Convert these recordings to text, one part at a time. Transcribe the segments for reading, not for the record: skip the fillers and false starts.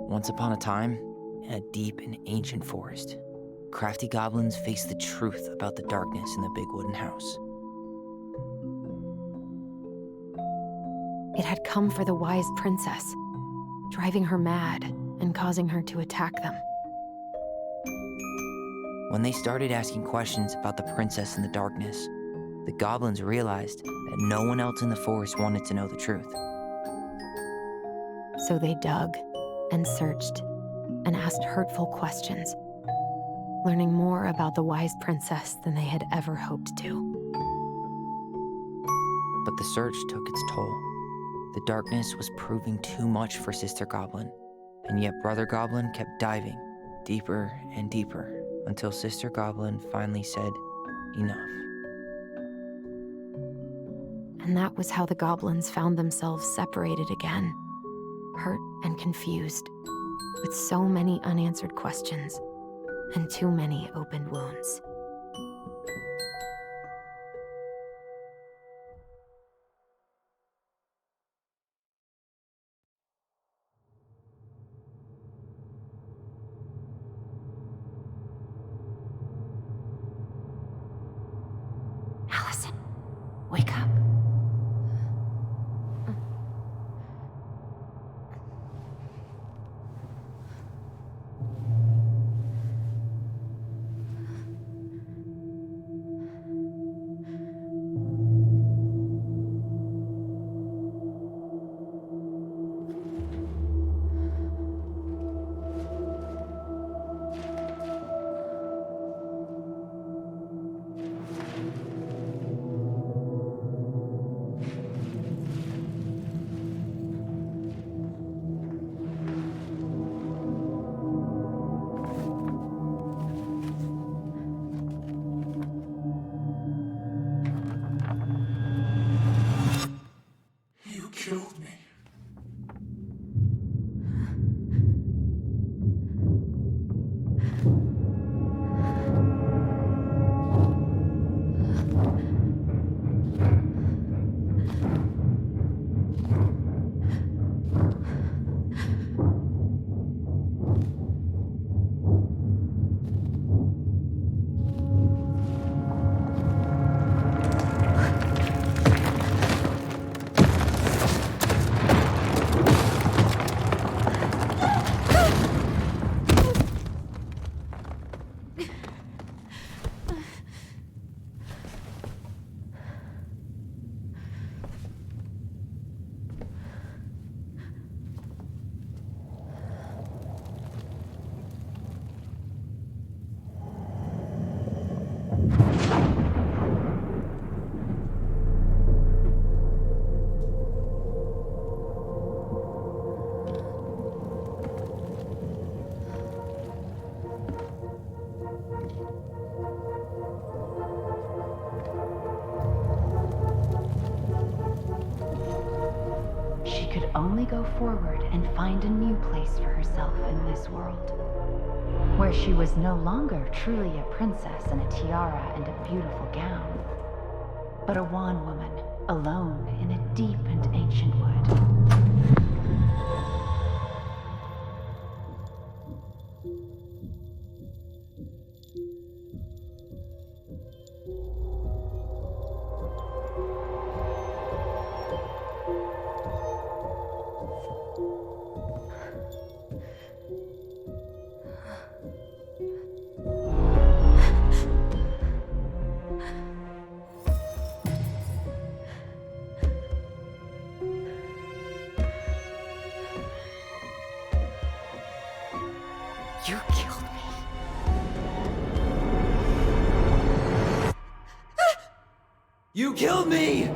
Once upon a time, in a deep and ancient forest, crafty goblins faced the truth about the darkness in the big wooden house. It had come for the wise princess, driving her mad and causing her to attack them. When they started asking questions about the princess in the darkness, the goblins realized that no one else in the forest wanted to know the truth. So they dug and searched and asked hurtful questions, learning more about the wise princess than they had ever hoped to. But the search took its toll. The darkness was proving too much for Sister Goblin, and yet Brother Goblin kept diving deeper and deeper until Sister Goblin finally said, enough. And that was how the goblins found themselves separated again, hurt and confused, with so many unanswered questions and too many open wounds. Allison, wake up. You killed me. She could only go forward and find a new place for herself in this world, where she was no longer truly a princess in a tiara and a beautiful gown, but a wan woman alone in a deep and ancient wood. You killed me. You killed me!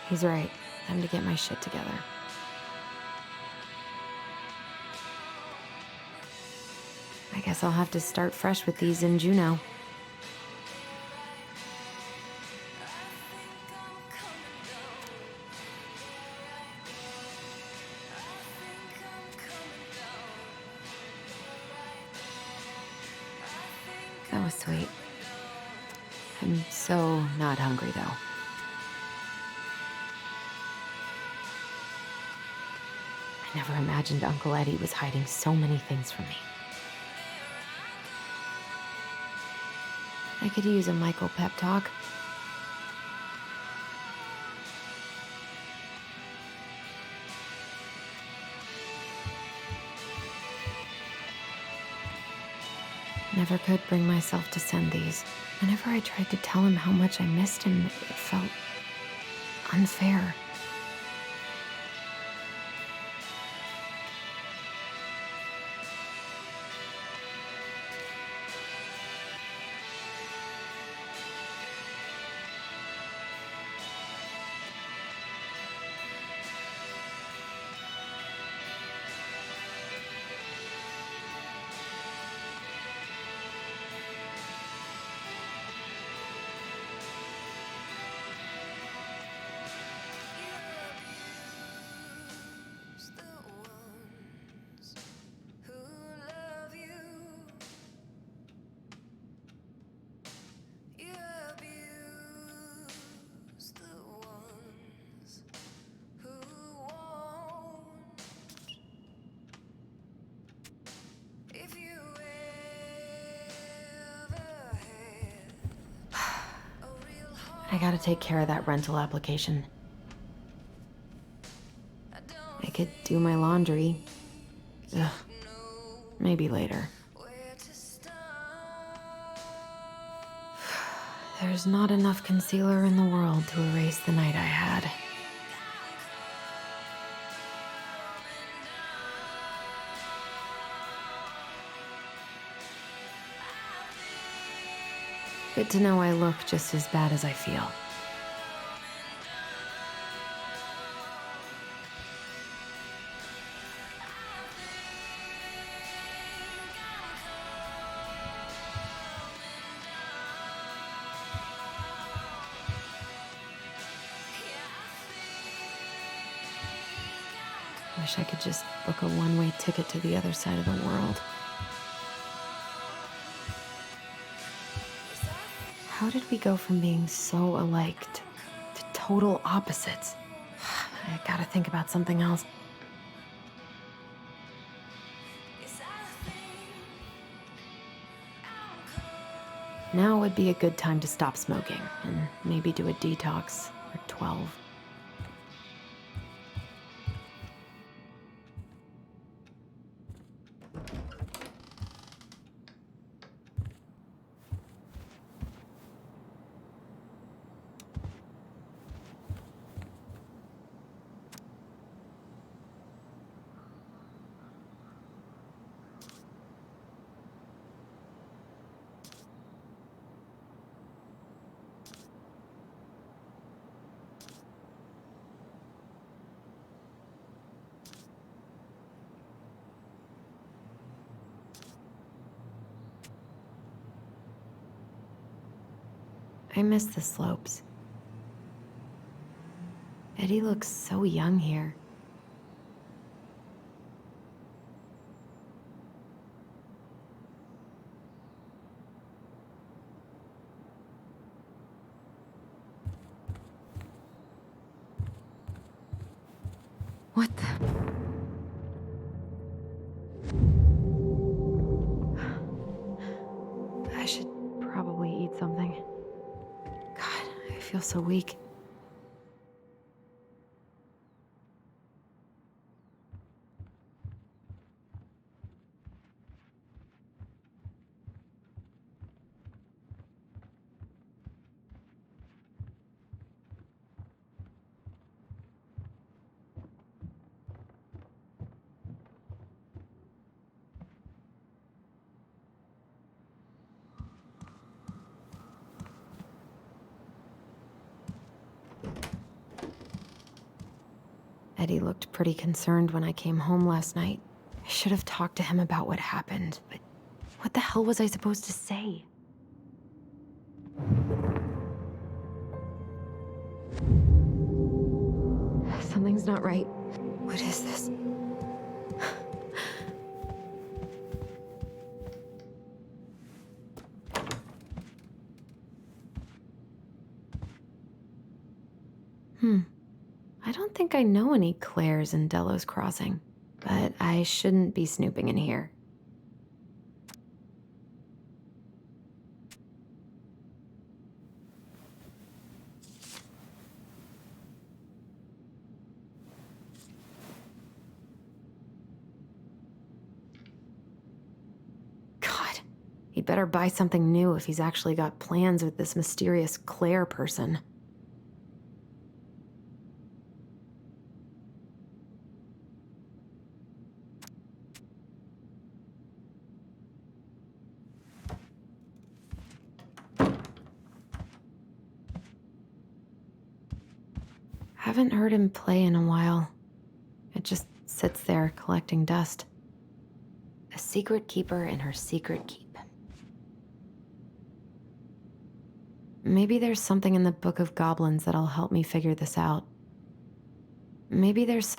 He's right. Time to get my shit together. I guess I'll have to start fresh with these in Juneau. That was sweet. I'm so not hungry, though. I never imagined Uncle Eddie was hiding so many things from me. I could use a Michael pep talk. Never could bring myself to send these. Whenever I tried to tell him how much I missed him, it felt unfair. I gotta take care of that rental application. I could do my laundry. Ugh. Maybe later. There's not enough concealer in the world to erase the night I had. Good to know I look just as bad as I feel. Wish I could just book a one-way ticket to the other side of the world. How did we go from being so alike to total opposites? I gotta think about something else. Now would be a good time to stop smoking and maybe do a detox for 12. I miss the slopes. Eddie looks so young here. What the? I should probably eat something. God, I feel so weak. Eddie looked pretty concerned when I came home last night. I should have talked to him about what happened, but what the hell was I supposed to say? Something's not right. What is this? I don't think I know any Claires in Delos Crossing, but I shouldn't be snooping in here. God, he'd better buy something new if he's actually got plans with this mysterious Claire person. Haven't heard him play in a while. It just sits there collecting dust. A secret keeper in her secret keep. Maybe there's something in the Book of Goblins that'll help me figure this out. Maybe there's...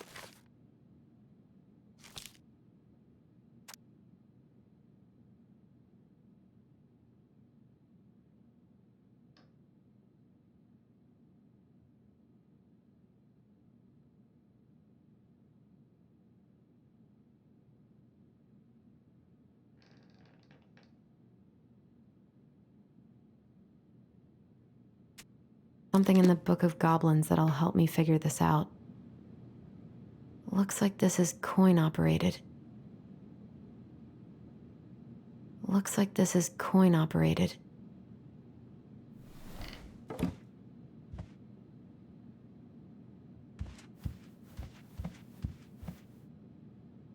something in the Book of Goblins that'll help me figure this out. Looks like this is coin operated. Looks like this is coin operated.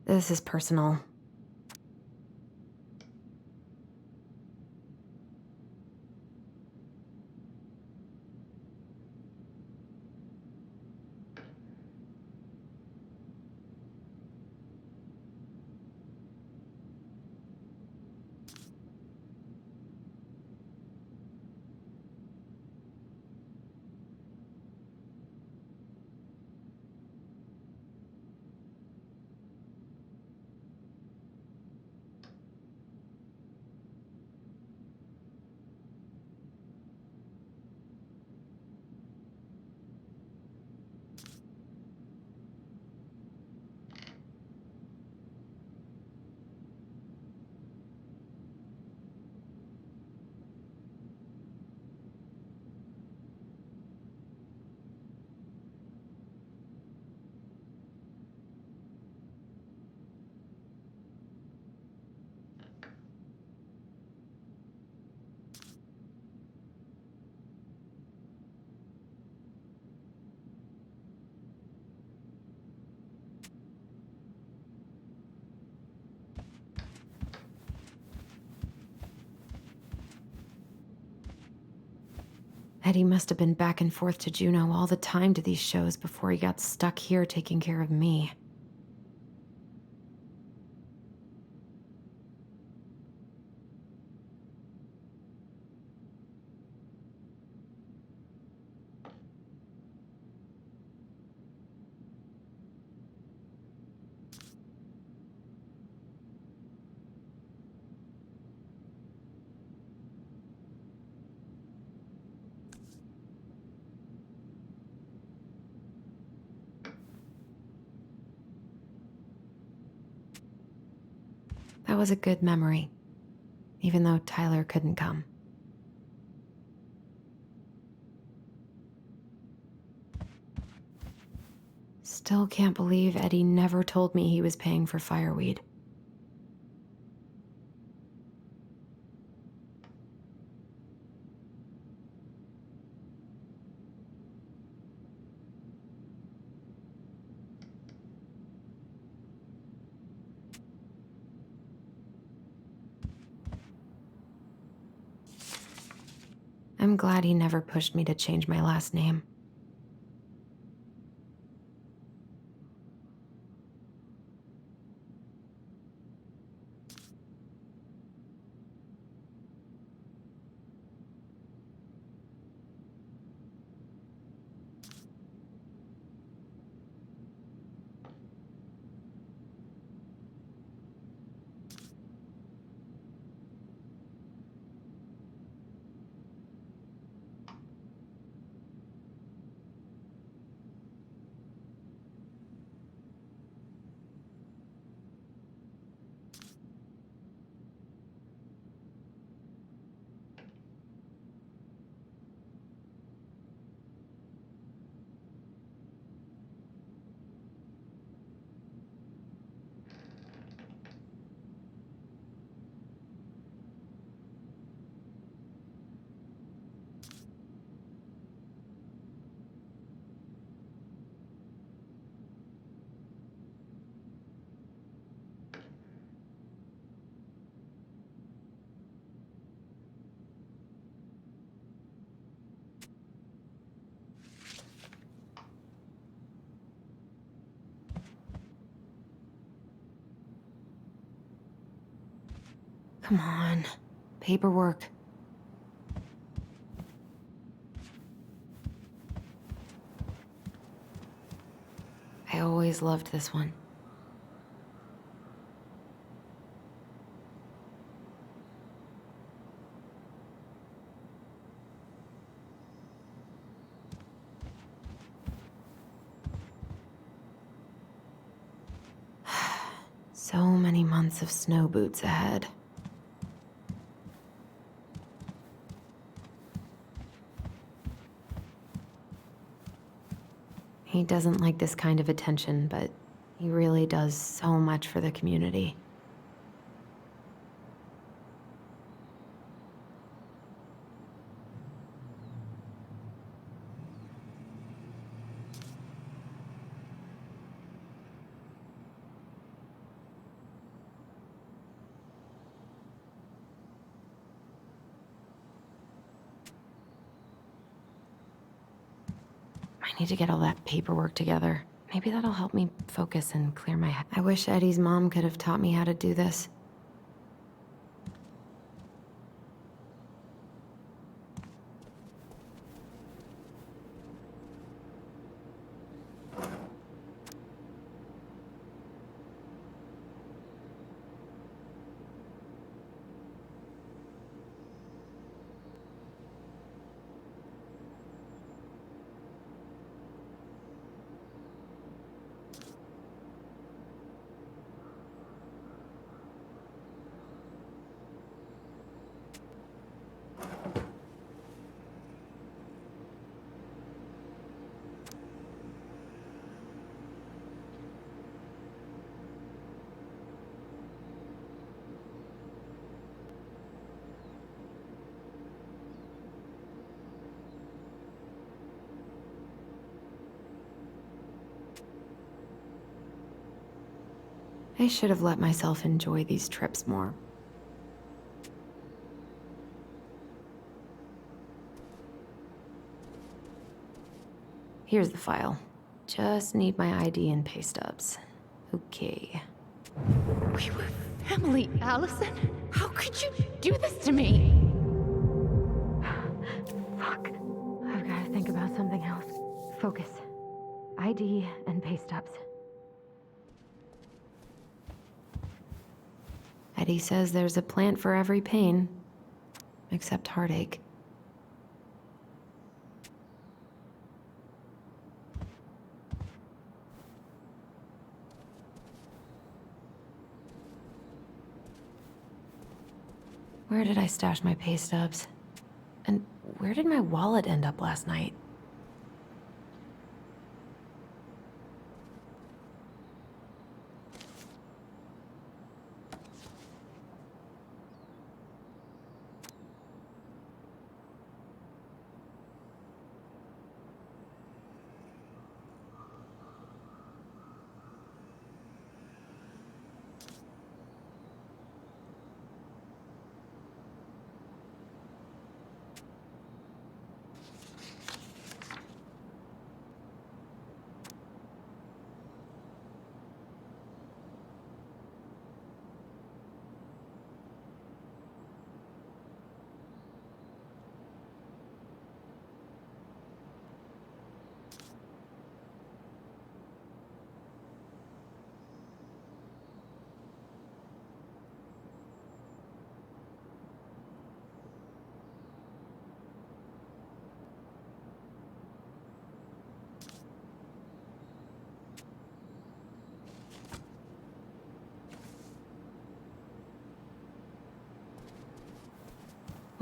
This is personal. Eddie must have been back and forth to Juneau all the time to these shows before he got stuck here taking care of me. That was a good memory, even though Tyler couldn't come. Still can't believe Eddie never told me he was paying for fireweed. I'm glad he never pushed me to change my last name. Come on, paperwork. I always loved this one. So many months of snow boots ahead. He doesn't like this kind of attention, but he really does so much for the community. I need to get all that paperwork together. Maybe that'll help me focus and clear my head. I wish Eddie's mom could have taught me how to do this. I should have let myself enjoy these trips more. Here's the file. Just need my ID and pay stubs. Okay. We were family, Allison. How could you do this to me? Fuck. I've got to think about something else. Focus. ID and pay stubs. Eddie says there's a plant for every pain, except heartache. Where did I stash my pay stubs? And where did my wallet end up last night?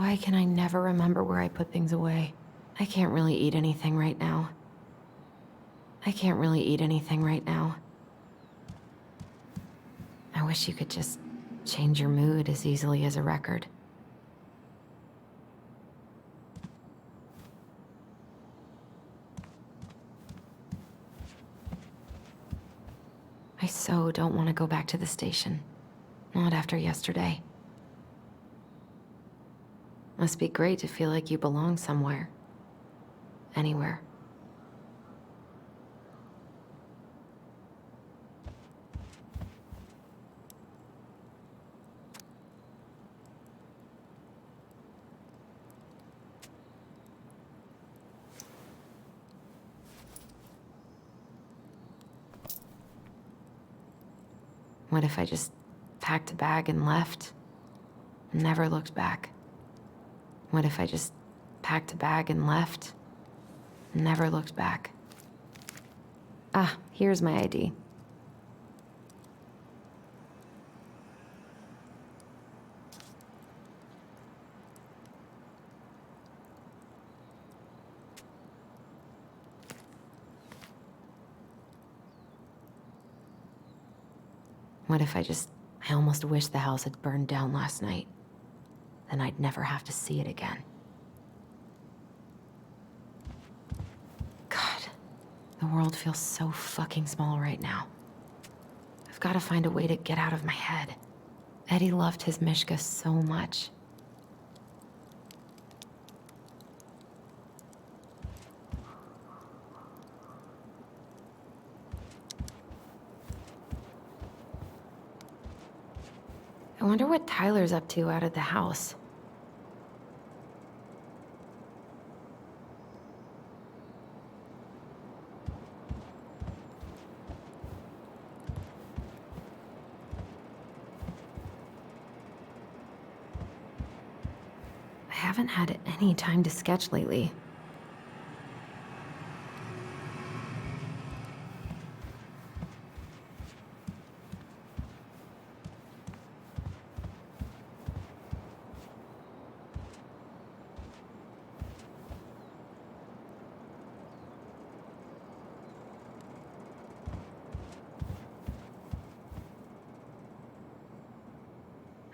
Why can I never remember where I put things away? I can't really eat anything right now. I wish you could just change your mood as easily as a record. I so don't want to go back to the station. Not after yesterday. Must be great to feel like you belong somewhere. Anywhere. What if I just packed a bag and left? And never looked back? What if I just packed a bag and left? And never looked back? Ah, here's my ID. What if I almost wish the house had burned down last night. Then I'd never have to see it again. God, the world feels so fucking small right now. I've got to find a way to get out of my head. Eddie loved his Mishka so much. I wonder what Tyler's up to out of the house. I haven't had any time to sketch lately.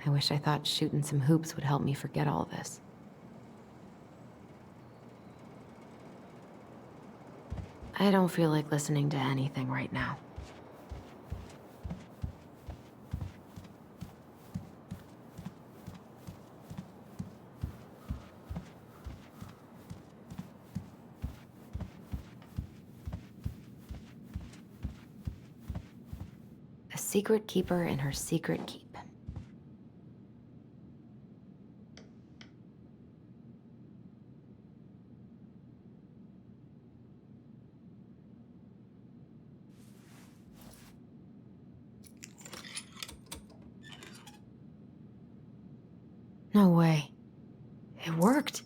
I wish I thought shooting some hoops would help me forget all this. I don't feel like listening to anything right now. A secret keeper in her secret keep. No way. It worked.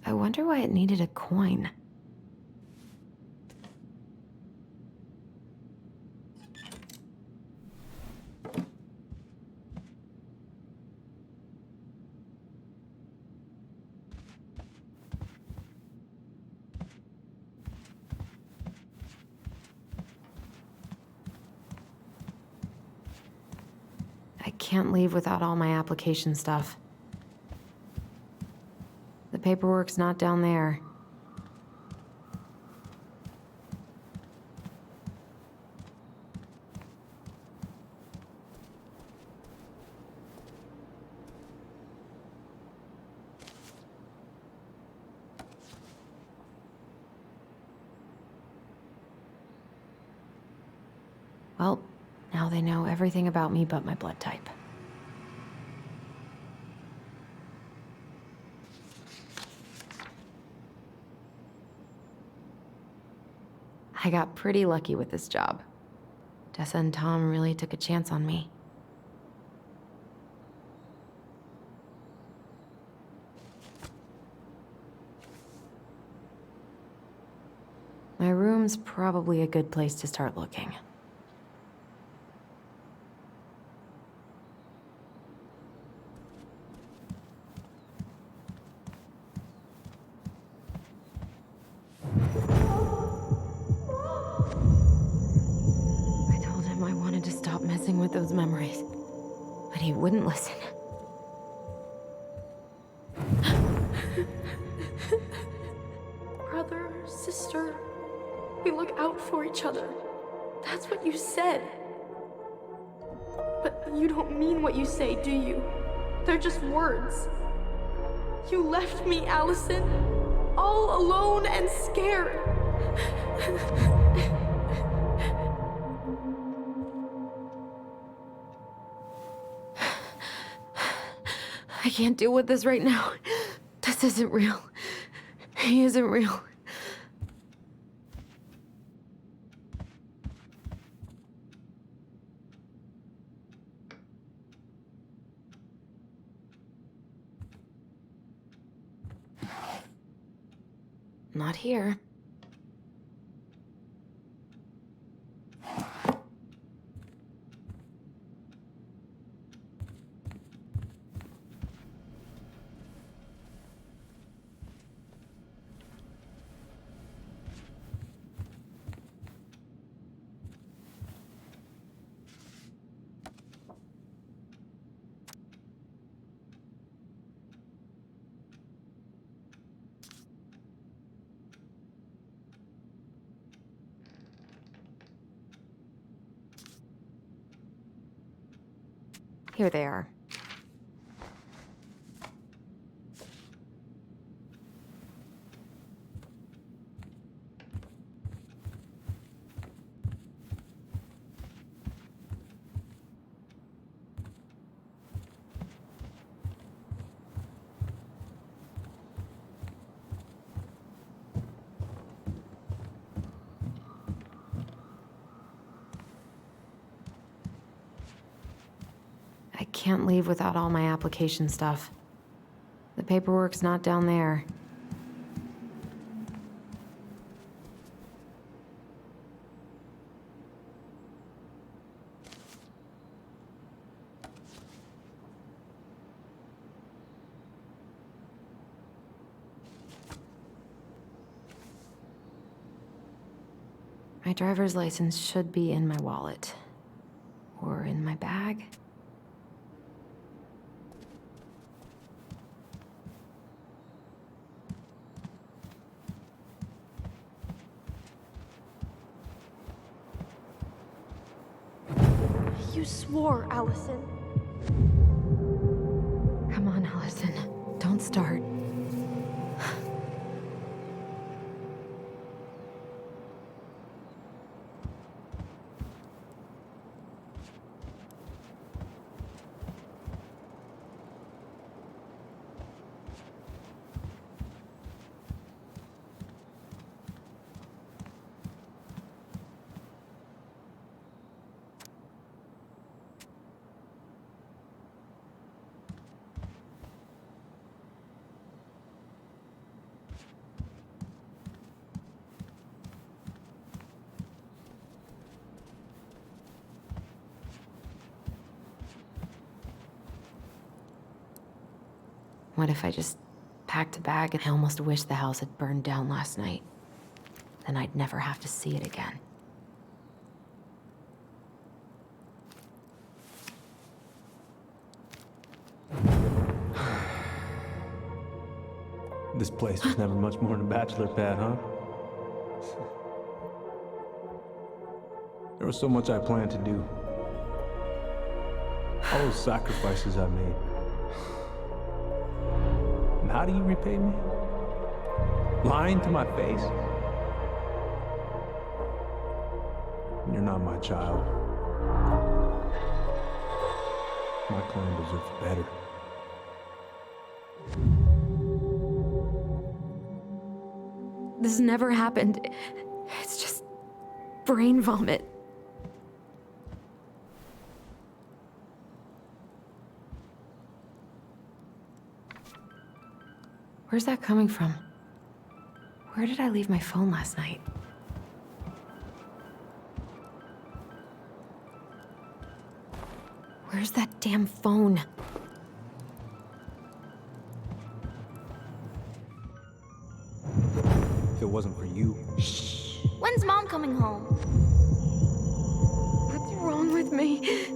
I wonder why it needed a coin. can't leave without all my application stuff. The paperwork's not down there. Well, now they know everything about me but my blood type. I got pretty lucky with this job. Tessa and Tom really took a chance on me. My room's probably a good place to start looking. I told him I wanted to stop messing with those memories, but he wouldn't listen. Brother, sister, we look out for each other. That's what you said. But you don't mean what you say, do you? They're just words. You left me, Allison, all alone and scared. I can't deal with this right now. This isn't real. He isn't real. Not here. Here they are. I can't leave without all my application stuff. The paperwork's not down there. My driver's license should be in my wallet. Or in my bag. You swore, Allison. Come on, Allison. Don't start. What if I just packed a bag and I almost wish the house had burned down last night? Then I'd never have to see it again. This place was never much more than a bachelor pad, huh? There was so much I planned to do. All those sacrifices I made. And how do you repay me? Lying to my face? You're not my child. My clan deserves better. This never happened. It's just brain vomit. Where's that coming from? Where did I leave my phone last night? Where's that damn phone? If it wasn't for you, When's Mom coming home? What's wrong with me?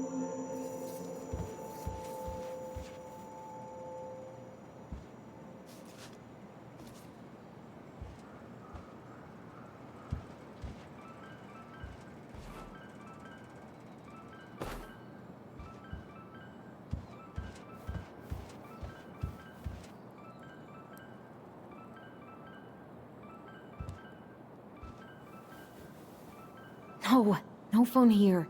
No, no phone here.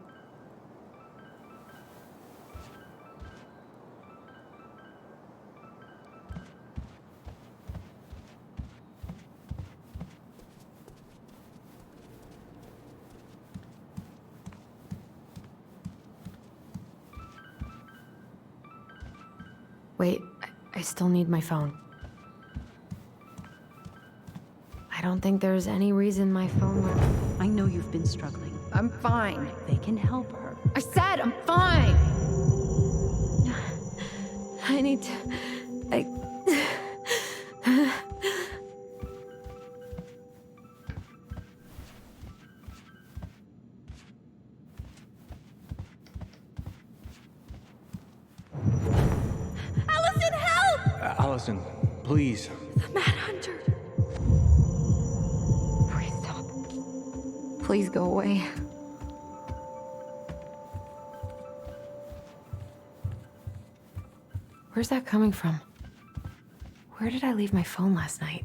Wait, I still need my phone. I don't think there's any reason my phone would... I know you've been struggling. I'm fine. They can help her. I said I'm fine! I need to... Allison, help! Allison, please. The Mad Hunter. Please stop. Please go away. Where's that coming from? Where did I leave my phone last night?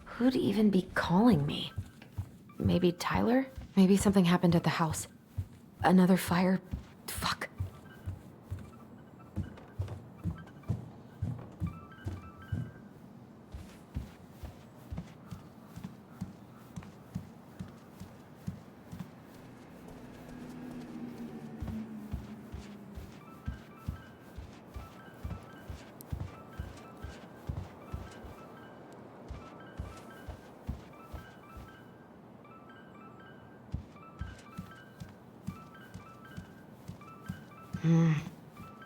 Who'd even be calling me? Maybe Tyler? Maybe something happened at the house. Another fire? Fuck.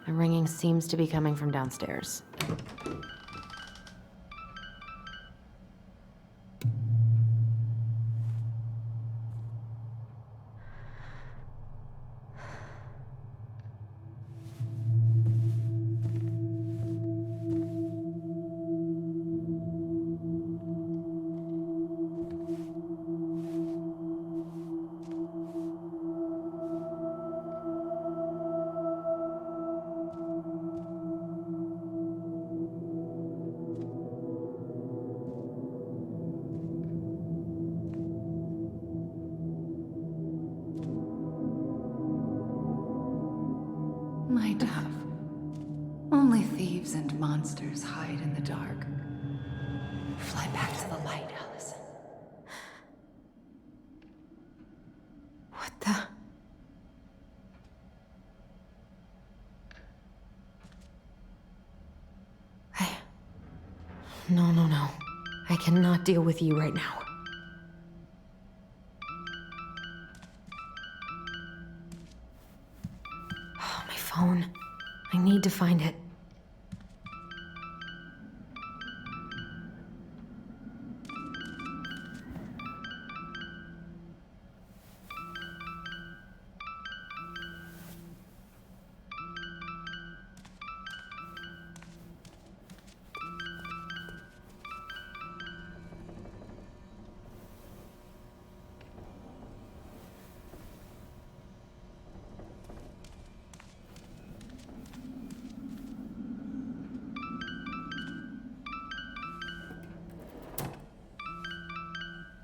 The ringing seems to be coming from downstairs. My dove. Only thieves and monsters hide in the dark. Fly back to the light, Allison. What the? No, no, no. I cannot deal with you right now. Oh, my phone. I need to find it.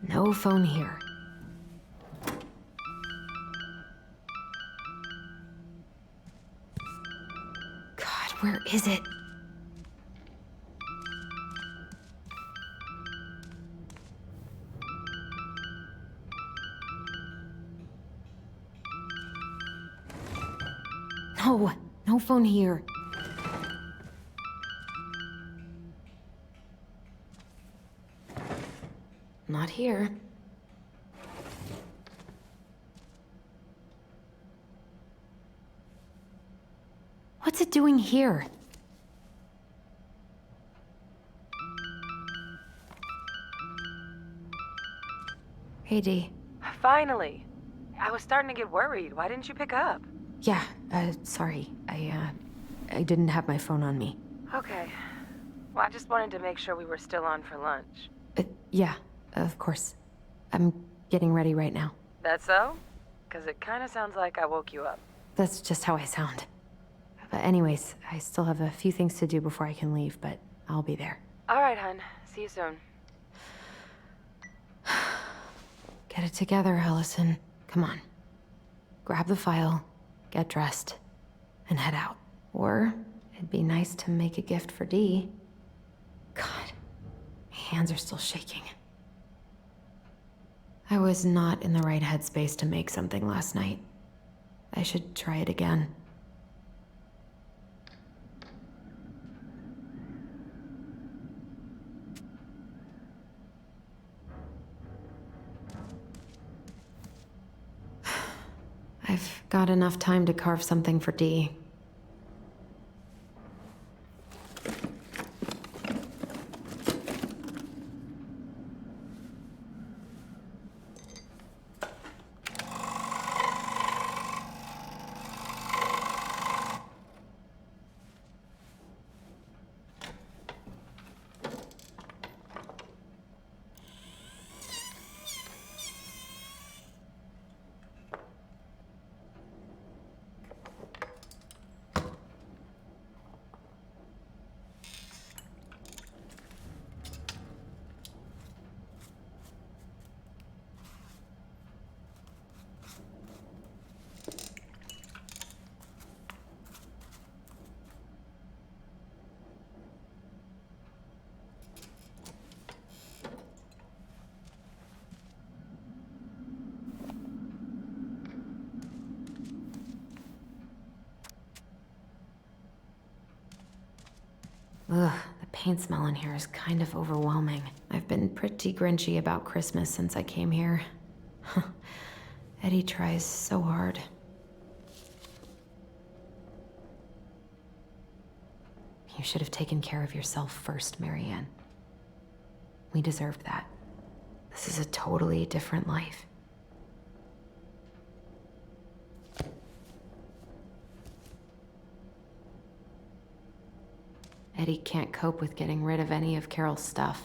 No phone here. God, where is it? No, no phone here. Not here. What's it doing here? Hey, Dee. Finally. I was starting to get worried. Why didn't you pick up? Yeah, sorry. I didn't have my phone on me. Okay. Well, I just wanted to make sure we were still on for lunch. Yeah, of course. I'm getting ready right now. That so? Because it kind of sounds like I woke you up. That's just how I sound. But anyways, I still have a few things to do before I can leave, but I'll be there. All right, hun. See you soon. Get it together, Allison. Come on. Grab the file, get dressed, and head out. Or it'd be nice to make a gift for Dee. God, my hands are still shaking. I was not in the right headspace to make something last night. I should try it again. I've got enough time to carve something for Dee. Ugh, the paint smell in here is kind of overwhelming. I've been pretty grinchy about Christmas since I came here. Eddie tries so hard. You should have taken care of yourself first, Marianne. We deserved that. This is a totally different life. Eddie can't cope with getting rid of any of Carol's stuff.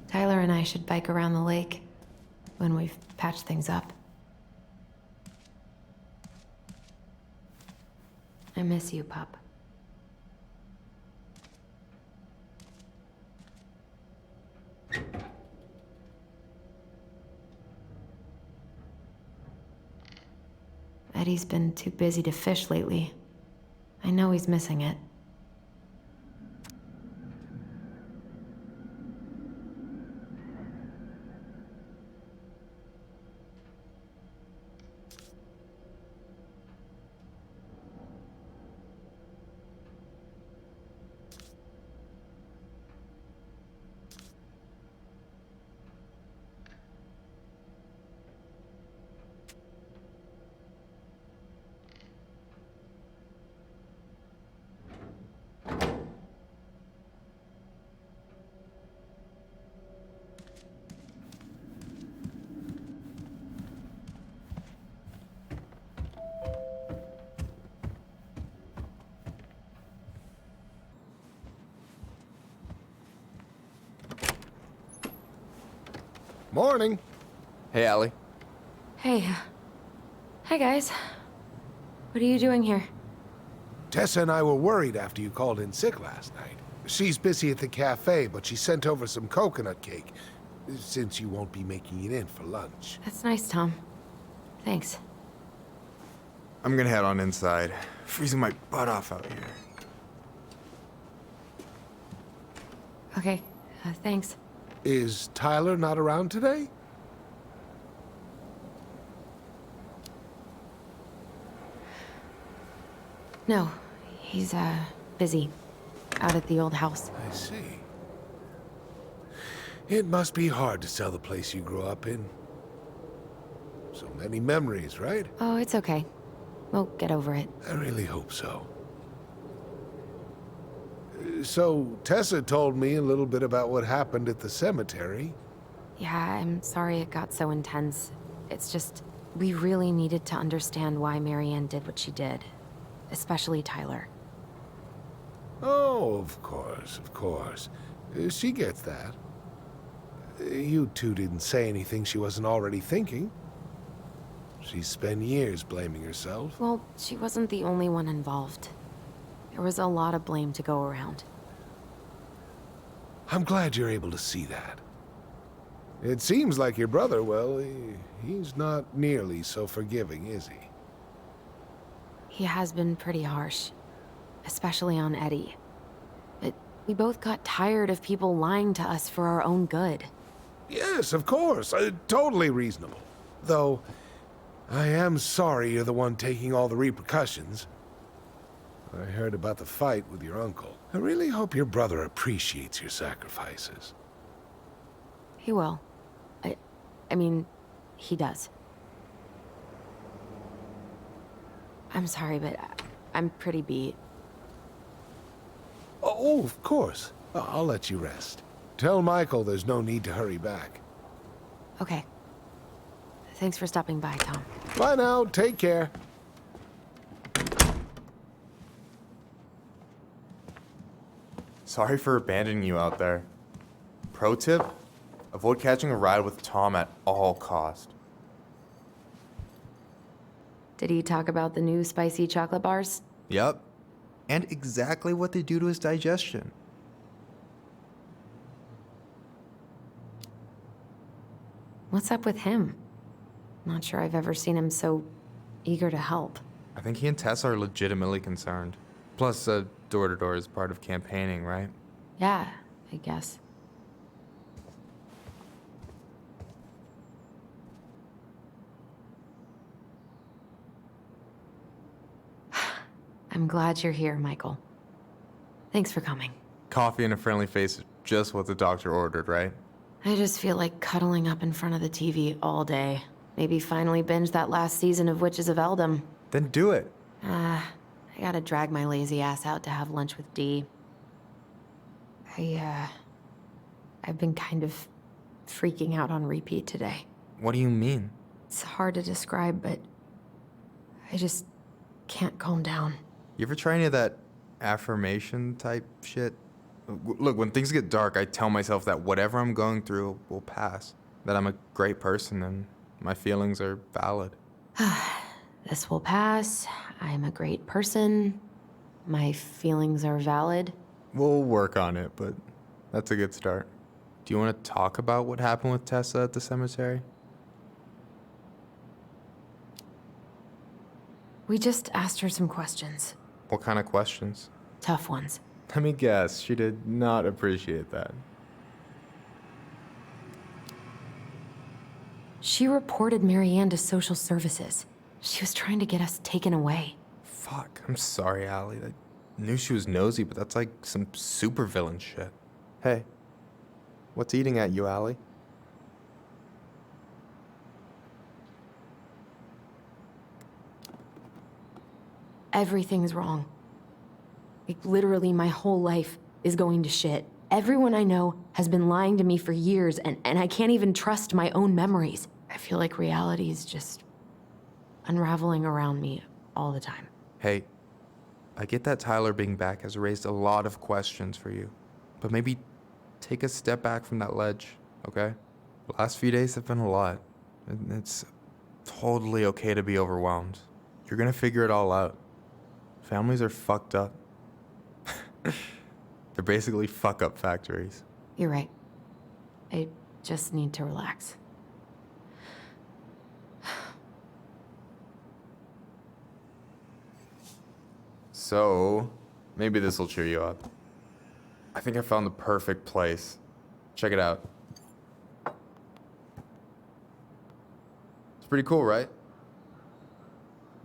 Tyler and I should bike around the lake when we've patched things up. I miss you, pup. Eddie's been too busy to fish lately. I know he's missing it. Morning. Hey, Allie. Hey. Hi, guys. What are you doing here? Tessa and I were worried after you called in sick last night. She's busy at the cafe, but she sent over some coconut cake, since you won't be making it in for lunch. That's nice, Tom. Thanks. I'm gonna head on inside. Freezing my butt off out here. Okay, thanks. Is Tyler not around today? No, he's, busy. Out at the old house. I see. It must be hard to sell the place you grew up in. So many memories, right? Oh, it's okay. We'll get over it. I really hope so. So, Tessa told me a little bit about what happened at the cemetery. Yeah, I'm sorry it got so intense. It's just, we really needed to understand why Marianne did what she did. Especially Tyler. Oh, of course, of course. She gets that. You two didn't say anything she wasn't already thinking. She spent years blaming herself. Well, she wasn't the only one involved. There was a lot of blame to go around. I'm glad you're able to see that. It seems like your brother, well, he's not nearly so forgiving, is he? He has been pretty harsh. Especially on Eddie. But we both got tired of people lying to us for our own good. Yes, of course. Totally reasonable. Though, I am sorry you're the one taking all the repercussions. I heard about the fight with your uncle. I really hope your brother appreciates your sacrifices. He will. I mean, he does. I'm sorry, but I'm pretty beat. Oh, of course. I'll let you rest. Tell Michael there's no need to hurry back. Okay. Thanks for stopping by, Tom. Bye now. Take care. Sorry for abandoning you out there. Pro tip? Avoid catching a ride with Tom at all cost. Did he talk about the new spicy chocolate bars? Yup. And exactly what they do to his digestion. What's up with him? Not sure I've ever seen him so eager to help. I think he and Tess are legitimately concerned. Plus, door-to-door is part of campaigning, right? Yeah, I guess. I'm glad you're here, Michael. Thanks for coming. Coffee and a friendly face is just what the doctor ordered, right? I just feel like cuddling up in front of the TV all day. Maybe finally binge that last season of Witches of Eldom. Then do it. I gotta drag my lazy ass out to have lunch with Dee. I've been kind of freaking out on repeat today. What do you mean? It's hard to describe, but I just can't calm down. You ever try any of that affirmation type shit? Look, when things get dark, I tell myself that whatever I'm going through will pass. That I'm a great person and my feelings are valid. This will pass. I'm a great person. My feelings are valid. We'll work on it, but that's a good start. Do you want to talk about what happened with Tessa at the cemetery? We just asked her some questions. What kind of questions? Tough ones. Let me guess, she did not appreciate that. She reported Marianne to social services. She was trying to get us taken away. Fuck, I'm sorry, Allie. I knew she was nosy, but that's like some supervillain shit. Hey, what's eating at you, Allie? Everything's wrong. Like, literally, my whole life is going to shit. Everyone I know has been lying to me for years, and I can't even trust my own memories. I feel like reality is just unraveling around me all the time. Hey, I get that Tyler being back has raised a lot of questions for you, but maybe take a step back from that ledge, okay? Last few days have been a lot. It's totally okay to be overwhelmed. You're gonna figure it all out. Families are fucked up. They're basically fuck-up factories. You're right. I just need to relax. So, maybe this will cheer you up. I think I found the perfect place. Check it out. It's pretty cool, right?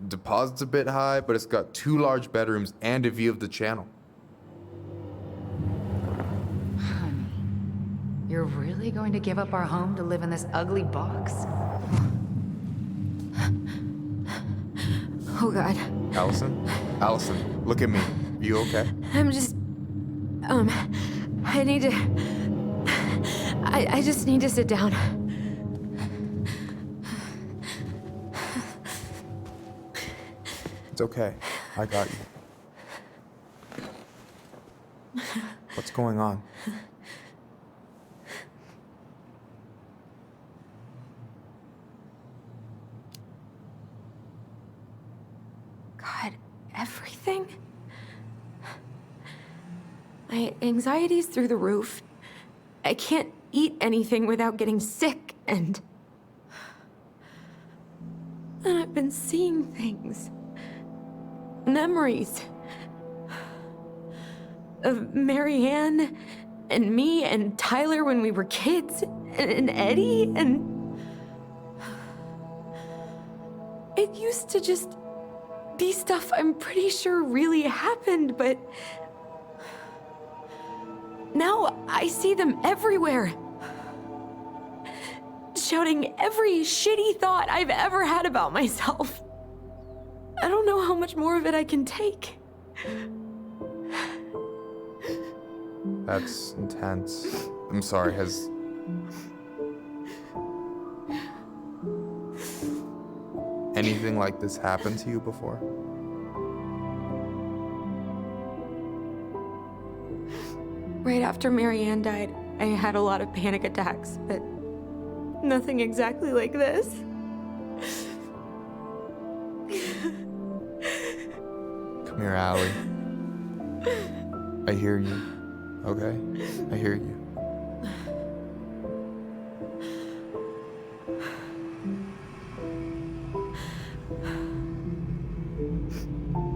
Deposit's a bit high, but it's got 2 large bedrooms and a view of the channel. Honey, you're really going to give up our home to live in this ugly box? Oh, God. Allison? Allison, look at me. You okay? I'm just... I need to... I just need to sit down. It's okay. I got you. What's going on? God, everything? My anxiety's through the roof. I can't eat anything without getting sick, and I've been seeing things. Memories. Of Marianne, and me, and Tyler when we were kids, and Eddie, and... It used to just be stuff I'm pretty sure really happened, but... Now I see them everywhere. Shouting every shitty thought I've ever had about myself. I don't know how much more of it I can take. That's intense. I'm sorry, has... anything like this happened to you before? Right after Marianne died, I had a lot of panic attacks, but nothing exactly like this. Come here, Allie. I hear you. Okay? I hear you.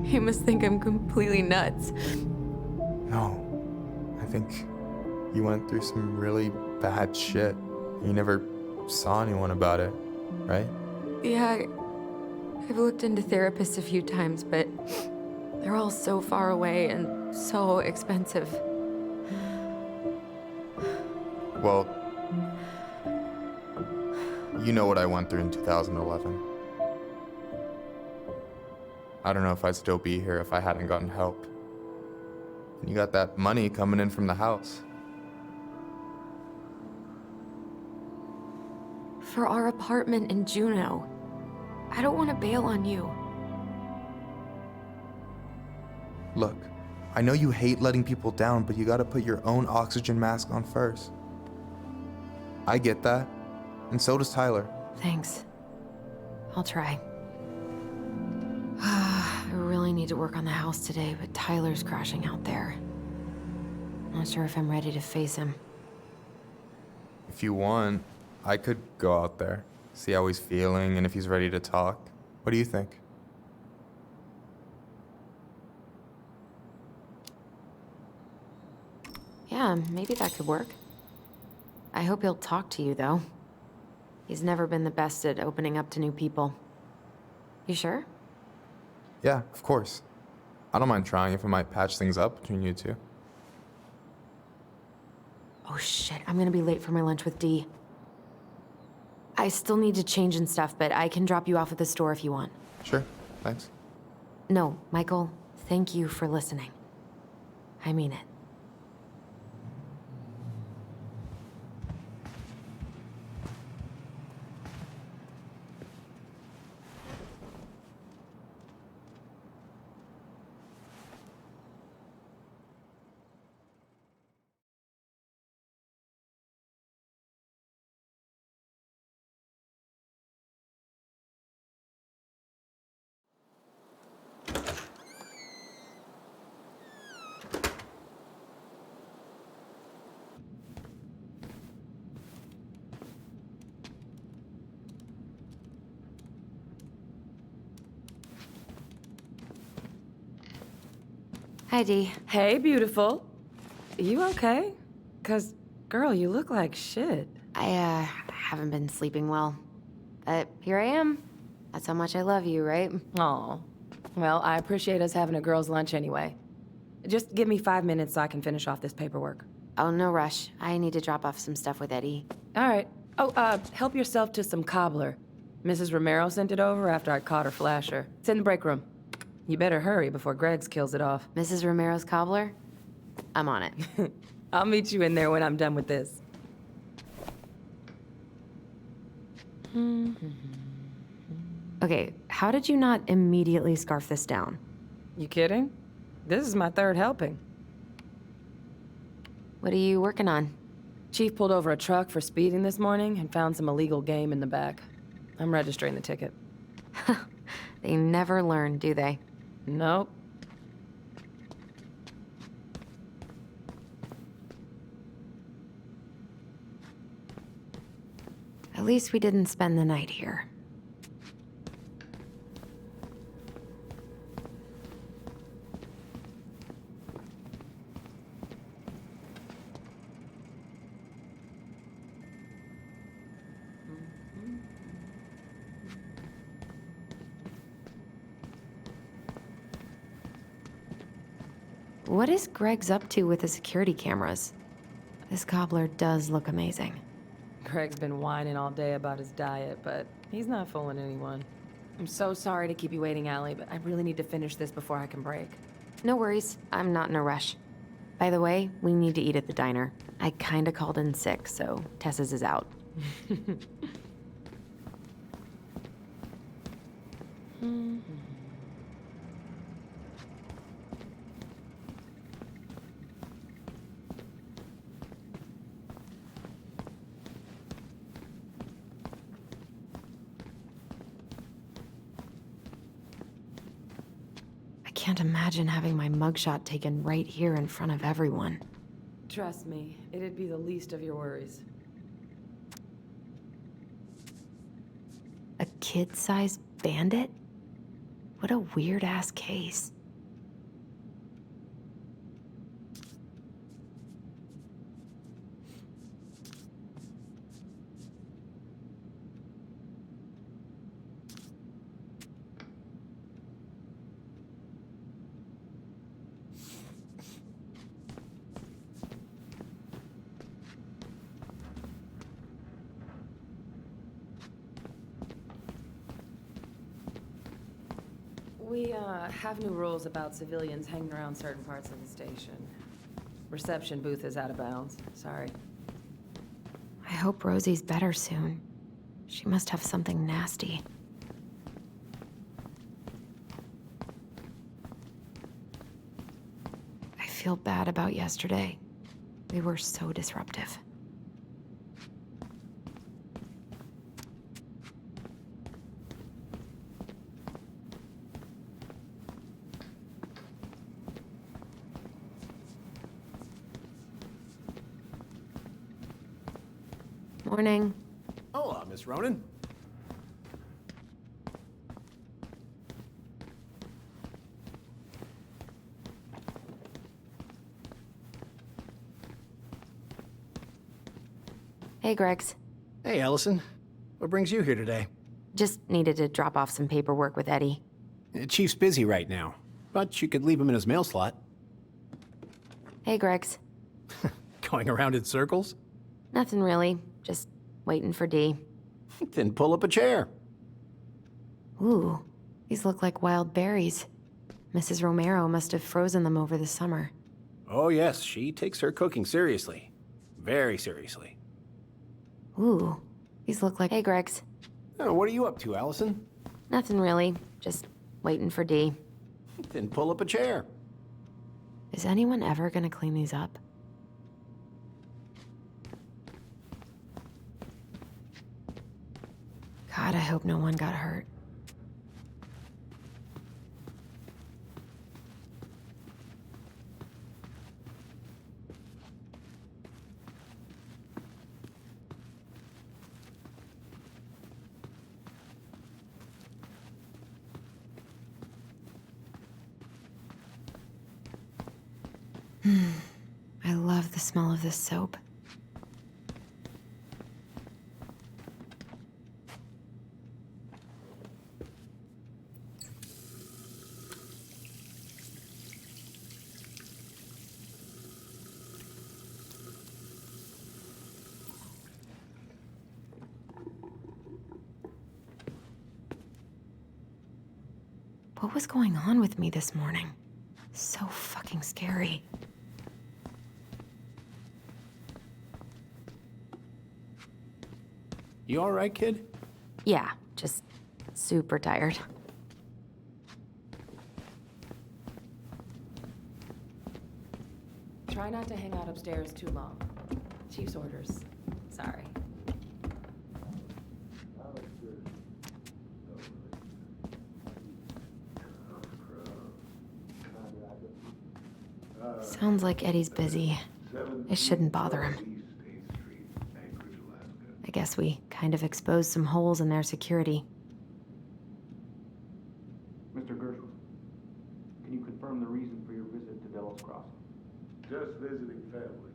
You must think I'm completely nuts. No. I think you went through some really bad shit. You never saw anyone about it, right? Yeah, I've looked into therapists a few times, but they're all so far away and so expensive. Well, you know what I went through in 2011. I don't know if I'd still be here if I hadn't gotten help. And you got that money coming in from the house. For our apartment in Juneau. I don't want to bail on you. Look, I know you hate letting people down, but you gotta put your own oxygen mask on first. I get that, and so does Tyler. Thanks. I'll try. I really need to work on the house today, but Tyler's crashing out there. Not sure if I'm ready to face him. If you want, I could go out there, see how he's feeling, and if he's ready to talk. What do you think? Yeah, maybe that could work. I hope he'll talk to you, though. He's never been the best at opening up to new people. You sure? Yeah, of course. I don't mind trying if it might patch things up between you two. Oh shit, I'm gonna be late for my lunch with Dee. I still need to change and stuff, but I can drop you off at the store if you want. Sure, thanks. No, Michael, thank you for listening. I mean it. Hi, Dee. Hey, beautiful. You okay? 'Cause, girl, you look like shit. I haven't been sleeping well. But here I am. That's how much I love you, right? Aw. Well, I appreciate us having a girls' lunch anyway. Just give me 5 minutes so I can finish off this paperwork. Oh, no rush. I need to drop off some stuff with Eddie. All right. Oh, help yourself to some cobbler. Mrs. Romero sent it over after I caught her flasher. It's in the break room. You better hurry before Greggs kills it off. Mrs. Romero's cobbler? I'm on it. I'll meet you in there when I'm done with this. Okay, how did you not immediately scarf this down? You kidding? This is my third helping. What are you working on? Chief pulled over a truck for speeding this morning and found some illegal game in the back. I'm registering the ticket. They never learn, do they? Nope. At least we didn't spend the night here. What is Greg's up to with the security cameras? This cobbler does look amazing. Greg's been whining all day about his diet, but he's not fooling anyone. I'm so sorry to keep you waiting, Allie, but I really need to finish this before I can break. No worries, I'm not in a rush. By the way, we need to eat at the diner. I kinda called in sick, so Tessa's is out. I can't imagine having my mugshot taken right here in front of everyone. Trust me, it'd be the least of your worries. A kid-sized bandit? What a weird-ass case. We, have new rules about civilians hanging around certain parts of the station. Reception booth is out of bounds. Sorry. I hope Rosie's better soon. She must have something nasty. I feel bad about yesterday. We were so disruptive. Morning. Hola, Miss Ronan. Hey, Gregs. Hey, Allison. What brings you here today? Just needed to drop off some paperwork with Eddie. Chief's busy right now, but you could leave him in his mail slot. Hey, Gregs. Going around in circles? Nothing really. Just waiting for Dee. Then pull up a chair. Ooh, these look like wild berries. Mrs. Romero must have frozen them over the summer. Oh yes, she takes her cooking seriously. Very seriously. Ooh, these look like... Hey, Gregs. Oh, what are you up to, Allison? Nothing really. Just waiting for Dee. Then pull up a chair. Is anyone ever gonna clean these up? God, I hope no one got hurt. I love the smell of this soap. What was going on with me this morning? So fucking scary. You all right, kid? Yeah, just super tired. Try not to hang out upstairs too long. Chief's orders. Sorry. Sounds like Eddie's busy. It shouldn't bother him. I guess we kind of exposed some holes in their security. Mr. Gershwin, can you confirm the reason for your visit to Delos Crossing? Just visiting family.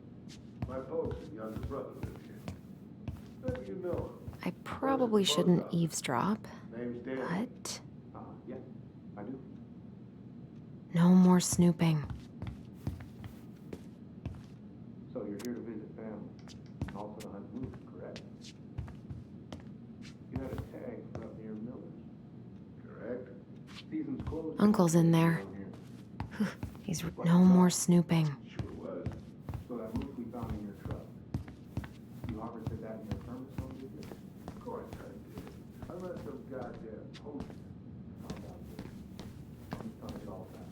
My folks and younger brother live here. Maybe you know him. I probably shouldn't eavesdrop, Name's Dan. but Yes, I do. no more snooping. So you're here to visit family, and also to hunt moose, correct? You had a tag for up near Miller's. Correct? Season's closed. Uncle's in there. He's no more snooping. Sure was. So that moose we found in your truck, you harvested that in your permit zone, did you? Of course I did. I let some goddamn post. Calm down, kid. I'm just trying to get all that.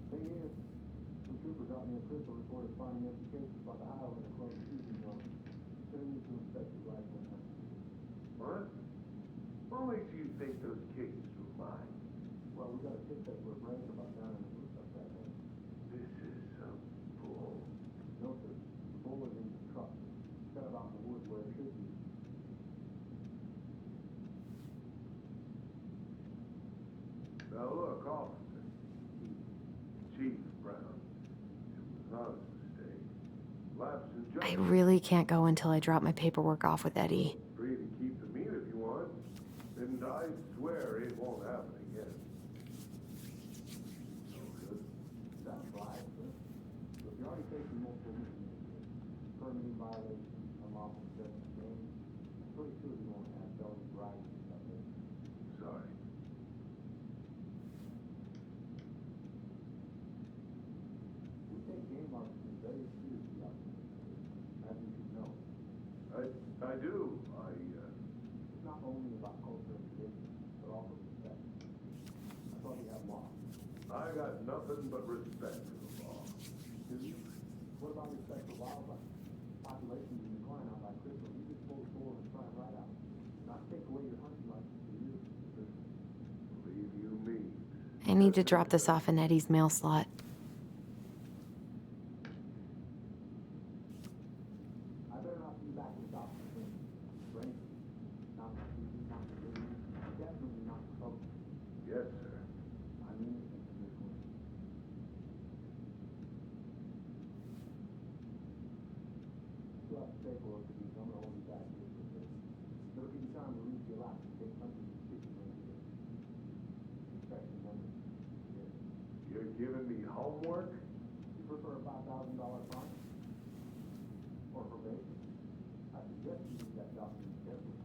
Thing is, some troopers out near Crystal reported finding empty cases by the highway in a closed shooting zone. Sending you to inspect your rifle and hunting. What? What makes you think those cases were mine? Well, we got a tip that we're bragging about down in the woods up that way. This is some bull. No, sir. The bull is in the truck. Set it out in the woods where it should be. Now look, officer. Chief Brown. It was not a mistake. Lapse in I judgment. really can't go until I drop my paperwork off with Eddie. Free to keep the meat if you want. And I swear it won't happen again. So good. That's right, sir. So if you're already facing multiple misdemeanors, permitting violations, unlawful possession of game, I'm pretty sure you won't have felony driving and stuff there. Sorry. We take game marketing very seriously out here, as you should know. I do. It's not only about culture and tradition, but also respect. I thought you had law. I got nothing but respect for the law. Do you? What about respect for wildlife? Populations in decline out by Crystal. You just pull the sword and try it right out. Not take away your hunting license for you. Believe you me. I need to drop this off in Eddie's mail slot. I better not be back in South Virginia. Right? Not for TV, not for radio, definitely not for folks. Yes, sir. I mean it in this way. Still have to pay for it to be. I'm gonna hold you back here for a bit. It'll give you time to reach your life and take hunting and fishing when you get. Respect the memory. Yes. You're giving me homework? You prefer a $5,000 fine? Or probation? I suggest you use that document carefully.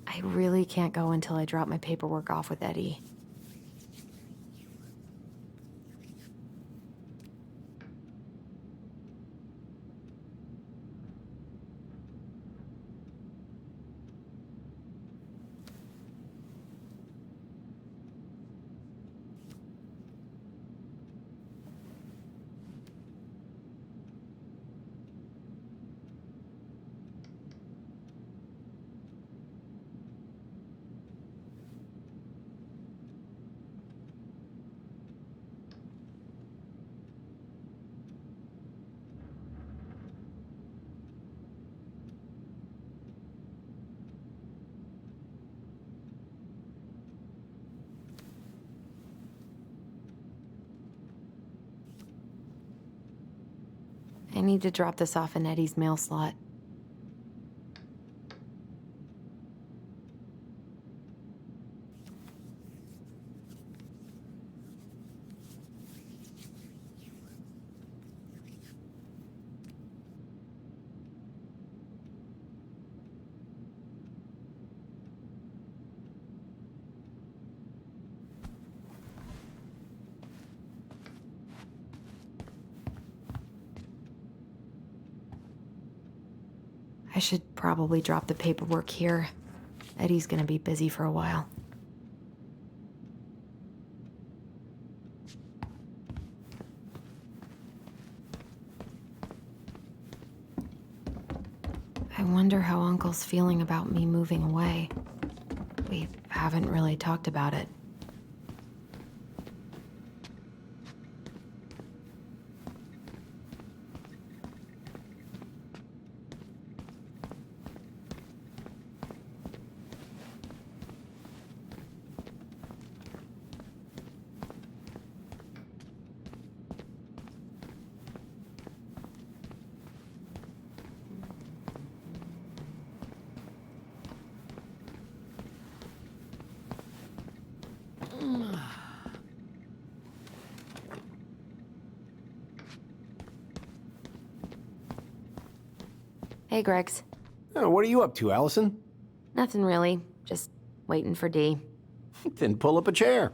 I really can't go until I drop my paperwork off with Eddie. need to drop this off in Eddie's mail slot. I should probably drop the paperwork here. Eddie's gonna be busy for a while. I wonder how Uncle's feeling about me moving away. We haven't really talked about it. Hey, Gregs. Oh, what are you up to, Allison? Nothing really. Just waiting for Dee. Then pull up a chair.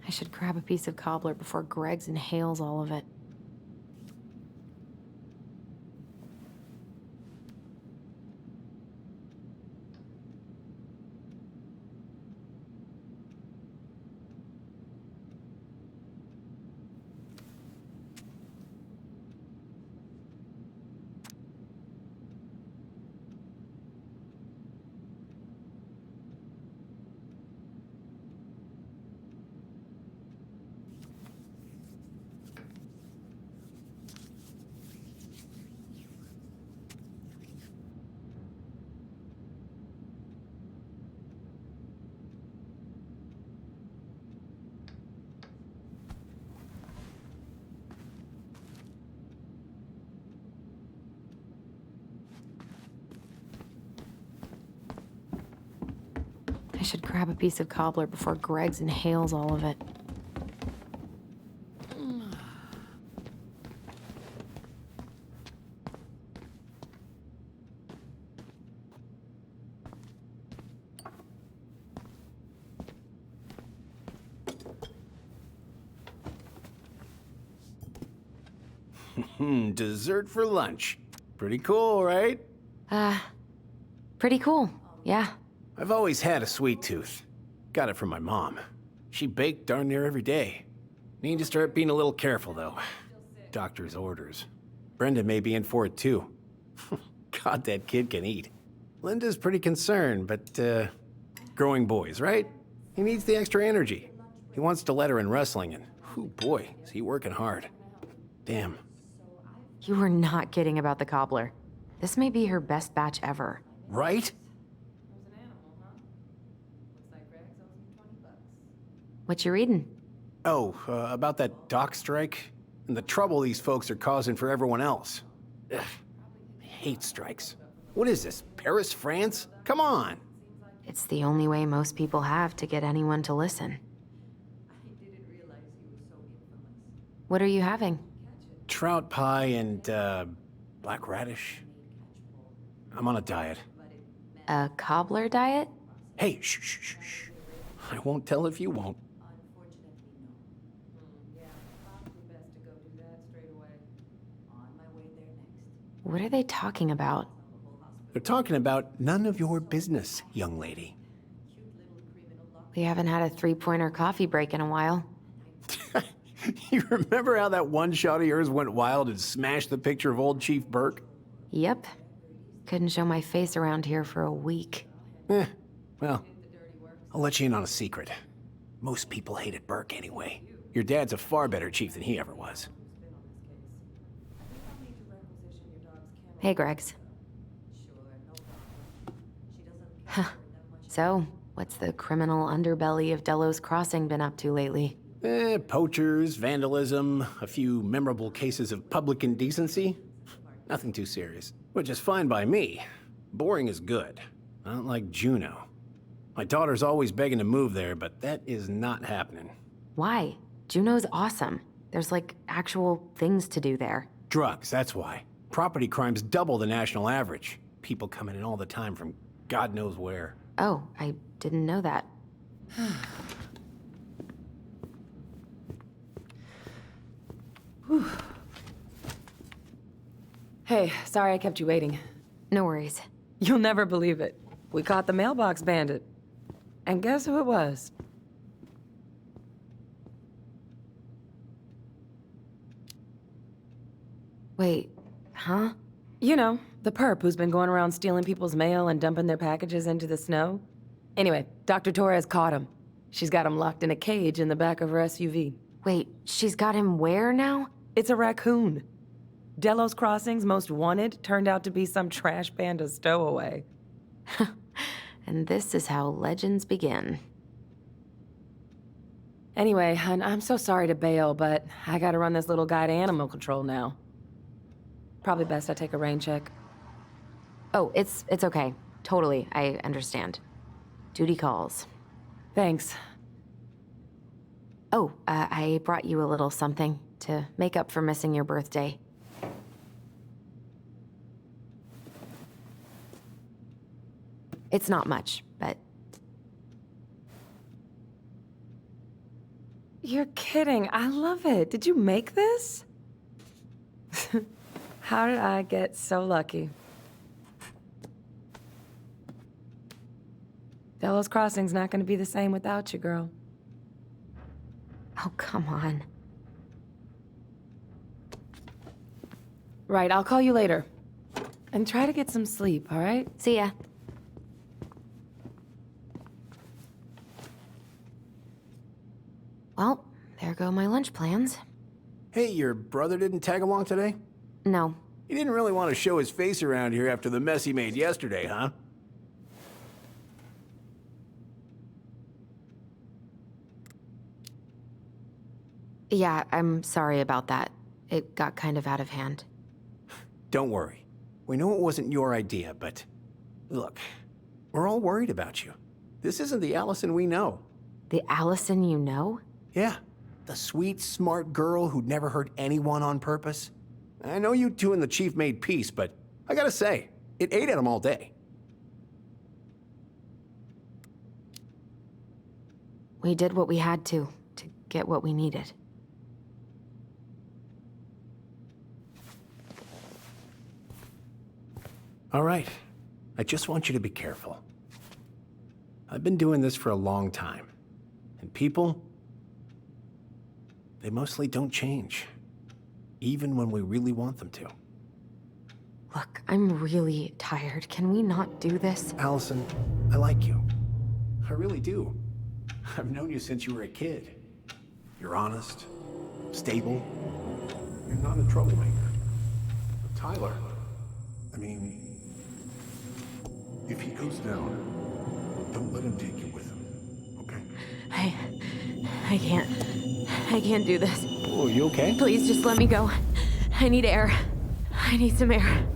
I should grab a piece of cobbler before Greggs inhales all of it. I should grab a piece of cobbler before Greggs inhales all of it. Dessert for lunch. Pretty cool, right? Pretty cool, yeah. I've always had a sweet tooth. Got it from my mom. She baked darn near every day. Need to start being a little careful, though. Doctor's orders. Brenda may be in for it, too. God, that kid can eat. Linda's pretty concerned, but, growing boys, right? He needs the extra energy. He wants to let her in wrestling, and, oh boy, is he working hard. Damn. You were not kidding about the cobbler. This may be her best batch ever. Right? What you reading? Oh, about that dock strike and the trouble these folks are causing for everyone else. Ugh, I hate strikes. What is this, Paris, France? Come on. It's the only way most people have to get anyone to listen. What are you having? Trout pie and, black radish. I'm on a diet. A cobbler diet? Hey, shh, shh, shh, shh. I won't tell if you won't. What are they talking about? They're talking about none of your business, young lady. We haven't had a three-pointer coffee break in a while. You remember how that one shot of yours went wild and smashed the picture of old Chief Burke? Yep. Couldn't show my face around here for a week. Well, I'll let you in on a secret. Most people hated Burke anyway. Your dad's a far better chief than he ever was. Hey, Gregs. So, what's the criminal underbelly of Delos Crossing been up to lately? Poachers, vandalism, a few memorable cases of public indecency. Nothing too serious, which is fine by me. Boring is good. Not like Juneau. My daughter's always begging to move there, but that is not happening. Why? Juneau's awesome. There's like actual things to do there. Drugs, that's why. Property crime's double the national average. People coming in all the time from God knows where. Oh, I didn't know that. Hey, sorry I kept you waiting. No worries. You'll never believe it. We caught the mailbox bandit. And guess who it was? Wait, huh? You know, the perp who's been going around stealing people's mail and dumping their packages into the snow. Anyway, Dr. Torres caught him. She's got him locked in a cage in the back of her SUV. Wait, she's got him where now? It's a raccoon. Delos Crossing's most wanted turned out to be some trash panda stowaway. And this is how legends begin. Anyway, hun, I'm so sorry to bail, but I gotta run this little guy to animal control now. Probably best I take a rain check. Oh, it's okay. Totally, I understand. Duty calls. Thanks. Oh, I brought you a little something to make up for missing your birthday. It's not much, but... You're kidding. I love it. Did you make this? How did I get so lucky? Delos Crossing's not gonna be the same without you, girl. Oh, come on. Right, I'll call you later. And try to get some sleep, all right? See ya. Well, there go my lunch plans. Hey, your brother didn't tag along today? No. He didn't really want to show his face around here after the mess he made yesterday, huh? Yeah, I'm sorry about that. It got kind of out of hand. Don't worry. We know it wasn't your idea, but... Look, we're all worried about you. This isn't the Allison we know. The Allison you know? Yeah. The sweet, smart girl who'd never hurt anyone on purpose. I know you two and the chief made peace, but I gotta say, it ate at him all day. We did what we had to get what we needed. All right. I just want you to be careful. I've been doing this for a long time. And people, they mostly don't change. Even when we really want them to. Look, I'm really tired. Can we not do this? Allison, I like you. I really do. I've known you since you were a kid. You're honest, stable. You're not a troublemaker. But Tyler, I mean, if he goes down, don't let him take you with him, okay? I can't do this. Oh, you okay? Please just let me go. I need air. I need some air.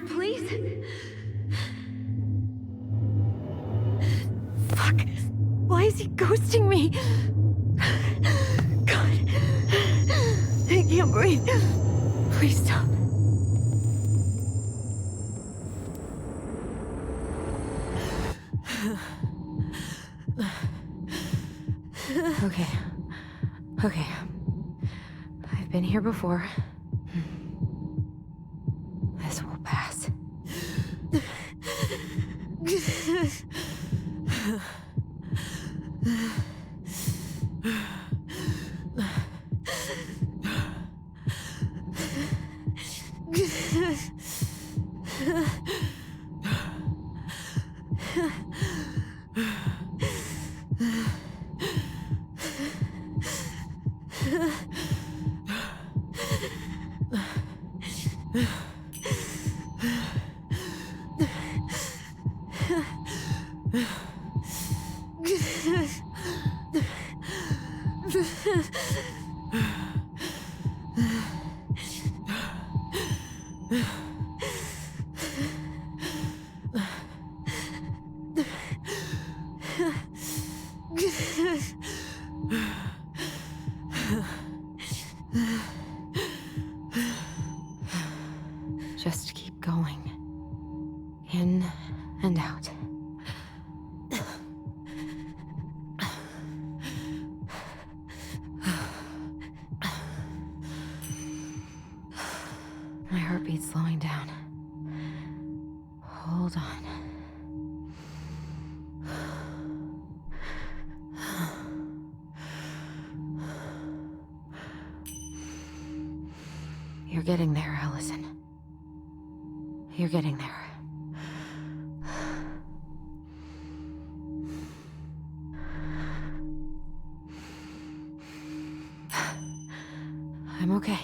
please? Fuck. Why is he ghosting me? God. I can't breathe. Please stop. Okay. Okay. I've been here before. This will pass. Just keep going. In and out. My heartbeat's slowing down. Hold on. You're getting there, Allison. You're getting there. I'm okay.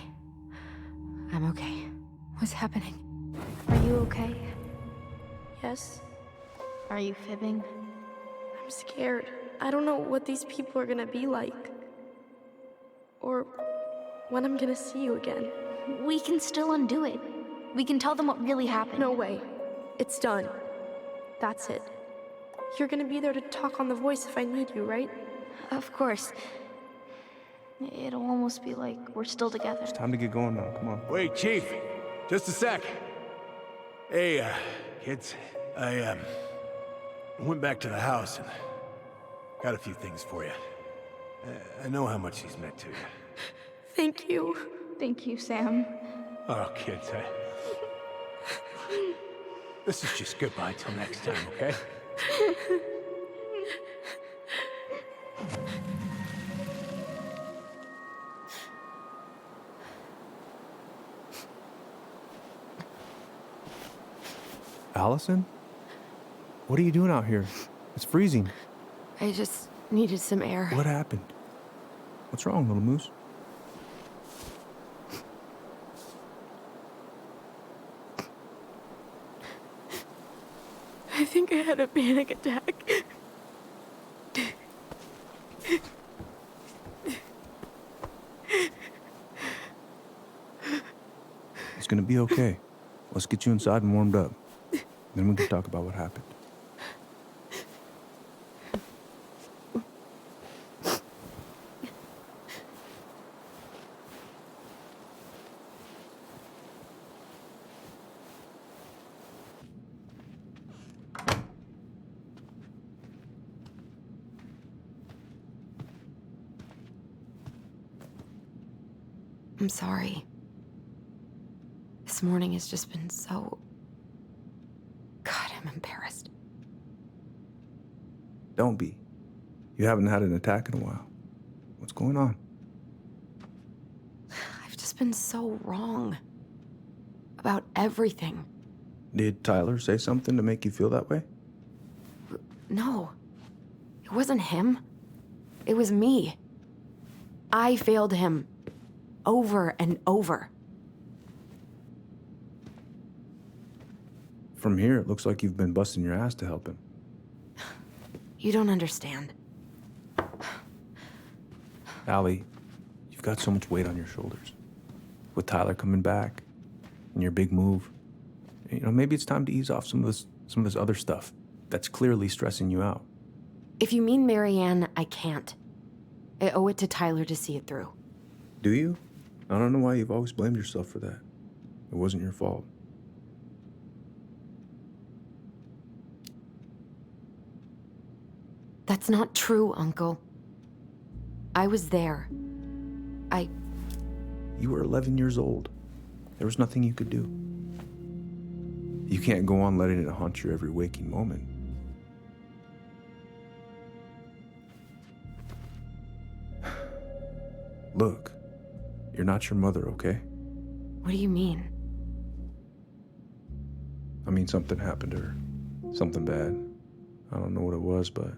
I'm okay. What's happening? Are you okay? Yes? Are you fibbing? I'm scared. I don't know what these people are gonna be like. Or when I'm gonna see you again. We can still undo it. We can tell them what really happened. No way. It's done. That's it. You're gonna be there to talk on the voice if I need you, right? Of course. It'll almost be like we're still together. It's time to get going now. Come on. Wait, Chief. Just a sec. Hey, kids. I went back to the house and got a few things for you. I know how much these meant to you. Thank you. Thank you, Sam. Oh, kids, this is just goodbye till next time, okay? Allison? What are you doing out here? It's freezing. I just needed some air. What happened? What's wrong, little moose? I think I had a panic attack. It's gonna be okay. Let's get you inside and warmed up. Then we can talk about what happened. I'm sorry. This morning has just been so... God, I'm embarrassed. Don't be. You haven't had an attack in a while. What's going on? I've just been so wrong. About everything. Did Tyler say something to make you feel that way? No. It wasn't him. It was me. I failed him. Over and over. From here, it looks like you've been busting your ass to help him. You don't understand. Allie, you've got so much weight on your shoulders. With Tyler coming back, and your big move, You know, maybe it's time to ease off some of this other stuff that's clearly stressing you out. If you mean Marianne, I can't. I owe it to Tyler to see it through. Do you? I don't know why you've always blamed yourself for that. It wasn't your fault. That's not true, Uncle. I was there. You were 11 years old. There was nothing you could do. You can't go on letting it haunt your every waking moment. Look, you're not your mother, okay? What do you mean? I mean, something happened to her. Something bad. I don't know what it was, but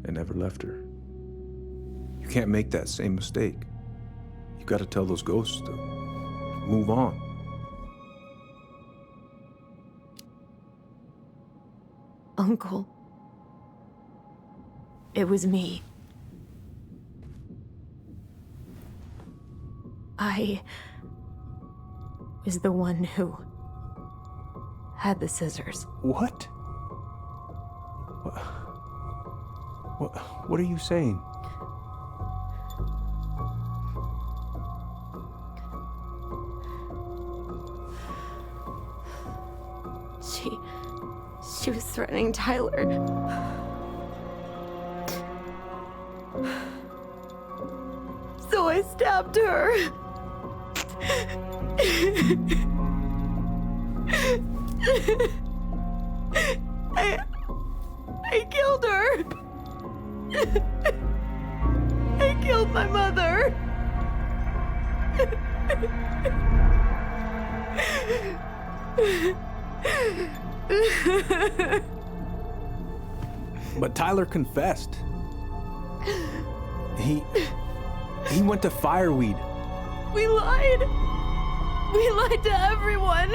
it never left her. You can't make that same mistake. You gotta tell those ghosts to move on. Uncle. It was me. I was the one who had the scissors. What? What are you saying? She was threatening Tyler. So I stabbed her. I killed her. I killed my mother. But Tyler confessed. He went to Fireweed. We lied. We lied to everyone.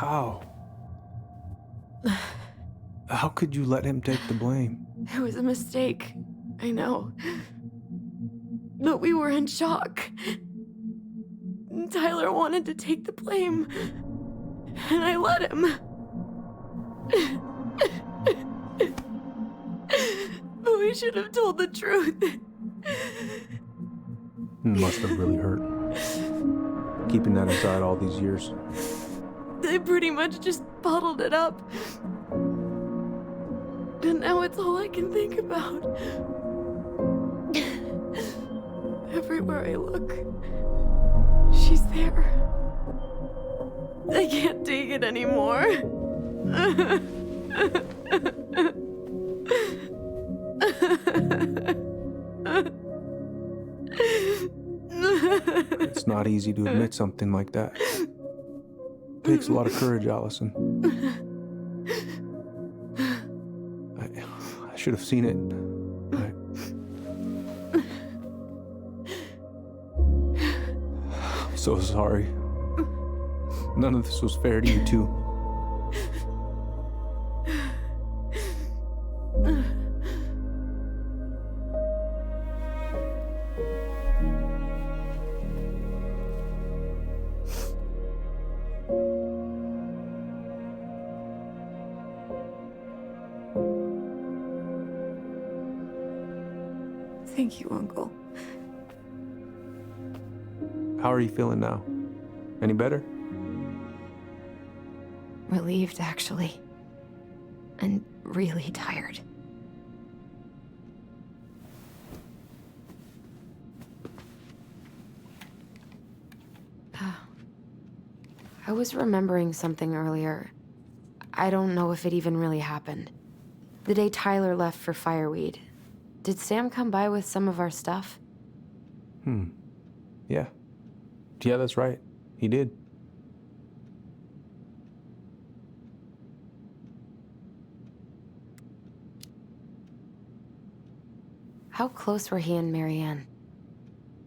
No. How could you let him take the blame? It was a mistake. I know. But we were in shock. Tyler wanted to take the blame. And I let him. But we should have told the truth. It must have really hurt. Keeping that inside all these years. I pretty much just bottled it up. And now it's all I can think about. Everywhere I look, she's there. I can't take it anymore. It's not easy to admit something like that. It takes a lot of courage, Allison. I should have seen it. I'm so sorry. None of this was fair to you two. Thank you, Uncle. How are you feeling now? Any better? Relieved, actually. And really tired. I was remembering something earlier. I don't know if it even really happened. The day Tyler left for Fireweed, did Sam come by with some of our stuff? Yeah. Yeah, that's right. He did. How close were he and Marianne?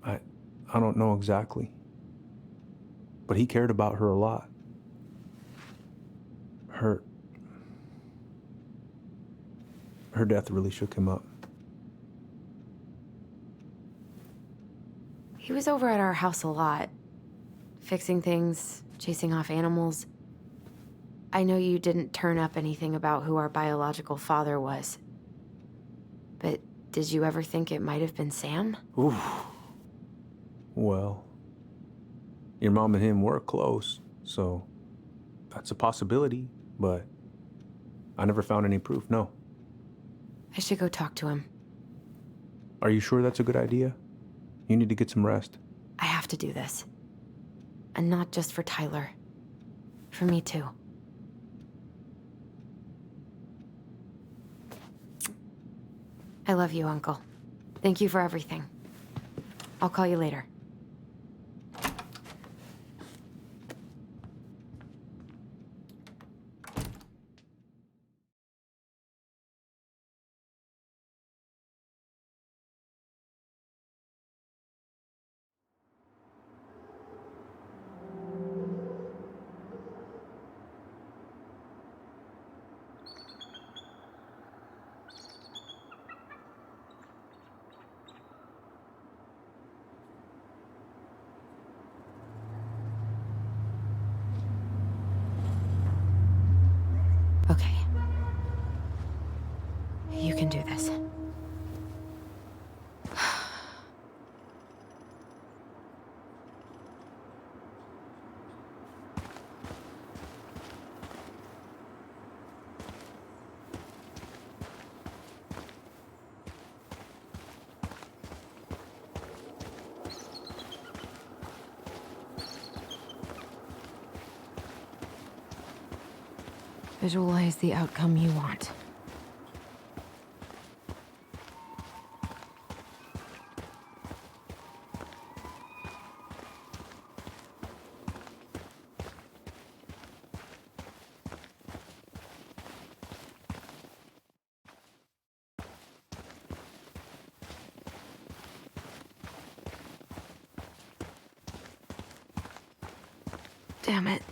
I don't know exactly. But he cared about her a lot. Her death really shook him up. He was over at our house a lot. Fixing things, chasing off animals. I know you didn't turn up anything about who our biological father was. But did you ever think it might have been Sam? Ooh. Well, your mom and him were close, so that's a possibility, but I never found any proof, no. I should go talk to him. Are you sure that's a good idea? You need to get some rest. I have to do this. And not just for Tyler. For me too. I love you, Uncle. Thank you for everything. I'll call you later. Okay. You can do this. Visualize the outcome you want. Damn it.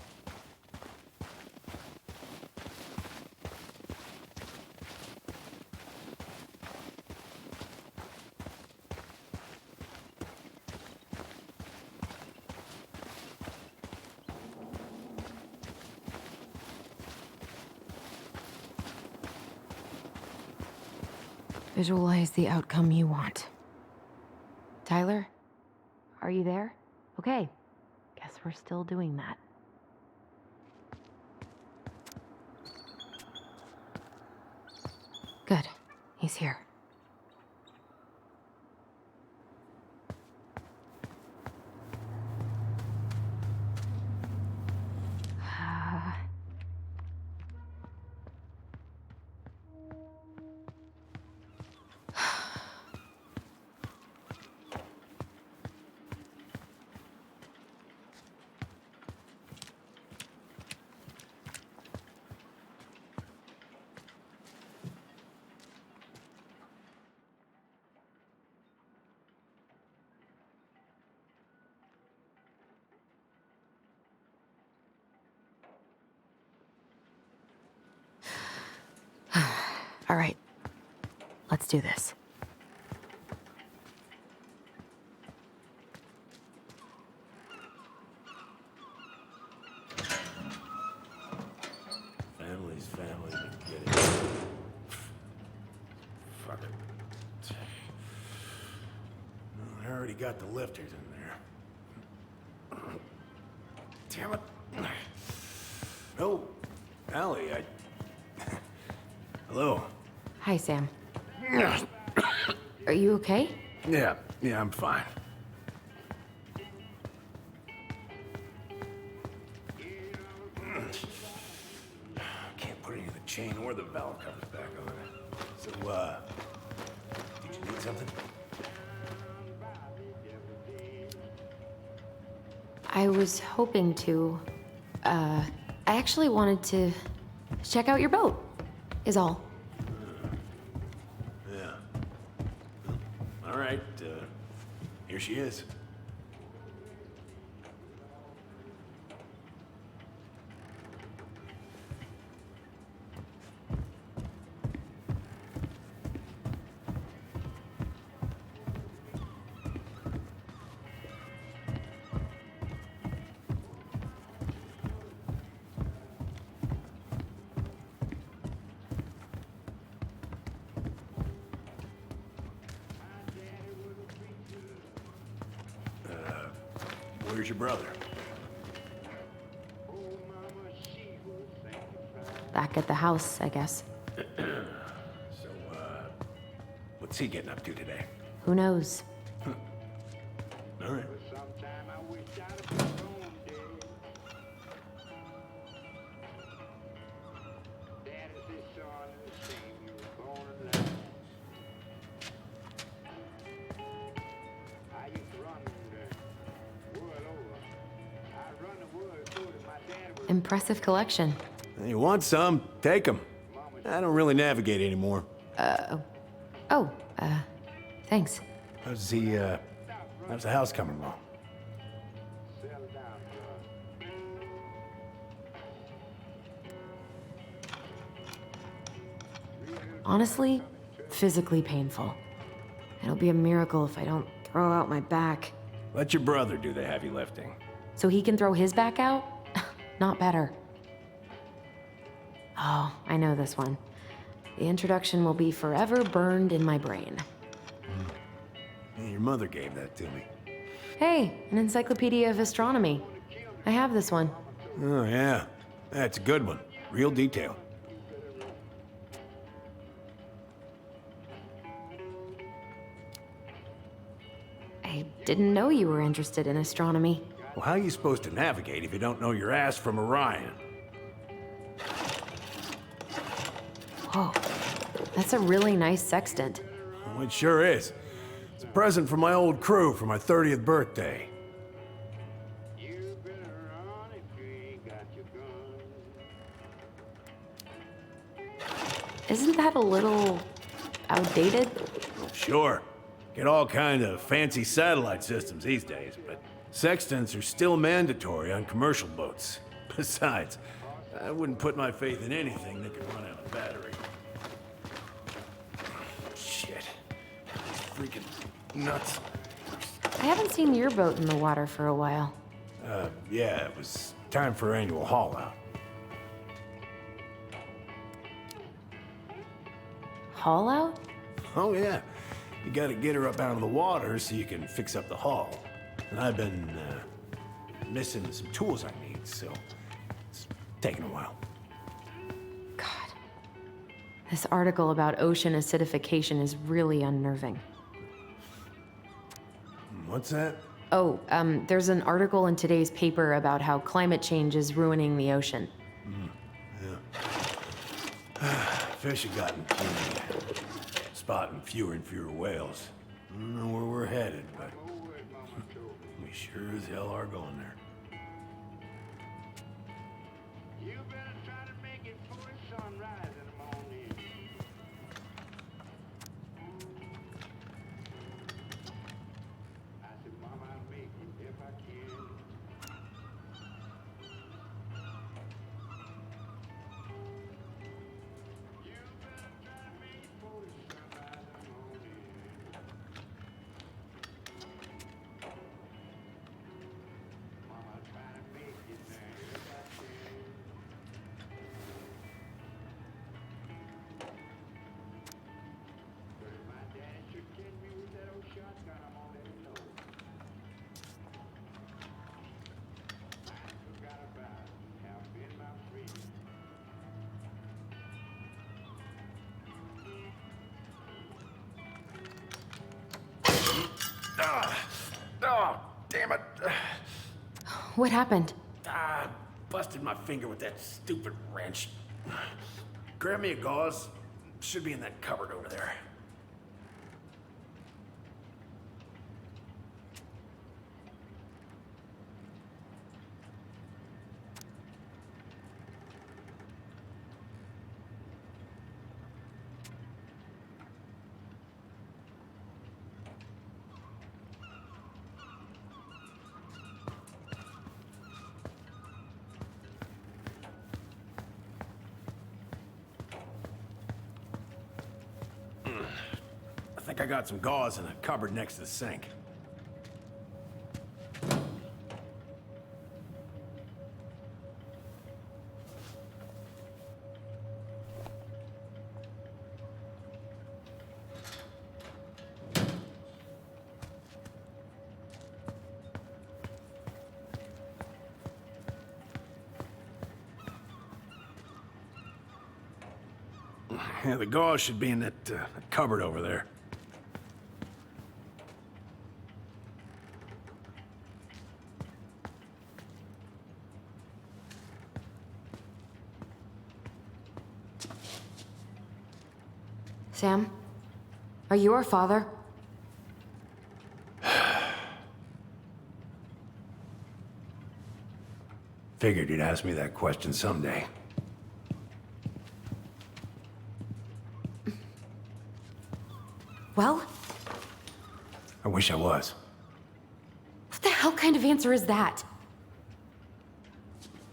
Visualize the outcome you want. Tyler, are you there? Okay. Guess we're still doing that. Good. He's here. All right. Let's do this. Family's family, but get it. Fuck it. I already got the lifters in there. Damn it. Oh, Allie, Hello. Hi, Sam. Are you okay? Yeah, I'm fine. Can't put any of the chain or the valve covers back on. So, did you need something? I was hoping to. I actually wanted to check out your boat, is all. Yeah. All right, here she is. Where's your brother? Back at the house, I guess. So, what's he getting up to today? Who knows? All right. Impressive collection. You want some? Take them. I don't really navigate anymore. Thanks. How's the house coming along? Honestly, physically painful. It'll be a miracle if I don't throw out my back. Let your brother do the heavy lifting. So he can throw his back out? Not better. Oh, I know this one. The introduction will be forever burned in my brain. Yeah, your mother gave that to me. Hey, an encyclopedia of astronomy. I have this one. Oh, yeah. That's a good one. Real detail. I didn't know you were interested in astronomy. Well, how are you supposed to navigate if you don't know your ass from Orion? Whoa, that's a really nice sextant. Well, it sure is. It's a present from my old crew for my 30th birthday. Isn't that a little outdated? Sure. Get all kind of fancy satellite systems these days, but sextants are still mandatory on commercial boats. Besides, I wouldn't put my faith in anything that could run out of battery. Shit. These freaking nuts. I haven't seen your boat in the water for a while. Yeah, it was time for annual haul out. Haul out? Oh, yeah. You gotta get her up out of the water so you can fix up the hull. And I've been, missing some tools I need, so it's taking a while. God. This article about ocean acidification is really unnerving. What's that? Oh, there's an article in today's paper about how climate change is ruining the ocean. Yeah. Fish have gotten puny. Spotting fewer and fewer whales. I don't know where we're headed, but we sure as hell are going there. You better try to make it before sunrise in the morning. I said, Mama, I'll make it if I can. Oh, damn it. What happened? Busted my finger with that stupid wrench. Grab me a gauze. Should be in that cupboard over there. think I got some gauze in a cupboard next to the sink. Yeah, the gauze should be in that cupboard over there. Sam? Are you our father? Figured you'd ask me that question someday. Well? I wish I was. What the hell kind of answer is that?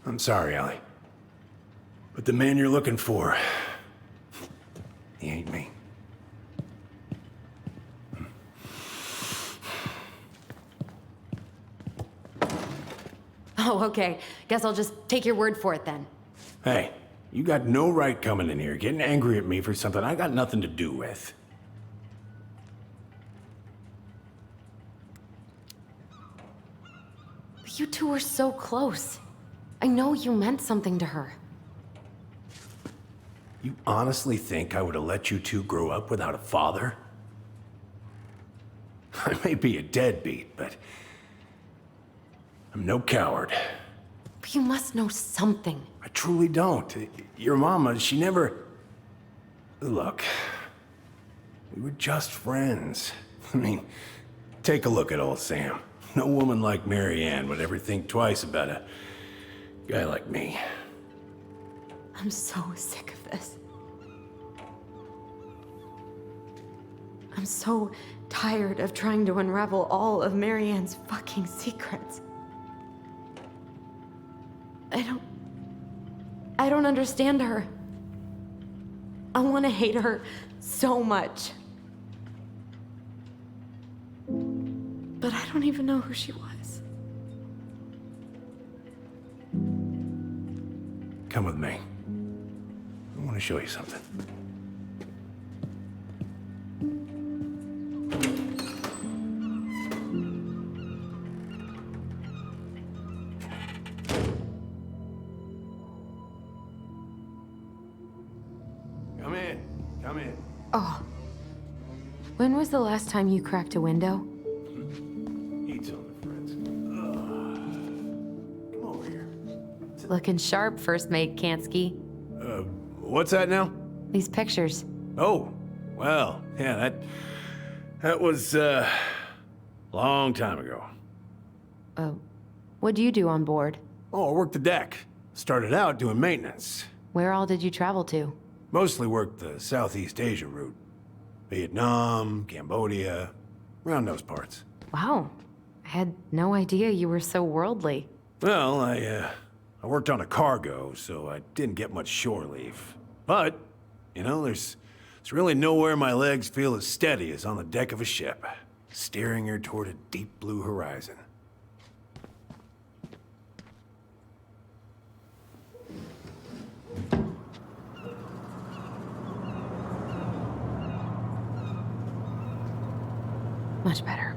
I'm sorry, Allie. But the man you're looking for, he ain't me. Oh, okay. Guess I'll just take your word for it then. Hey, you got no right coming in here getting angry at me for something I got nothing to do with. You two were so close. I know you meant something to her. You honestly think I would have let you two grow up without a father? I may be a deadbeat, but I'm no coward. But you must know something. I truly don't. Your mama, she never... Look, we were just friends. I mean, take a look at old Sam. No woman like Mary Ann would ever think twice about a guy like me. I'm so sick of this. I'm so tired of trying to unravel all of Mary Ann's fucking secrets. I don't understand her. I want to hate her so much. But I don't even know who she was. Come with me. I want to show you something. Come in. Come in. Oh. When was the last time you cracked a window? Eat something, friends. Come over here. Looking sharp, first mate Kansky. What's that now? These pictures. Oh, well, yeah, that was, long time ago. What do you do on board? Oh, I worked the deck. Started out doing maintenance. Where all did you travel to? Mostly worked the Southeast Asia route. Vietnam, Cambodia, around those parts. Wow. I had no idea you were so worldly. Well, I worked on a cargo, so I didn't get much shore leave. But, you know, there's really nowhere my legs feel as steady as on the deck of a ship, steering her toward a deep blue horizon. Much better.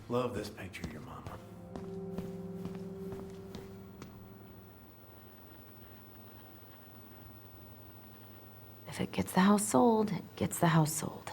Love this picture of your mama. If it gets the house sold, it gets the house sold.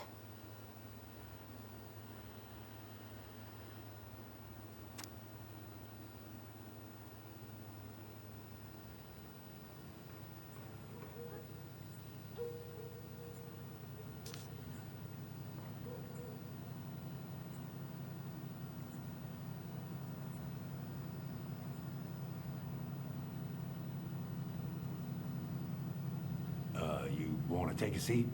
want to take a seat?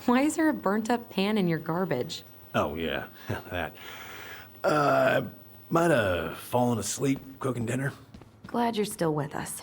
Why is there a burnt up pan in your garbage? Oh, yeah, that. Might have fallen asleep cooking dinner. Glad you're still with us.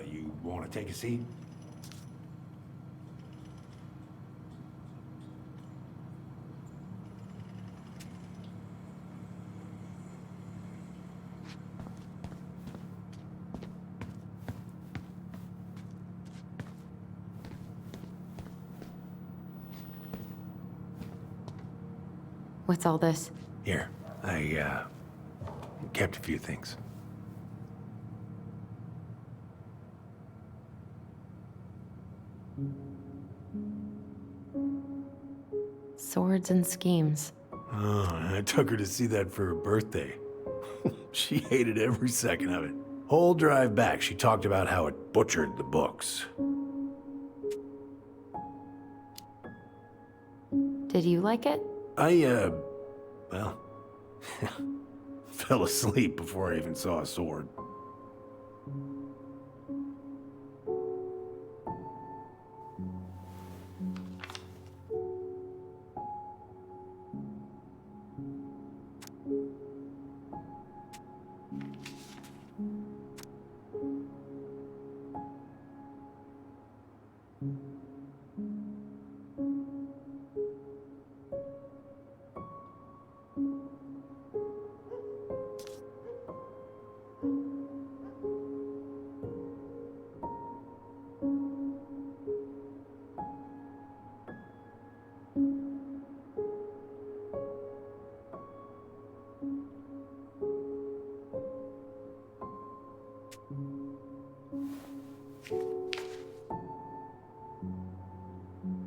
You want to take a seat? What's all this? Here, I kept a few things. Swords and schemes. Oh, I took her to see that for her birthday. She hated every second of it. Whole drive back, she talked about how it butchered the books. Did you like it? Well, fell asleep before I even saw a sword.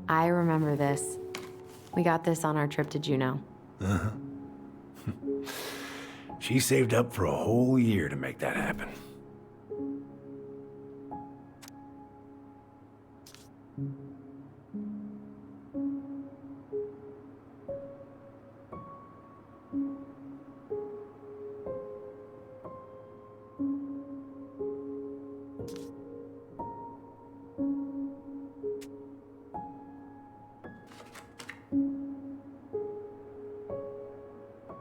I remember this. We got this on our trip to Juneau. Uh-huh. She saved up for a whole year to make that happen.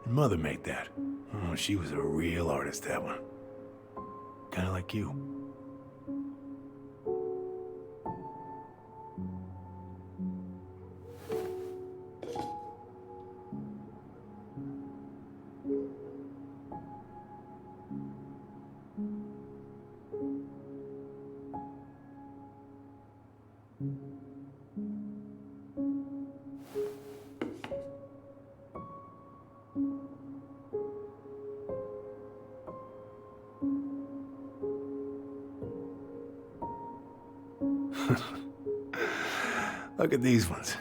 Mother made that. Oh, she was a real artist, that one. Kind of like you. Look at these ones.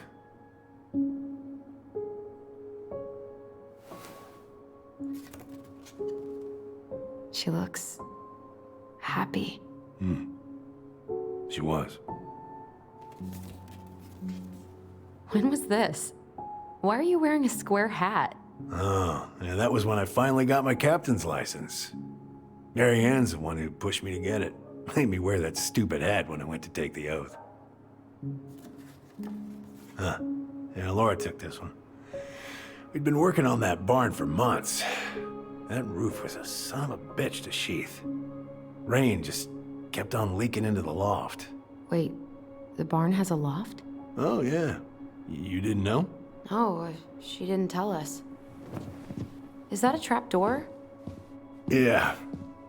She looks happy. She was. When was this? Why are you wearing a square hat? Oh, yeah, that was when I finally got my captain's license. Mary Ann's the one who pushed me to get it. Made me wear that stupid hat when I went to take the oath. Huh. Yeah, Laura took this one. We'd been working on that barn for months. That roof was a son of a bitch to sheath. Rain just kept on leaking into the loft. Wait, the barn has a loft? Oh, yeah. You didn't know? Oh, she didn't tell us. Is that a trap door? Yeah.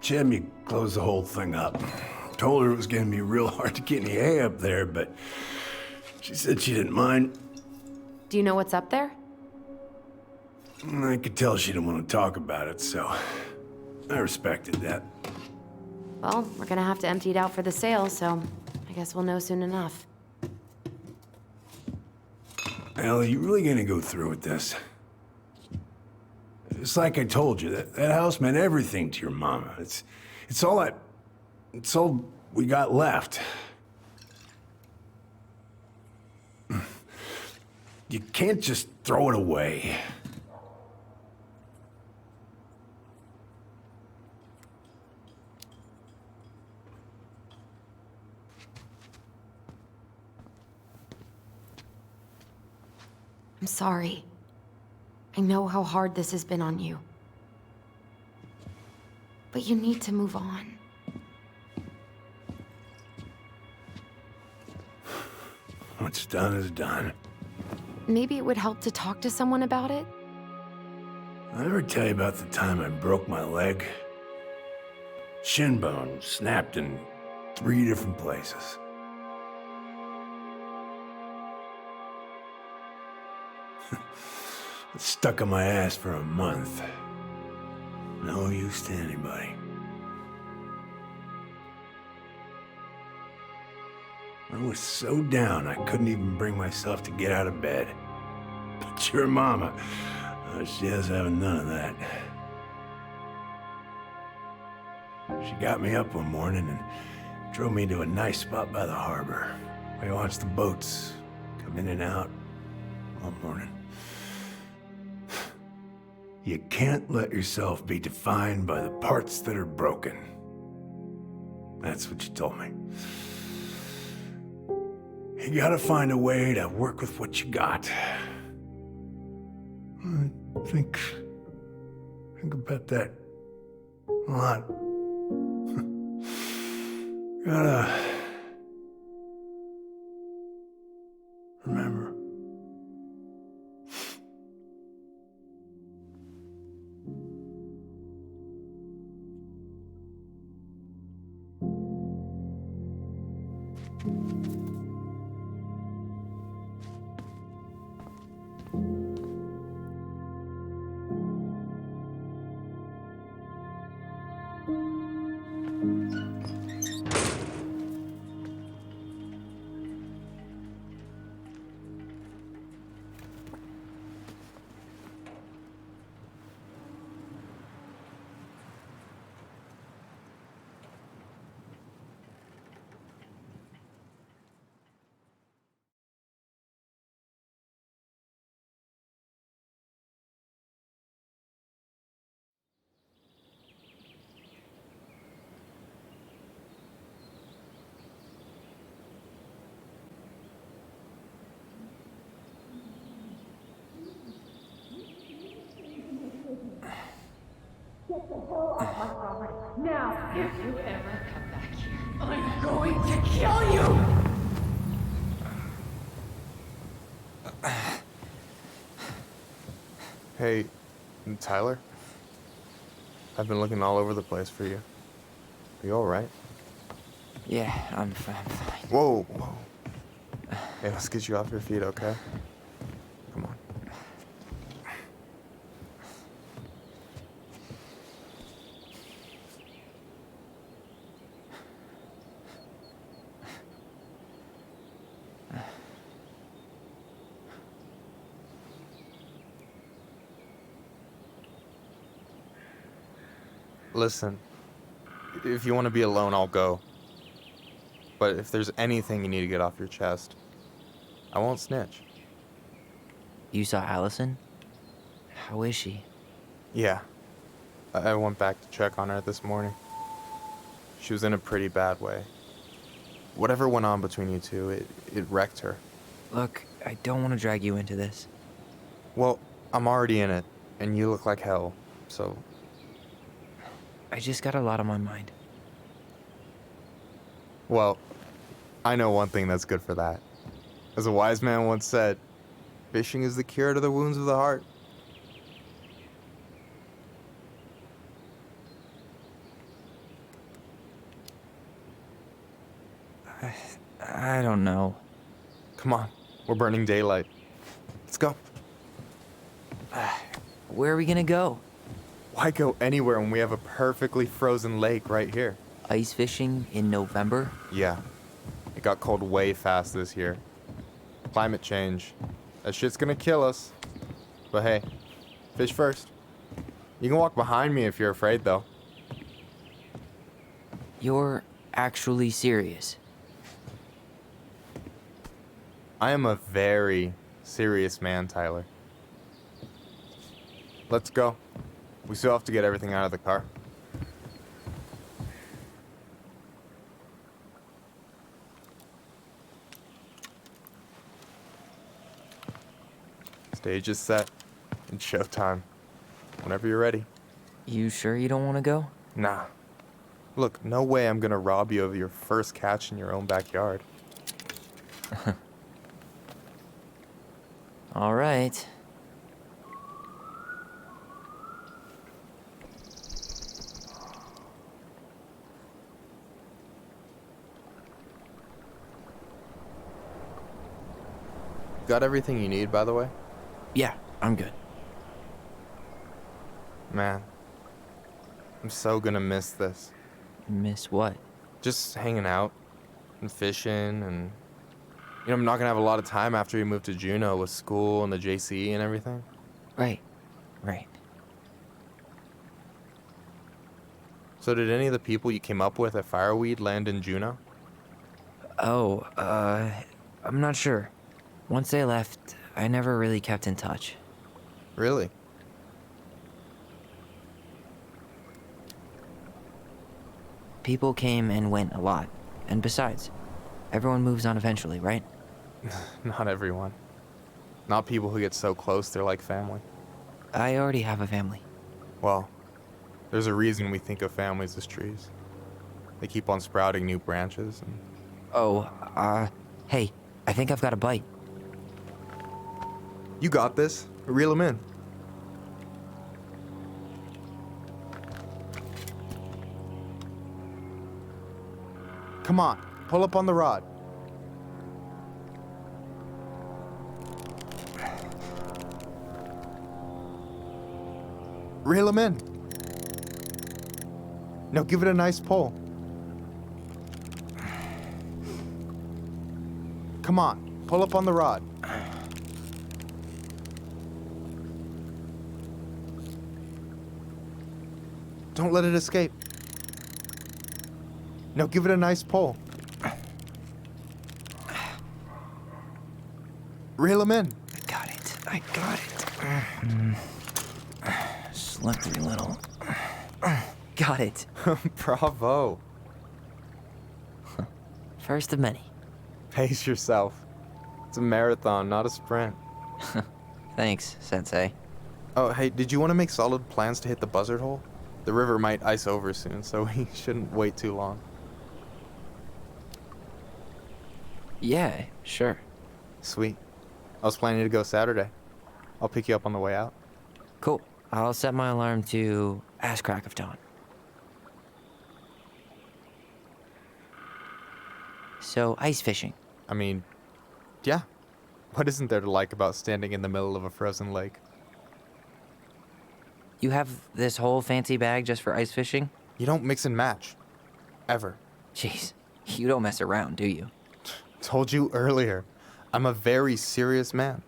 She had me close the whole thing up. Told her it was gonna be real hard to get any hay up there, but she said she didn't mind. Do you know what's up there? I could tell she didn't want to talk about it, so I respected that. Well, we're gonna have to empty it out for the sale, so I guess we'll know soon enough. Ellie, you really gonna go through with this? It's like I told you, that house meant everything to your mama. It's all we got left. You can't just throw it away. I'm sorry. I know how hard this has been on you. But you need to move on. What's done is done. Maybe it would help to talk to someone about it? I ever tell you about the time I broke my leg? Shin bone snapped in 3 different places. It's stuck on my ass for a month. No use to anybody. I was so down I couldn't even bring myself to get out of bed. But your mama, she has having none of that. She got me up one morning and drove me to a nice spot by the harbor. We watched the boats come in and out all morning. You can't let yourself be defined by the parts that are broken. That's what you told me. You gotta find a way to work with what you got. I think about that a lot. Gotta remember. Get the hell off my property. Now, if you ever come back here, I'm going to kill you! Hey, Tyler? I've been looking all over the place for you. Are you alright? Yeah, I'm fine. Whoa, whoa. Hey, let's get you off your feet, okay? Come on. Listen, if you want to be alone, I'll go. But if there's anything you need to get off your chest, I won't snitch. You saw Allison? How is she? Yeah. I went back to check on her this morning. She was in a pretty bad way. Whatever went on between you two, it wrecked her. Look, I don't want to drag you into this. Well, I'm already in it, and you look like hell, so... I just got a lot on my mind. Well, I know one thing that's good for that. As a wise man once said, fishing is the cure to the wounds of the heart. I don't know. Come on, we're burning daylight. Let's go. Where are we gonna go? Why go anywhere when we have a perfectly frozen lake right here? Ice fishing in November? Yeah. It got cold way fast this year. Climate change. That shit's gonna kill us. But hey, fish first. You can walk behind me if you're afraid, though. You're actually serious? I am a very serious man, Tyler. Let's go. We still have to get everything out of the car. Stage is set. It's showtime. Whenever you're ready. You sure you don't want to go? Nah. Look, no way I'm gonna rob you of your first catch in your own backyard. All right. Got everything you need, by the way? Yeah, I'm good. Man, I'm so gonna miss this. Miss what? Just hanging out and fishing and... You know, I'm not gonna have a lot of time after we move to Juneau with school and the JC and everything. Right. So did any of the people you came up with at Fireweed land in Juneau? Oh, I'm not sure. Once they left, I never really kept in touch. Really? People came and went a lot. And besides, everyone moves on eventually, right? Not everyone. Not people who get so close they're like family. I already have a family. Well, there's a reason we think of families as trees. They keep on sprouting new branches and... Oh, hey, I think I've got a bite. You got this. Reel them in. Come on, pull up on the rod. Reel them in. Now give it a nice pull. Come on, pull up on the rod. Don't let it escape. Now give it a nice pull. Reel him in. I got it. Slipped a little. Got it. Bravo. First of many. Pace yourself. It's a marathon, not a sprint. Thanks, Sensei. Oh, hey, did you want to make solid plans to hit the buzzard hole? The river might ice over soon, so we shouldn't wait too long. Yeah, sure. Sweet. I was planning to go Saturday. I'll pick you up on the way out. Cool. I'll set my alarm to ass crack of dawn. So, ice fishing. I mean, yeah. What isn't there to like about standing in the middle of a frozen lake? You have this whole fancy bag just for ice fishing? You don't mix and match. Ever. Jeez, you don't mess around, do you? Told you earlier. I'm a very serious man.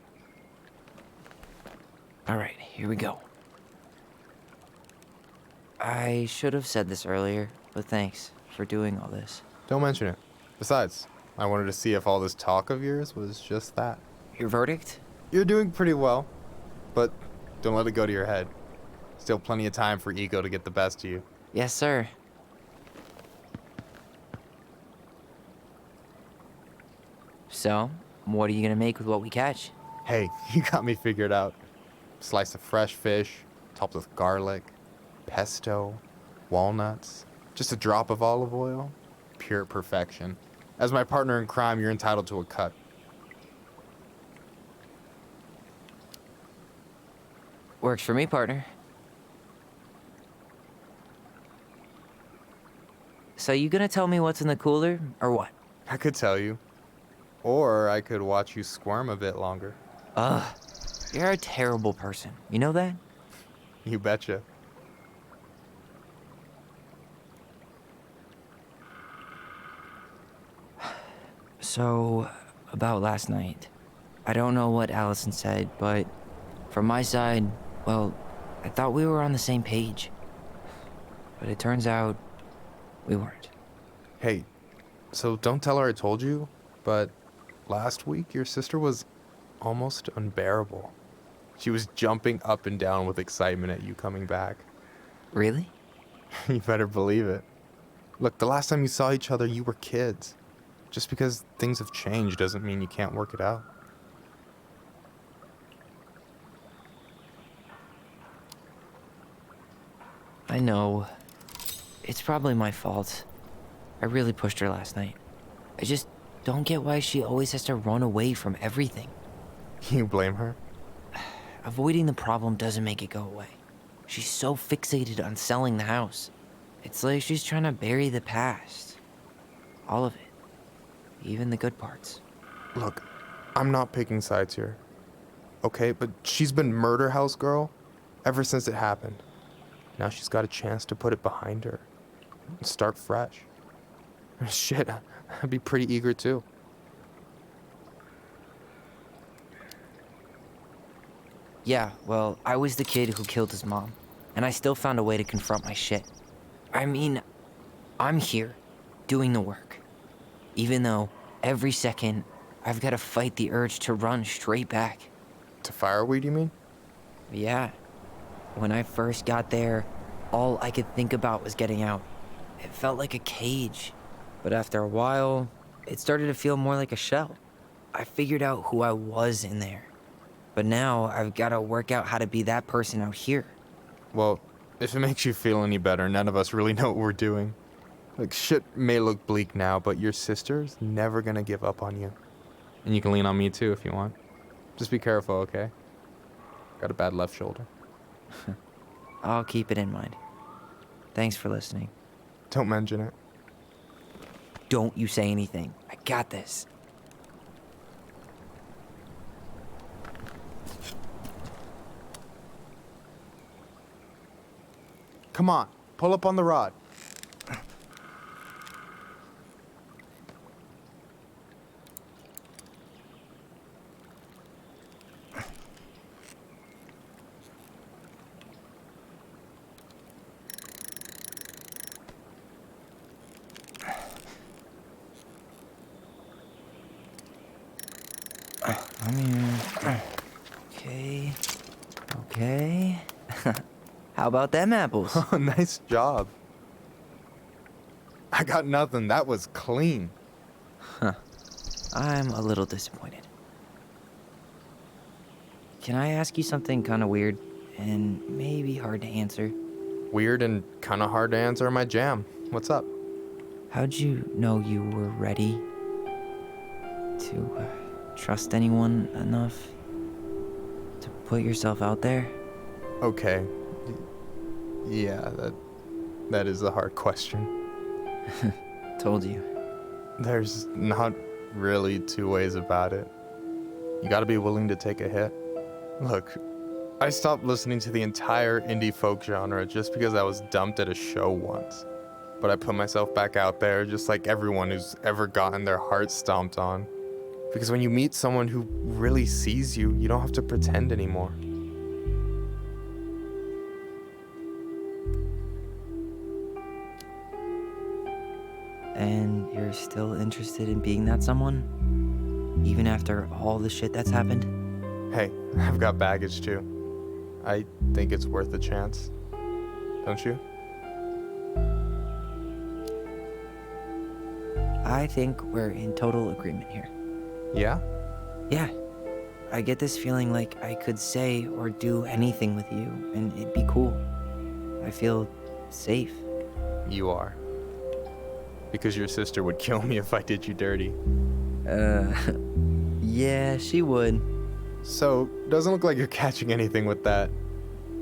All right, here we go. I should have said this earlier, but thanks for doing all this. Don't mention it. Besides, I wanted to see if all this talk of yours was just that. Your verdict? You're doing pretty well, but don't let it go to your head. Still plenty of time for ego to get the best of you. Yes, sir. So, what are you gonna make with what we catch? Hey, you got me figured out. Slice of fresh fish, topped with garlic, pesto, walnuts, just a drop of olive oil. Pure perfection. As my partner in crime, you're entitled to a cut. Works for me, partner. So you gonna tell me what's in the cooler, or what? I could tell you. Or I could watch you squirm a bit longer. Ugh, you're a terrible person. You know that? You betcha. So, about last night. I don't know what Allison said, but from my side, well, I thought we were on the same page. But it turns out we weren't. Hey, so don't tell her I told you, but last week your sister was almost unbearable. She was jumping up and down with excitement at you coming back. Really? You better believe it. Look, the last time you saw each other, you were kids. Just because things have changed doesn't mean you can't work it out. I know. It's probably my fault. I really pushed her last night. I just don't get why she always has to run away from everything. You blame her? Avoiding the problem doesn't make it go away. She's so fixated on selling the house. It's like she's trying to bury the past. All of it. Even the good parts. Look, I'm not picking sides here. Okay, but she's been murder house girl ever since it happened. Now she's got a chance to put it behind her and start fresh. Shit, I'd be pretty eager too. Yeah, well, I was the kid who killed his mom, and I still found a way to confront my shit. I mean, I'm here, doing the work. Even though, every second, I've got to fight the urge to run straight back. To fireweed, you mean? Yeah. When I first got there, all I could think about was getting out. It felt like a cage. But after a while, it started to feel more like a shell. I figured out who I was in there. But now, I've got to work out how to be that person out here. Well, if it makes you feel any better, none of us really know what we're doing. Like, shit may look bleak now, but your sister's never gonna give up on you. And you can lean on me too if you want. Just be careful, okay? Got a bad left shoulder. I'll keep it in mind. Thanks for listening. Don't mention it. Don't you say anything. I got this. Come on, pull up on the rod. Okay. How about them apples? Oh, nice job. I got nothing. That was clean. Huh. I'm a little disappointed. Can I ask you something kind of weird and maybe hard to answer? Weird and kind of hard to answer my jam. What's up? How'd you know you were ready to trust anyone enough to put yourself out there? Okay. Yeah, that is a hard question. Told you. There's not really two ways about it. You gotta be willing to take a hit. Look, I stopped listening to the entire indie folk genre just because I was dumped at a show once. But I put myself back out there just like everyone who's ever gotten their heart stomped on. Because when you meet someone who really sees you, you don't have to pretend anymore. And you're still interested in being that someone? Even after all the shit that's happened? Hey, I've got baggage too. I think it's worth a chance. Don't you? I think we're in total agreement here. Yeah? Yeah. I get this feeling like I could say or do anything with you, and it'd be cool. I feel safe. You are. Because your sister would kill me if I did you dirty. Yeah, she would. So, doesn't look like you're catching anything with that.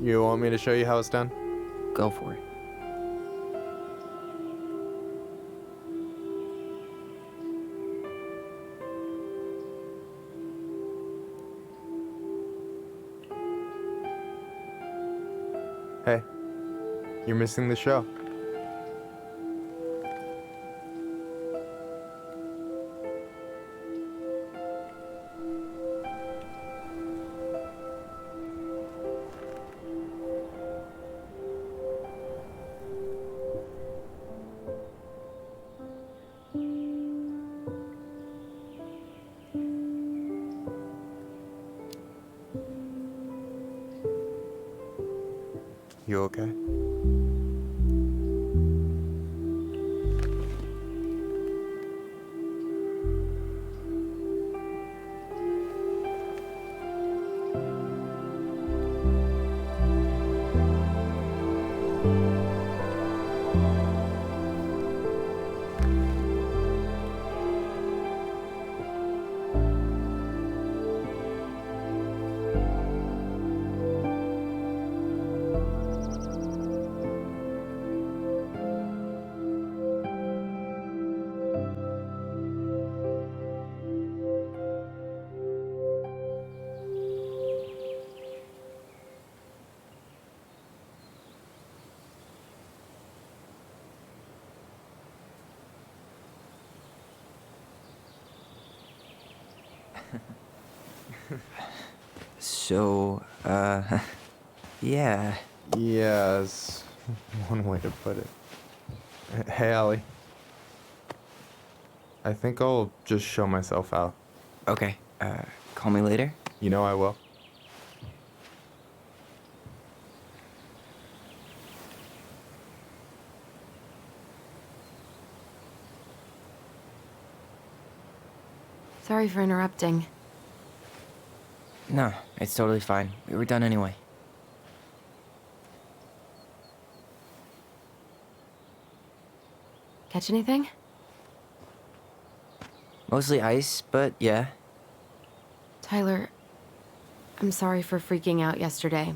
You want me to show you how it's done? Go for it. Hey, you're missing the show. You okay? So, yeah. Yeah, is one way to put it. Hey, Allie. I think I'll just show myself out. Okay, call me later? You know I will. Sorry for interrupting. No, it's totally fine. We were done anyway. Catch anything? Mostly ice, but yeah. Tyler, I'm sorry for freaking out yesterday.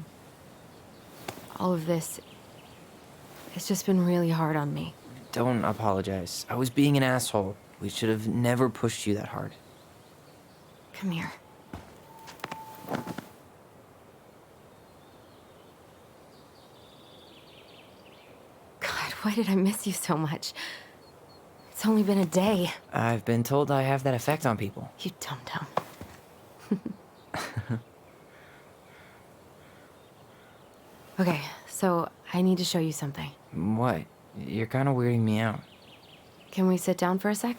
All of this, it's just been really hard on me. Don't apologize. I was being an asshole. We should have never pushed you that hard. Come here. God, why did I miss you so much? It's only been a day. I've been told I have that effect on people. You dum-dum. Okay, so I need to show you something. What? You're kind of weirding me out. Can we sit down for a sec?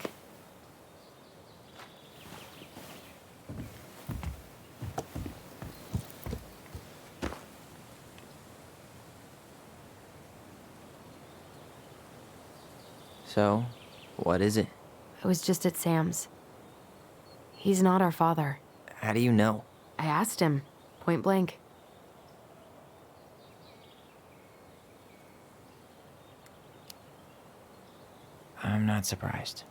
So, what is it? I was just at Sam's. He's not our father. How do you know? I asked him, point blank. I'm not surprised.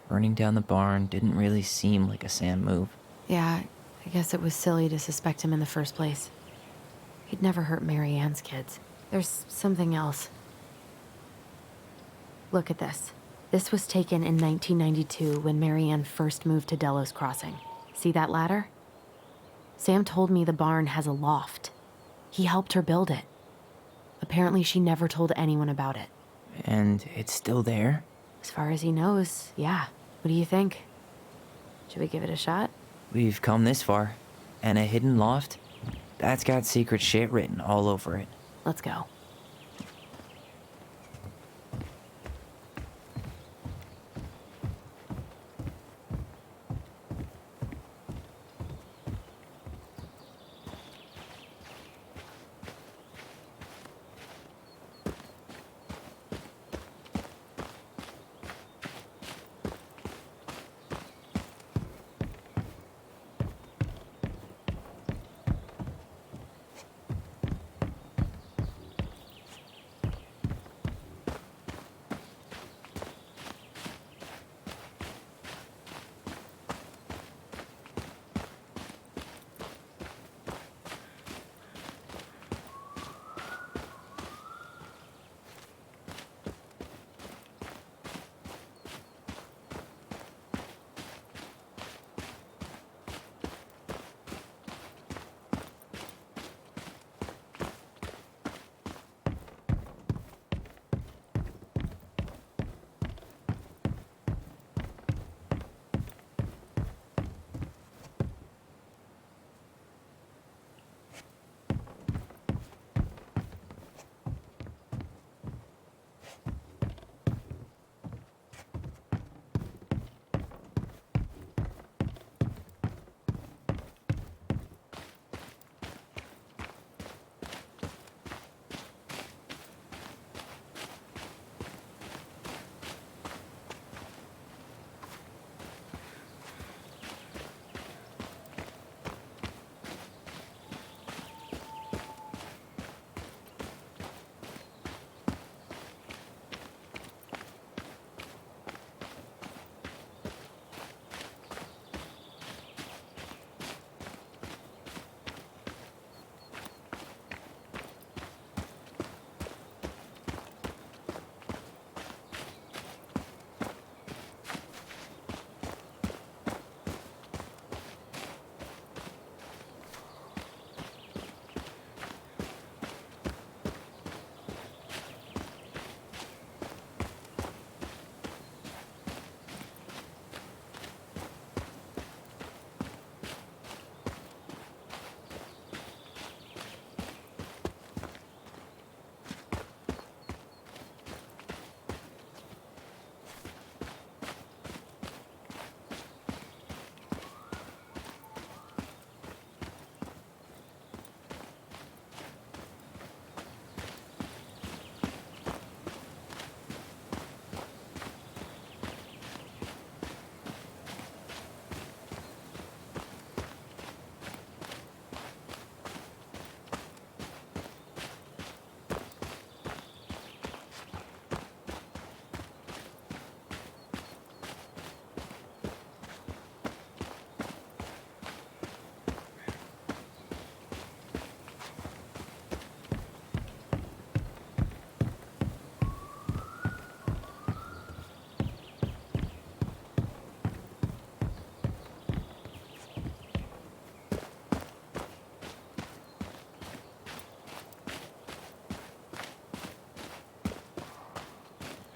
Burning down the barn didn't really seem like a Sam move. Yeah, I guess it was silly to suspect him in the first place. He'd never hurt Mary Ann's kids. There's something else. Look at this. This was taken in 1992 when Mary Ann first moved to Delos Crossing. See that ladder? Sam told me the barn has a loft. He helped her build it. Apparently she never told anyone about it. And it's still there? As far as he knows, yeah. What do you think? Should we give it a shot? We've come this far. And a hidden loft? That's got secret shit written all over it. Let's go.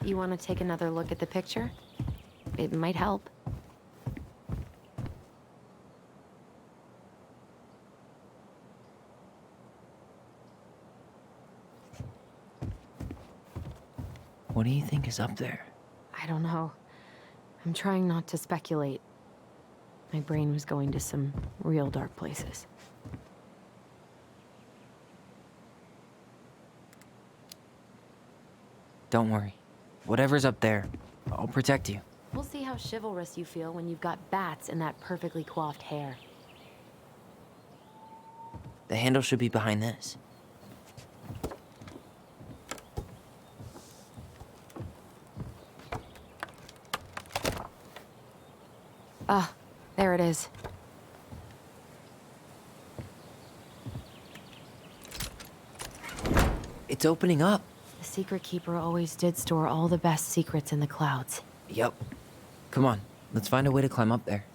You want to take another look at the picture? It might help. What do you think is up there? I don't know. I'm trying not to speculate. My brain was going to some real dark places. Don't worry. Whatever's up there, I'll protect you. We'll see how chivalrous you feel when you've got bats in that perfectly coiffed hair. The handle should be behind this. Ah, there it is. It's opening up. The Secret Keeper always did store all the best secrets in the clouds. Yep. Come on, let's find a way to climb up there.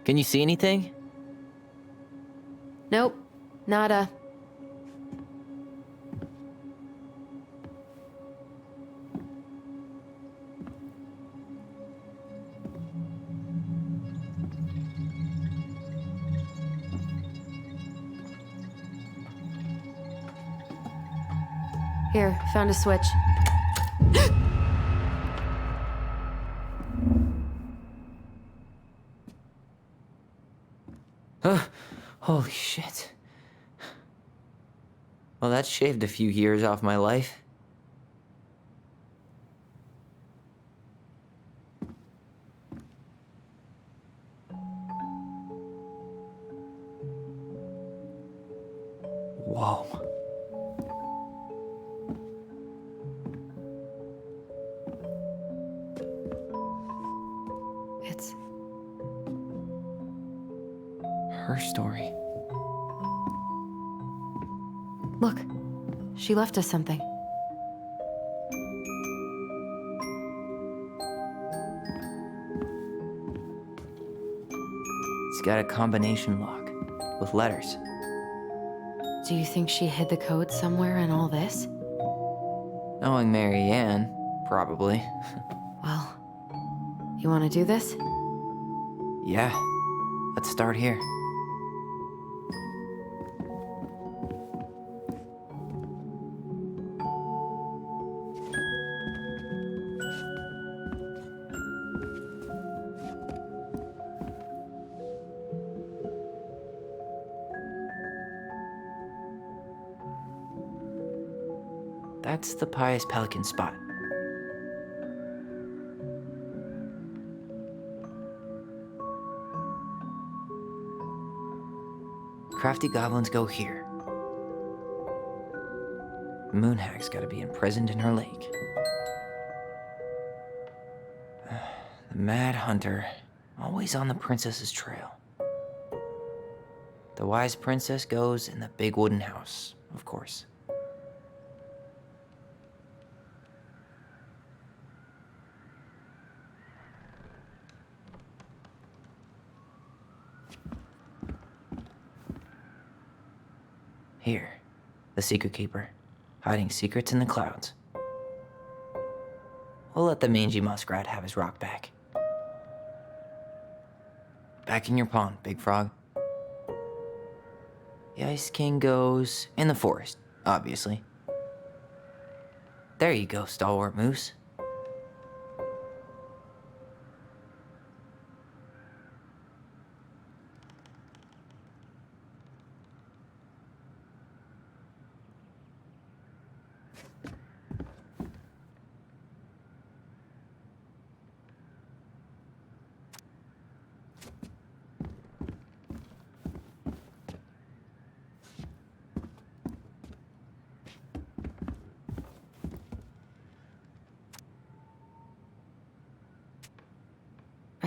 Can you see anything? Nope, nada. Here, found a switch. Holy shit. Well, that shaved a few years off my life. Whoa. It's her story. Look, she left us something. It's got a combination lock with letters. Do you think she hid the code somewhere in all this? Knowing Mary Ann, probably. Well, you want to do this? Yeah, let's start here. That's the Pious Pelican spot. Crafty goblins go here. Moonhag's gotta be imprisoned in her lake. The Mad Hunter, always on the princess's trail. The wise princess goes in the big wooden house, of course. Here, the Secret Keeper, hiding secrets in the clouds. We'll let the mangy muskrat have his rock back. Back in your pond, Big Frog. The Ice King goes in the forest, obviously. There you go, Stalwart Moose.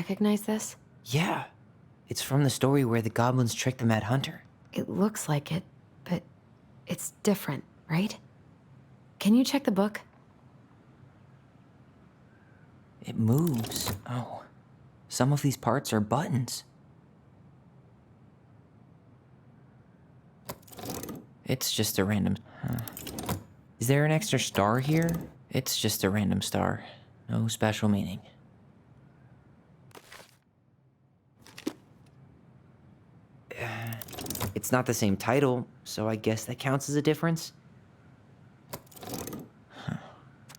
recognize this? Yeah, it's from the story where the goblins tricked the Mad Hunter. It looks like it, but it's different, right? Can you check the book? It moves. Oh, some of these parts are buttons. It's just a random... Is there an extra star here? It's just a random star. No special meaning. It's not the same title, so I guess that counts as a difference?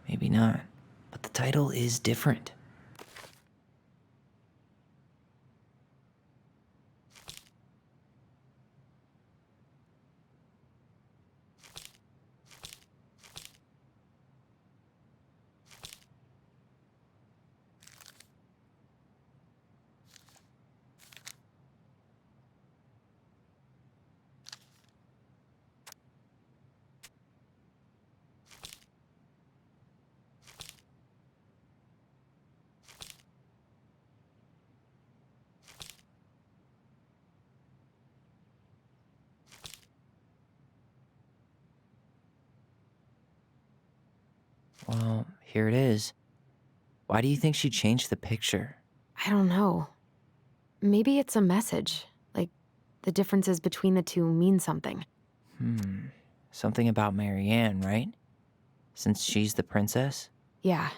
Maybe not. But the title is different. Well, here it is. Why do you think she changed the picture? I don't know. Maybe it's a message. Like, the differences between the two mean something. Something about Marianne, right? Since she's the princess? Yeah.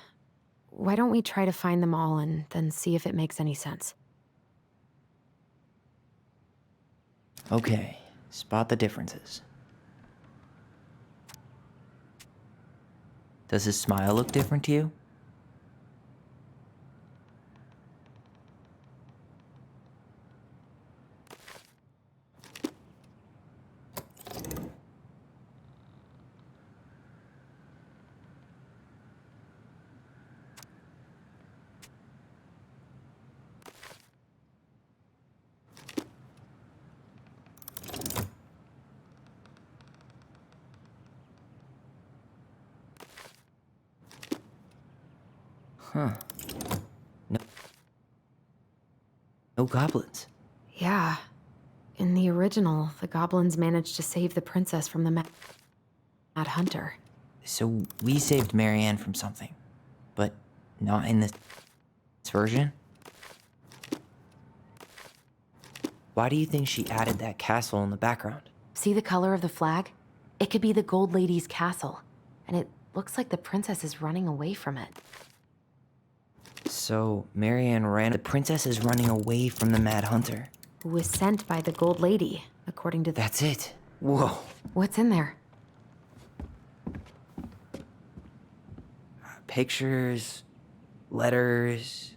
Why don't we try to find them all and then see if it makes any sense? Okay, spot the differences. Does his smile look different to you? Huh. No. No goblins. Yeah. In the original, the goblins managed to save the princess from the Mad Hunter. So we saved Marianne from something, but not in this version? Why do you think she added that castle in the background? See the color of the flag? It could be the Gold Lady's castle. And it looks like the princess is running away from it. So Marianne ran. The princess is running away from the Mad Hunter. Who was sent by the Gold Lady, according to That's it. Whoa. What's in there? Pictures, letters.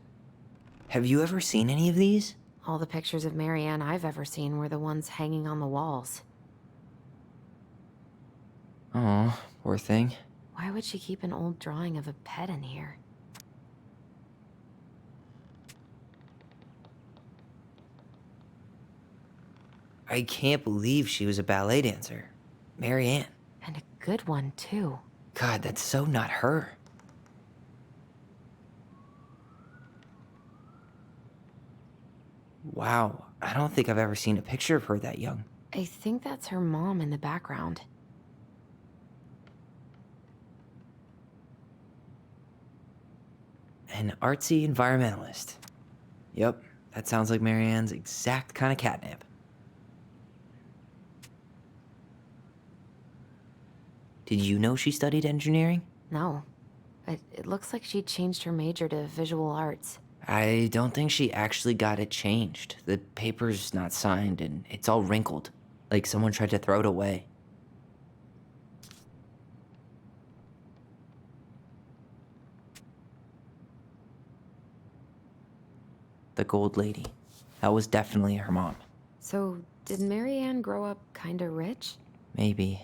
Have you ever seen any of these? All the pictures of Marianne I've ever seen were the ones hanging on the walls. Oh, poor thing. Why would she keep an old drawing of a pet in here? I can't believe she was a ballet dancer. Marianne. And a good one, too. God, that's so not her. Wow, I don't think I've ever seen a picture of her that young. I think that's her mom in the background. An artsy environmentalist. Yep, that sounds like Marianne's exact kind of catnip. Did you know she studied engineering? No. It looks like she changed her major to visual arts. I don't think she actually got it changed. The paper's not signed and it's all wrinkled, like someone tried to throw it away. The Gold Lady. That was definitely her mom. So, did Marianne grow up kinda rich? Maybe.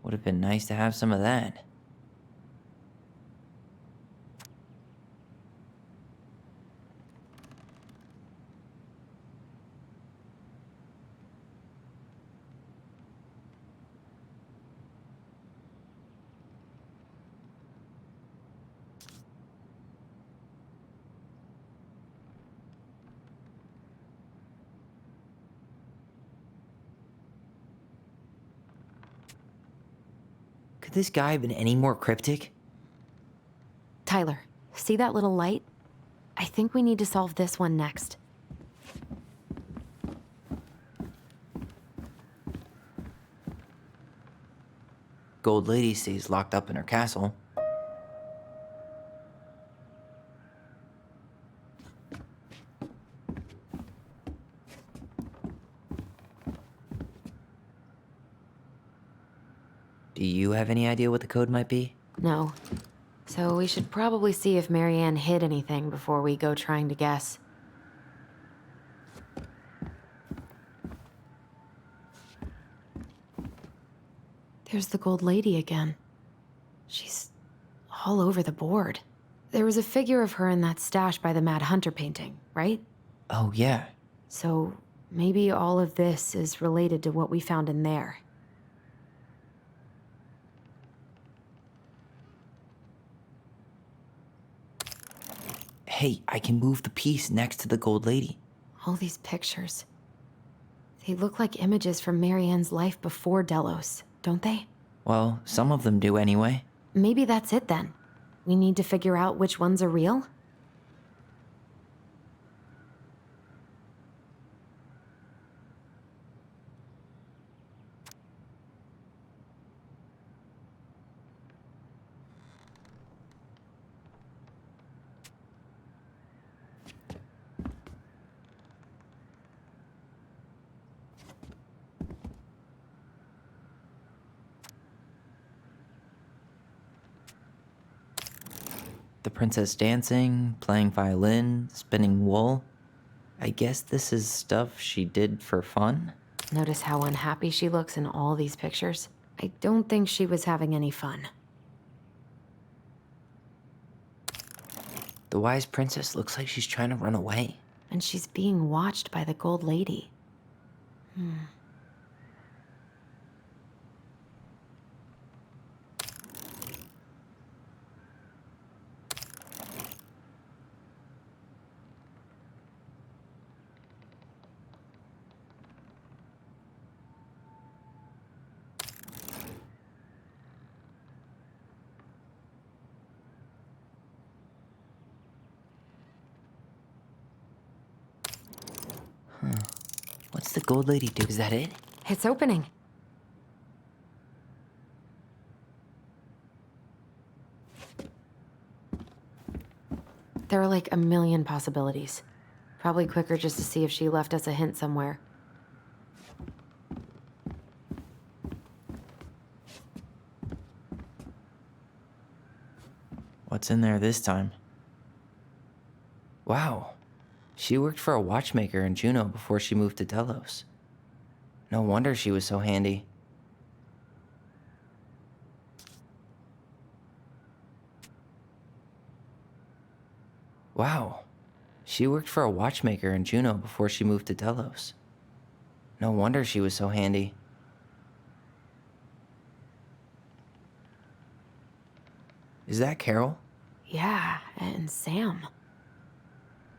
Would have been nice to have some of that. Could this guy have been any more cryptic? Tyler, see that little light? I think we need to solve this one next. Gold Lady stays locked up in her castle. Do you have any idea what the code might be? No. So we should probably see if Marianne hid anything before we go trying to guess. There's the Gold Lady again. She's all over the board. There was a figure of her in that stash by the Mad Hunter painting, right? Oh, yeah. So maybe all of this is related to what we found in there. Hey, I can move the piece next to the Gold Lady. All these pictures. They look like images from Marianne's life before Delos, don't they? Well, some of them do anyway. Maybe that's it then. We need to figure out which ones are real? The princess dancing, playing violin, spinning wool. I guess this is stuff she did for fun? Notice how unhappy she looks in all these pictures? I don't think she was having any fun. The wise princess looks like she's trying to run away. And she's being watched by the Gold Lady. What's the Gold Lady do? Is that it? It's opening. There are like a million possibilities. Probably quicker just to see if she left us a hint somewhere. What's in there this time? Wow. She worked for a watchmaker in Juneau before she moved to Delos. No wonder she was so handy. Wow. She worked for a watchmaker in Juneau before she moved to Delos. No wonder she was so handy. Is that Carol? Yeah, and Sam.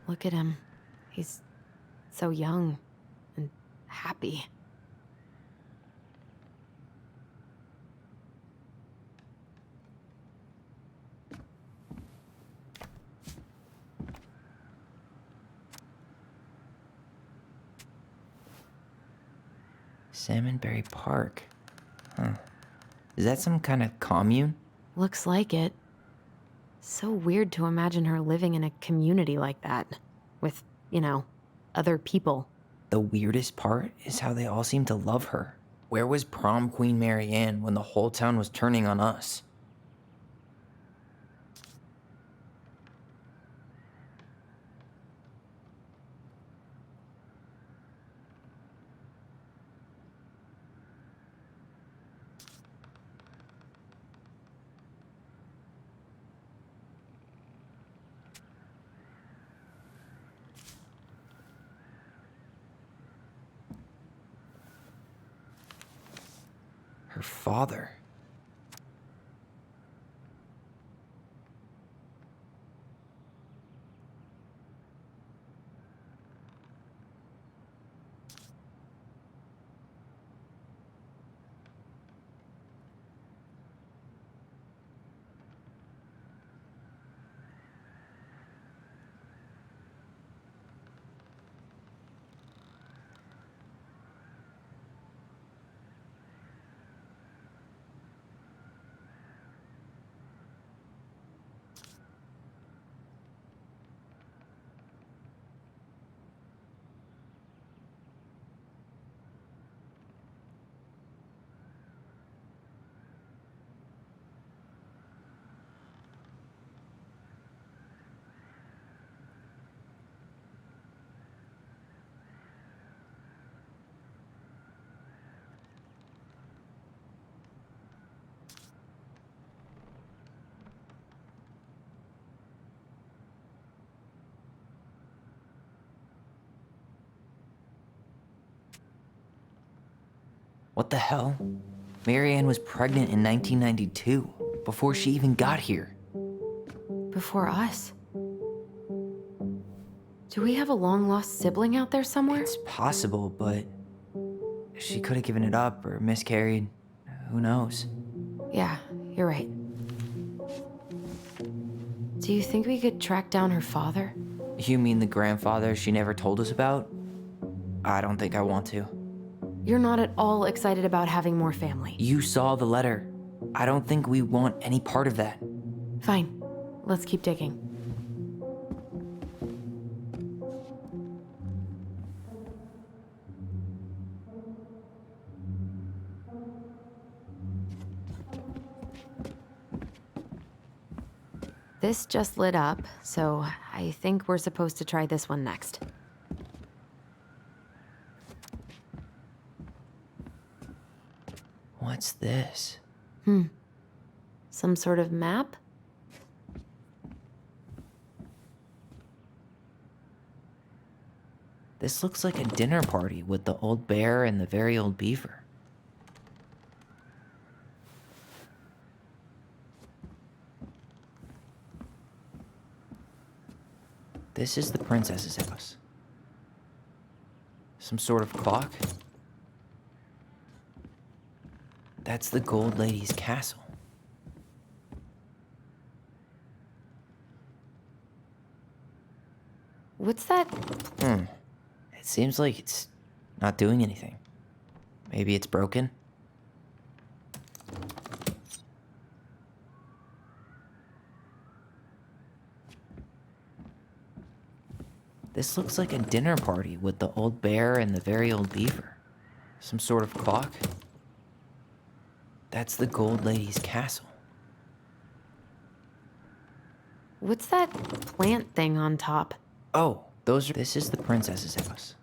Look at him. He's so young and happy. Salmonberry Park. Huh. Is that some kind of commune? Looks like it. So weird to imagine her living in a community like that. With, other people. The weirdest part is how they all seem to love her. Where was prom queen Marianne when the whole town was turning on us? Her father. What the hell? Marianne was pregnant in 1992, before she even got here. Before us? Do we have a long-lost sibling out there somewhere? It's possible, but she could have given it up or miscarried. Who knows? Yeah, you're right. Do you think we could track down her father? You mean the grandfather she never told us about? I don't think I want to. You're not at all excited about having more family. You saw the letter. I don't think we want any part of that. Fine. Let's keep digging. This just lit up, so I think we're supposed to try this one next. What's this? Some sort of map? This looks like a dinner party with the old bear and the very old beaver. This is the princess's house. Some sort of clock? That's the gold lady's castle. What's that? It seems like it's not doing anything. Maybe it's broken? This looks like a dinner party with the old bear and the very old beaver. Some sort of clock? That's the gold lady's castle. What's that plant thing on top? Oh, this is the princess's house.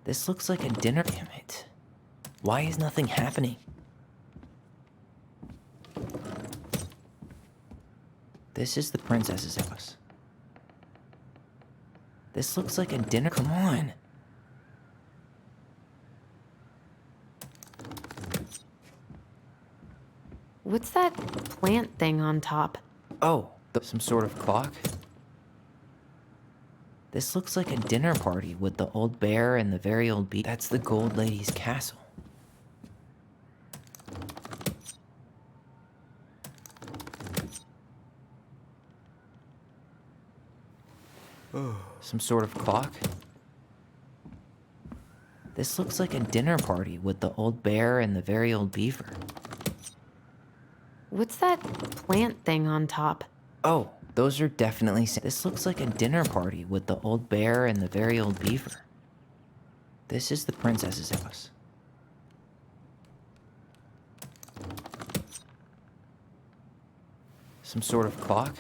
This looks like a dinner. Damn it. Why is nothing happening? This is the princess's house. This looks like a dinner. Come on. What's that plant thing on top? Oh, some sort of clock? This looks like a dinner party with the old bear and the very old beaver. That's the gold lady's castle. Some sort of clock? This looks like a dinner party with the old bear and the very old beaver. What's that plant thing on top? Oh, those are definitely. This looks like a dinner party with the old bear and the very old beaver. This is the princess's house. Some sort of clock?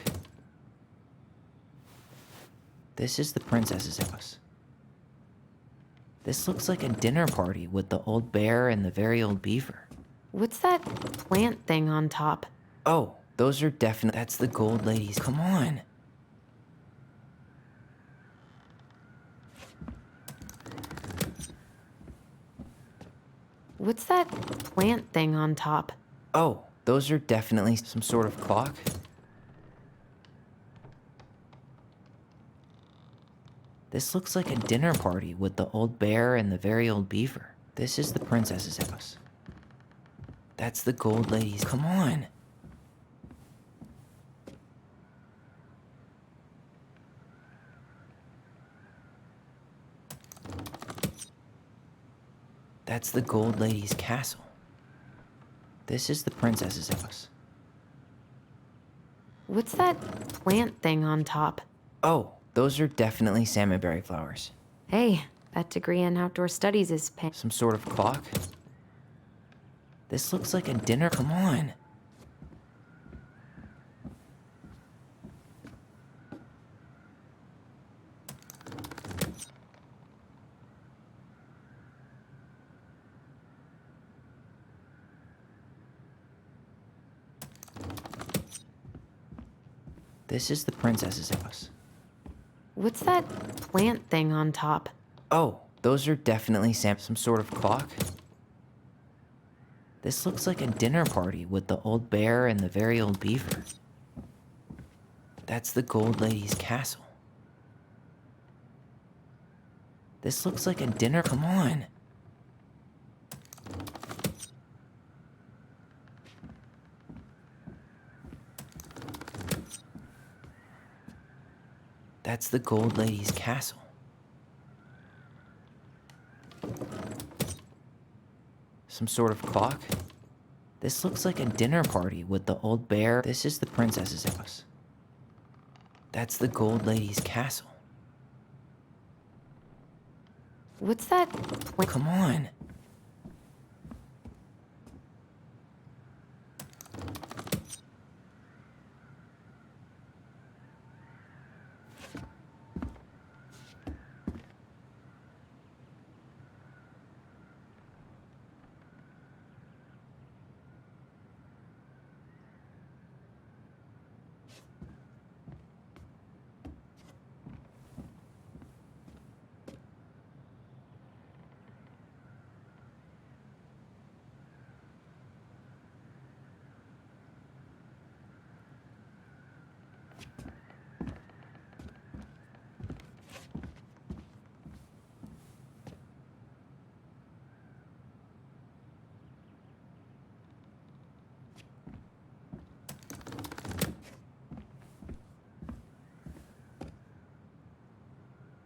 This is the princess's house. This looks like a dinner party with the old bear and the very old beaver. What's that plant thing on top? Oh, those are definitely. That's the gold lady's. Come on. What's that plant thing on top? Oh, those are definitely some sort of clock. This looks like a dinner party with the old bear and the very old beaver. This is the princess's house. That's the gold lady's. Come on. That's the gold lady's castle. This is the princess's house. What's that plant thing on top? Oh, those are definitely salmonberry flowers. Hey, that degree in outdoor studies is paying. Some sort of clock? This looks like a dinner. Come on. This is the princess's house. What's that plant thing on top? Oh, those are definitely some sort of clock? This looks like a dinner party with the old bear and the very old beaver. That's the Gold Lady's castle. This looks like a dinner. Come on. That's the Gold Lady's castle. Some sort of clock? This looks like a dinner party with the old bear. This is the princess's house. That's the Gold Lady's castle. What's that? Come on.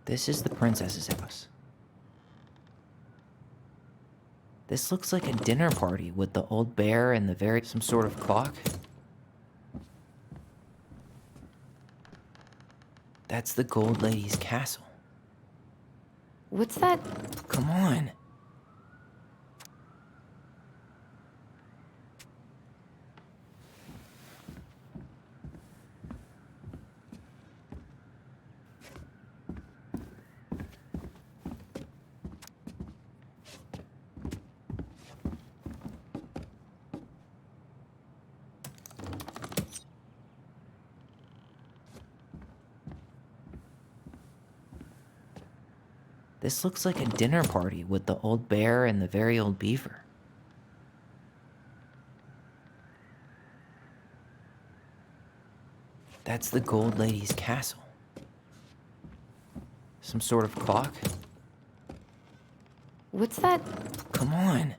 This is the princess's house. This looks like a dinner party with the old bear and the very... some sort of clock? That's the Gold Lady's castle. What's that? Come on. This looks like a dinner party with the old bear and the very old beaver. That's the Gold Lady's castle. Some sort of clock? What's that? Come on.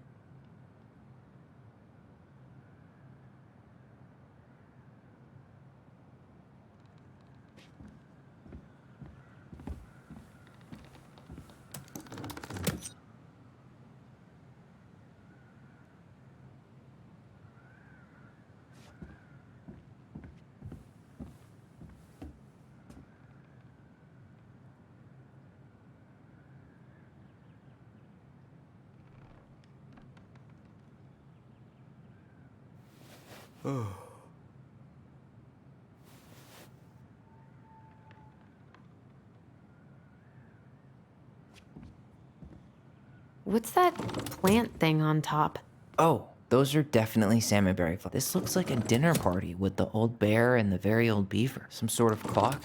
What's that plant thing on top? Oh, those are definitely salmonberry flowers. This looks like a dinner party with the old bear and the very old beaver. Some sort of clock?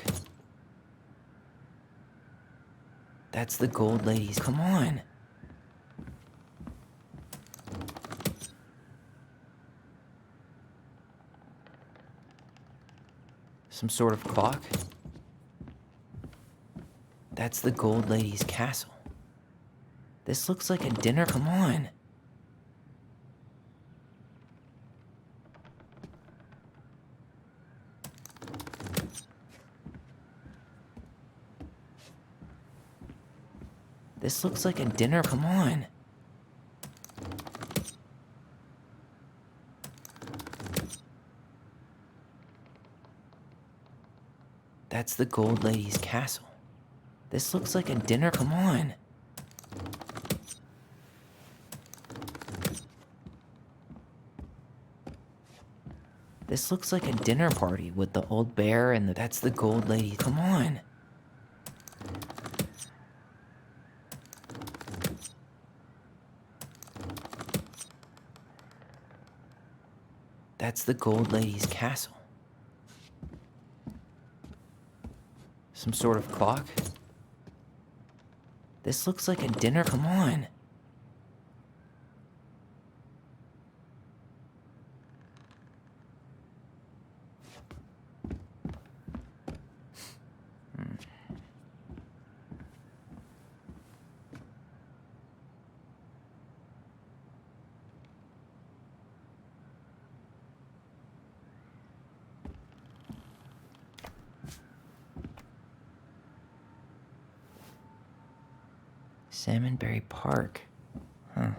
That's the Gold Lady's... Come on. Some sort of clock? That's the Gold Lady's castle. This looks like a dinner... Come on. This looks like a dinner... Come on. That's the Gold Lady's castle. This looks like a dinner... Come on. This looks like a dinner party with the old bear and the... That's the Gold Lady. Come on. That's the Gold Lady's castle. Some sort of clock? This looks like a dinner... Come on. Salmonberry Park. Huh.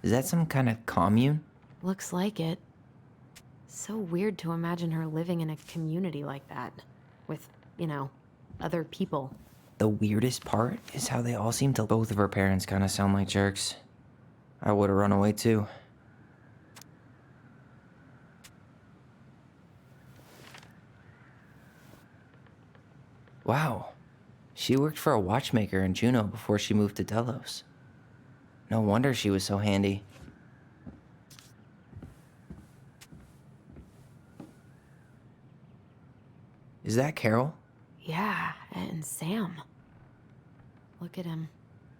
Is that some kind of commune? Looks like it. So weird to imagine her living in a community like that. With, other people. The weirdest part is how they all seem to. Both of her parents kind of sound like jerks. I would have run away too. Wow. She worked for a watchmaker in Juneau before she moved to Delos. No wonder she was so handy. Is that Carol? Yeah, and Sam. Look at him.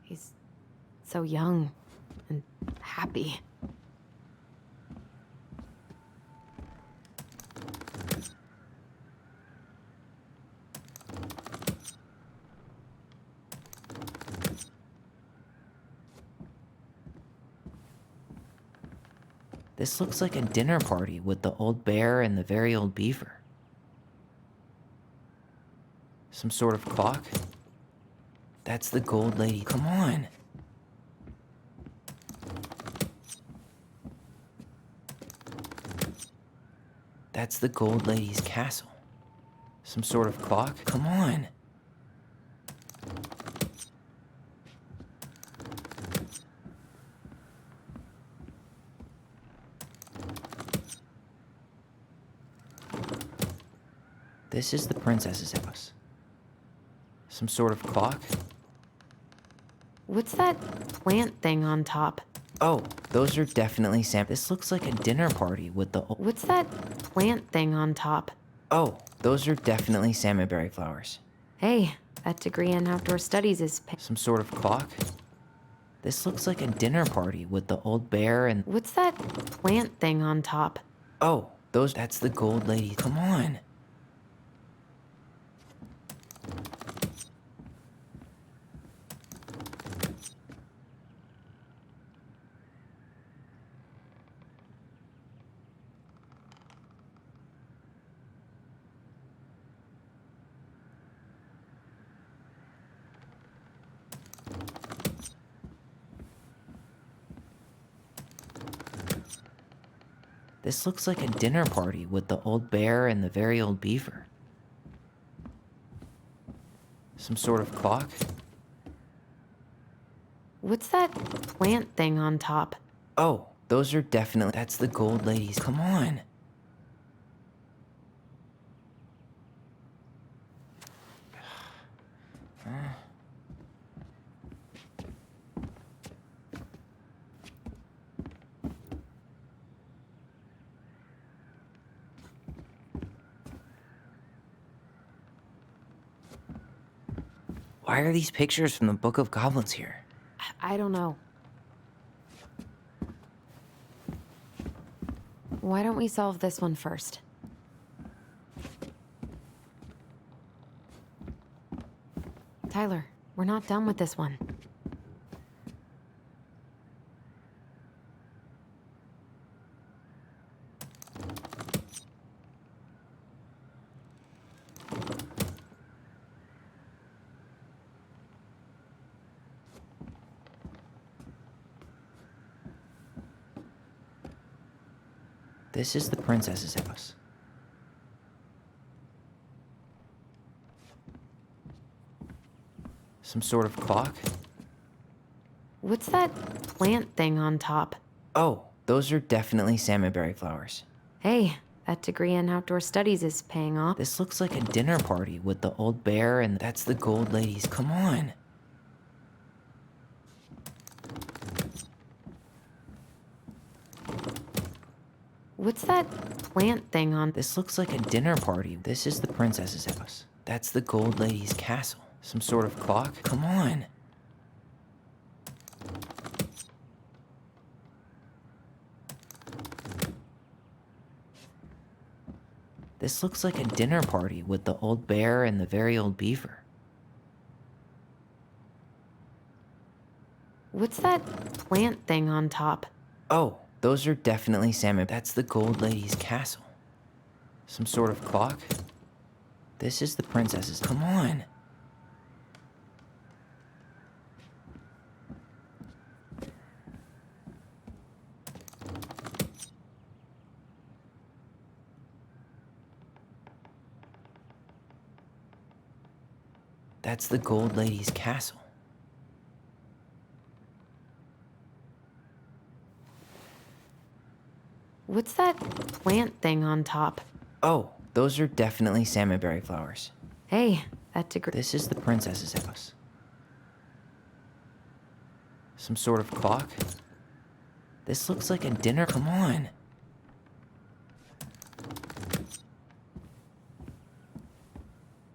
He's so young and happy. This looks like a dinner party with the old bear and the very old beaver. Some sort of clock? That's the gold lady. Come on. That's the gold lady's castle. Some sort of clock? Come on. This is the princess's house. Some sort of clock? What's that plant thing on top? Oh, those are definitely Sam. This looks like a dinner party with the. What's that plant thing on top? Oh, those are definitely salmonberry flowers. Hey, that degree in outdoor studies is. Some sort of clock? This looks like a dinner party with the old bear and. What's that plant thing on top? Oh, that's the gold lady. Come on. This looks like a dinner party with the old bear and the very old beaver. Some sort of clock? What's that plant thing on top? Oh, those are definitely. That's the gold ladies. Come on. Why are these pictures from the Book of Goblins here? I don't know. Why don't we solve this one first? Tyler, we're not done with this one. This is the princess's house. Some sort of clock? What's that plant thing on top? Oh, those are definitely salmonberry flowers. Hey, that degree in outdoor studies is paying off. This looks like a dinner party with the old bear and that's the gold ladies. Come on. What's that plant thing on? This looks like a dinner party. This is the princess's house. That's the gold lady's castle. Some sort of clock? Come on. This looks like a dinner party with the old bear and the very old beaver. What's that plant thing on top? Oh, those are definitely salmon. That's the gold lady's castle. Some sort of clock? This is the princess's. Come on. That's the Gold Lady's castle. What's that plant thing on top? Oh, those are definitely salmonberry flowers. Hey, that degree. This is the princess's house. Some sort of clock? This looks like a dinner. Come on.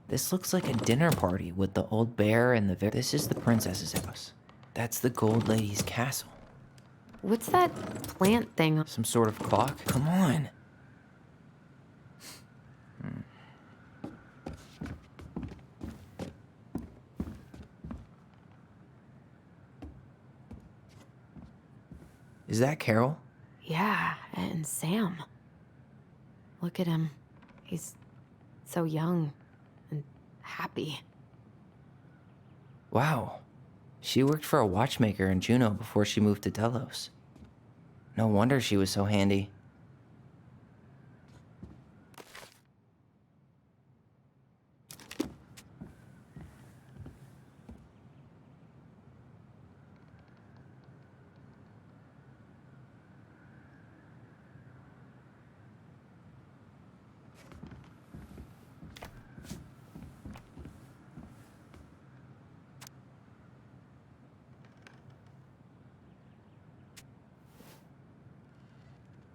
This looks like a dinner party with the old bear and the. This is the princess's house. That's the Gold Lady's castle. What's that plant thing? Some sort of clock? Come on. Is that Carol? Yeah, and Sam. Look at him. He's so young and happy. Wow. She worked for a watchmaker in Juneau before she moved to Delos. No wonder she was so handy.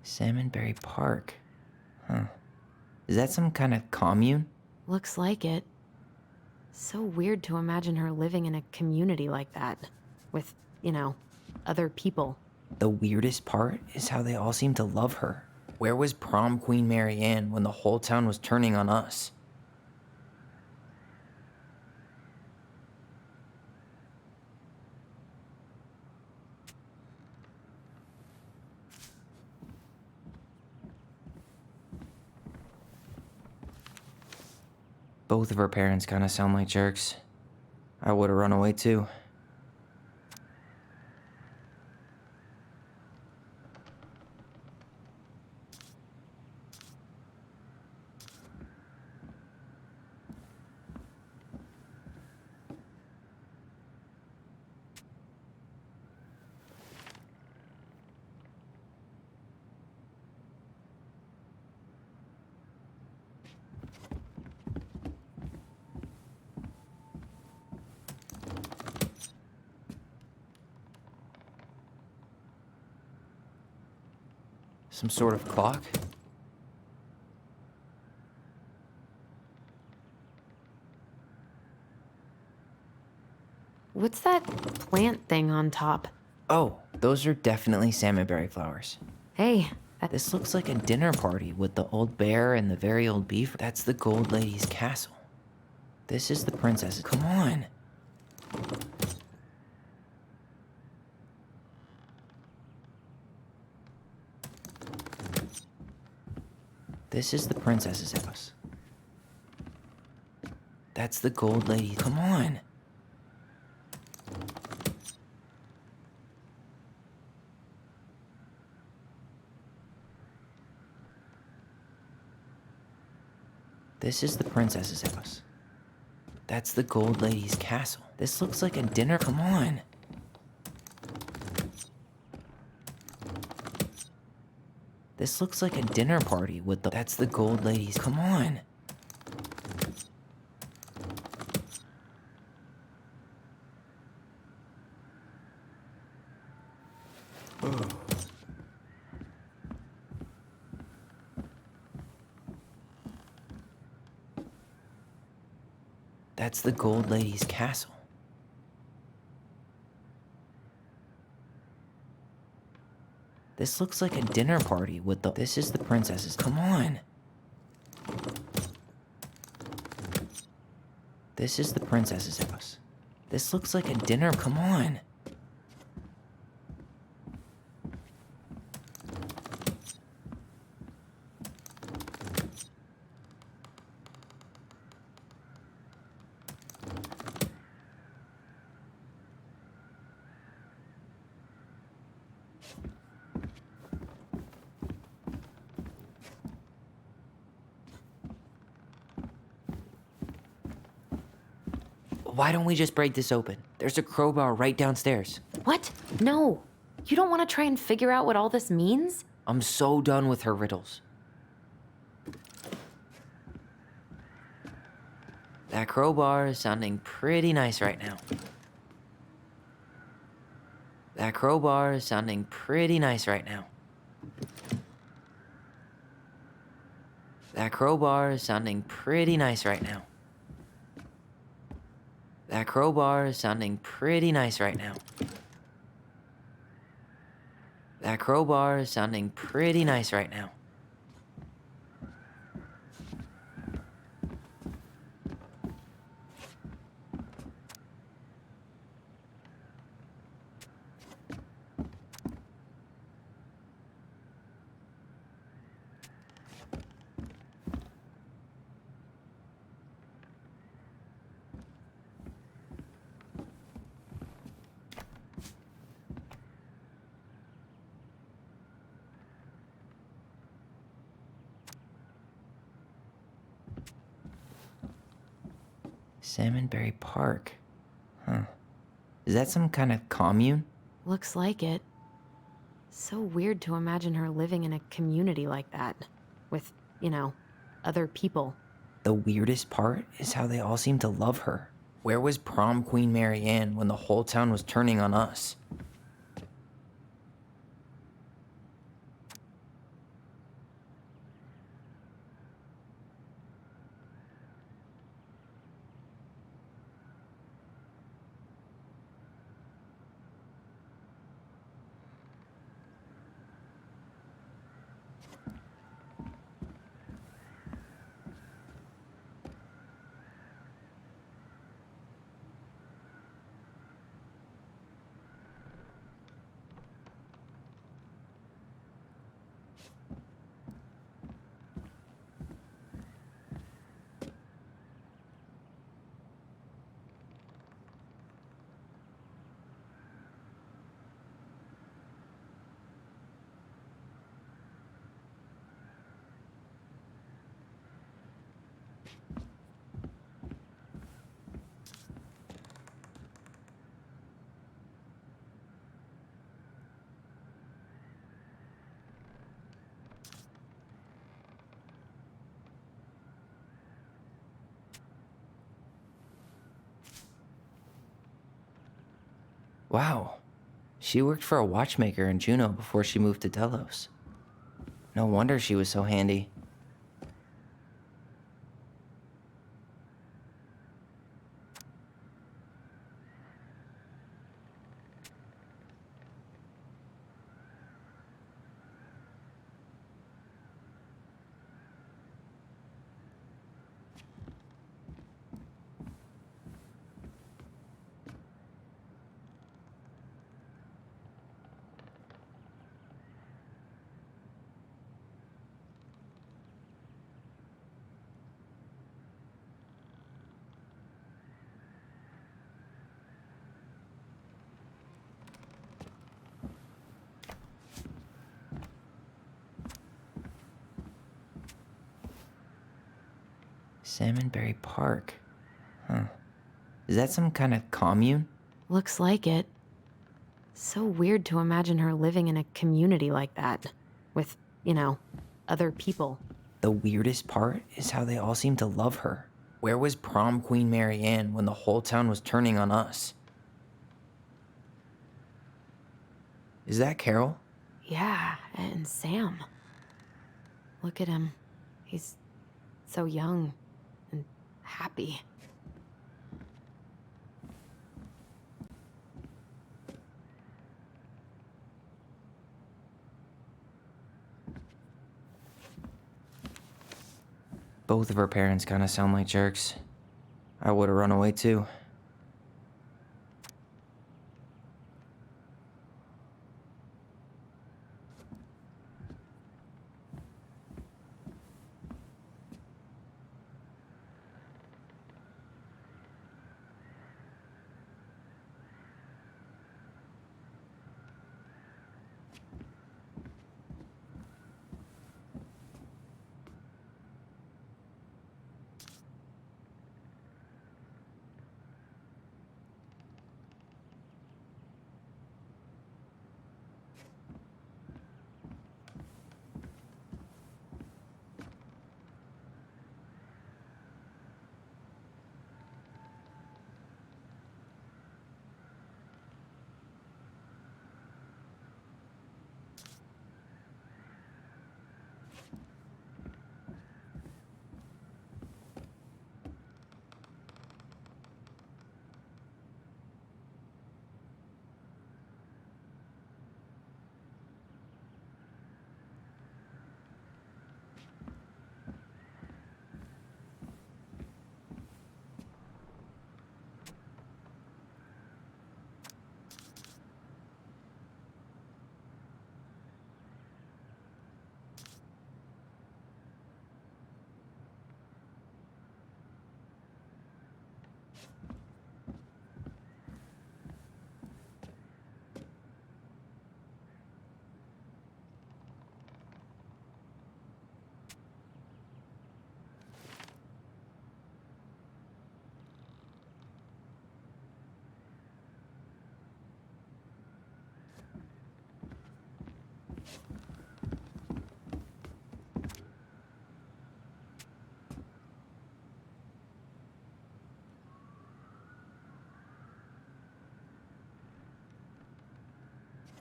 Salmonberry Park. Huh. Is that some kind of commune? Looks like it. So weird to imagine her living in a community like that. With, other people. The weirdest part is how they all seem to love her. Where was prom queen Mary Ann when the whole town was turning on us? Both of her parents kind of sound like jerks. I would have run away too. Some sort of clock? What's that plant thing on top? Oh, those are definitely salmonberry flowers. Hey, This looks like a dinner party with the old bear and the very old beef. That's the Gold Lady's castle. This is the princess's. Come on. This is the princess's house. That's the Gold Lady. Come on. This is the princess's house. That's the Gold Lady's castle. This looks like a dinner. Come on. This looks like a dinner party with the. That's the Gold Lady's. Come on. That's the Gold Lady's castle. This looks like a dinner party with the. This is the princess's. Come on. This is the princess's house. This looks like a dinner. Come on. Why don't we just break this open? There's a crowbar right downstairs. What? No. You don't want to try and figure out what all this means? I'm so done with her riddles. That crowbar is sounding pretty nice right now. That crowbar is sounding pretty nice right now. That crowbar is sounding pretty nice right now. That crowbar is sounding pretty nice right now. That crowbar is sounding pretty nice right now. Salmonberry Park. Huh. Is that some kind of commune? Looks like it. So weird to imagine her living in a community like that. With, other people. The weirdest part is how they all seem to love her. Where was prom queen Mary Ann when the whole town was turning on us? Wow. She worked for a watchmaker in Juneau before she moved to Delos. No wonder she was so handy. Salmonberry Park. Huh. Is that some kind of commune? Looks like it. So weird to imagine her living in a community like that. With, other people. The weirdest part is how they all seem to love her. Where was prom queen Mary Ann when the whole town was turning on us? Is that Carol? Yeah, and Sam. Look at him. He's so young and happy. Both of her parents kind of sound like jerks. I would have run away too.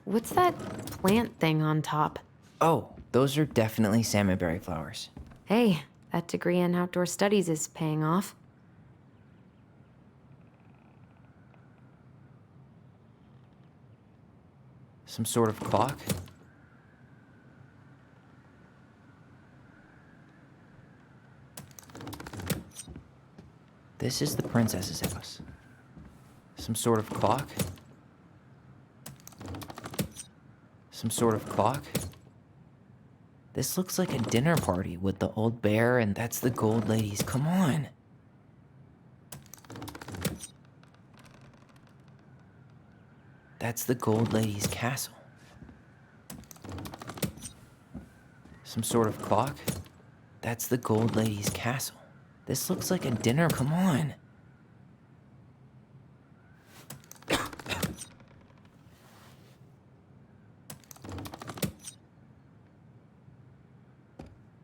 What's that plant thing on top? Oh, those are definitely salmonberry flowers. Hey, that degree in outdoor studies is paying off. Some sort of clock? This is the princess's house. Some sort of clock? Some sort of clock? This looks like a dinner party with the old bear, and that's the gold lady's. Come on. That's the gold lady's castle. Some sort of clock? That's the gold lady's castle. This looks like a dinner. Come on.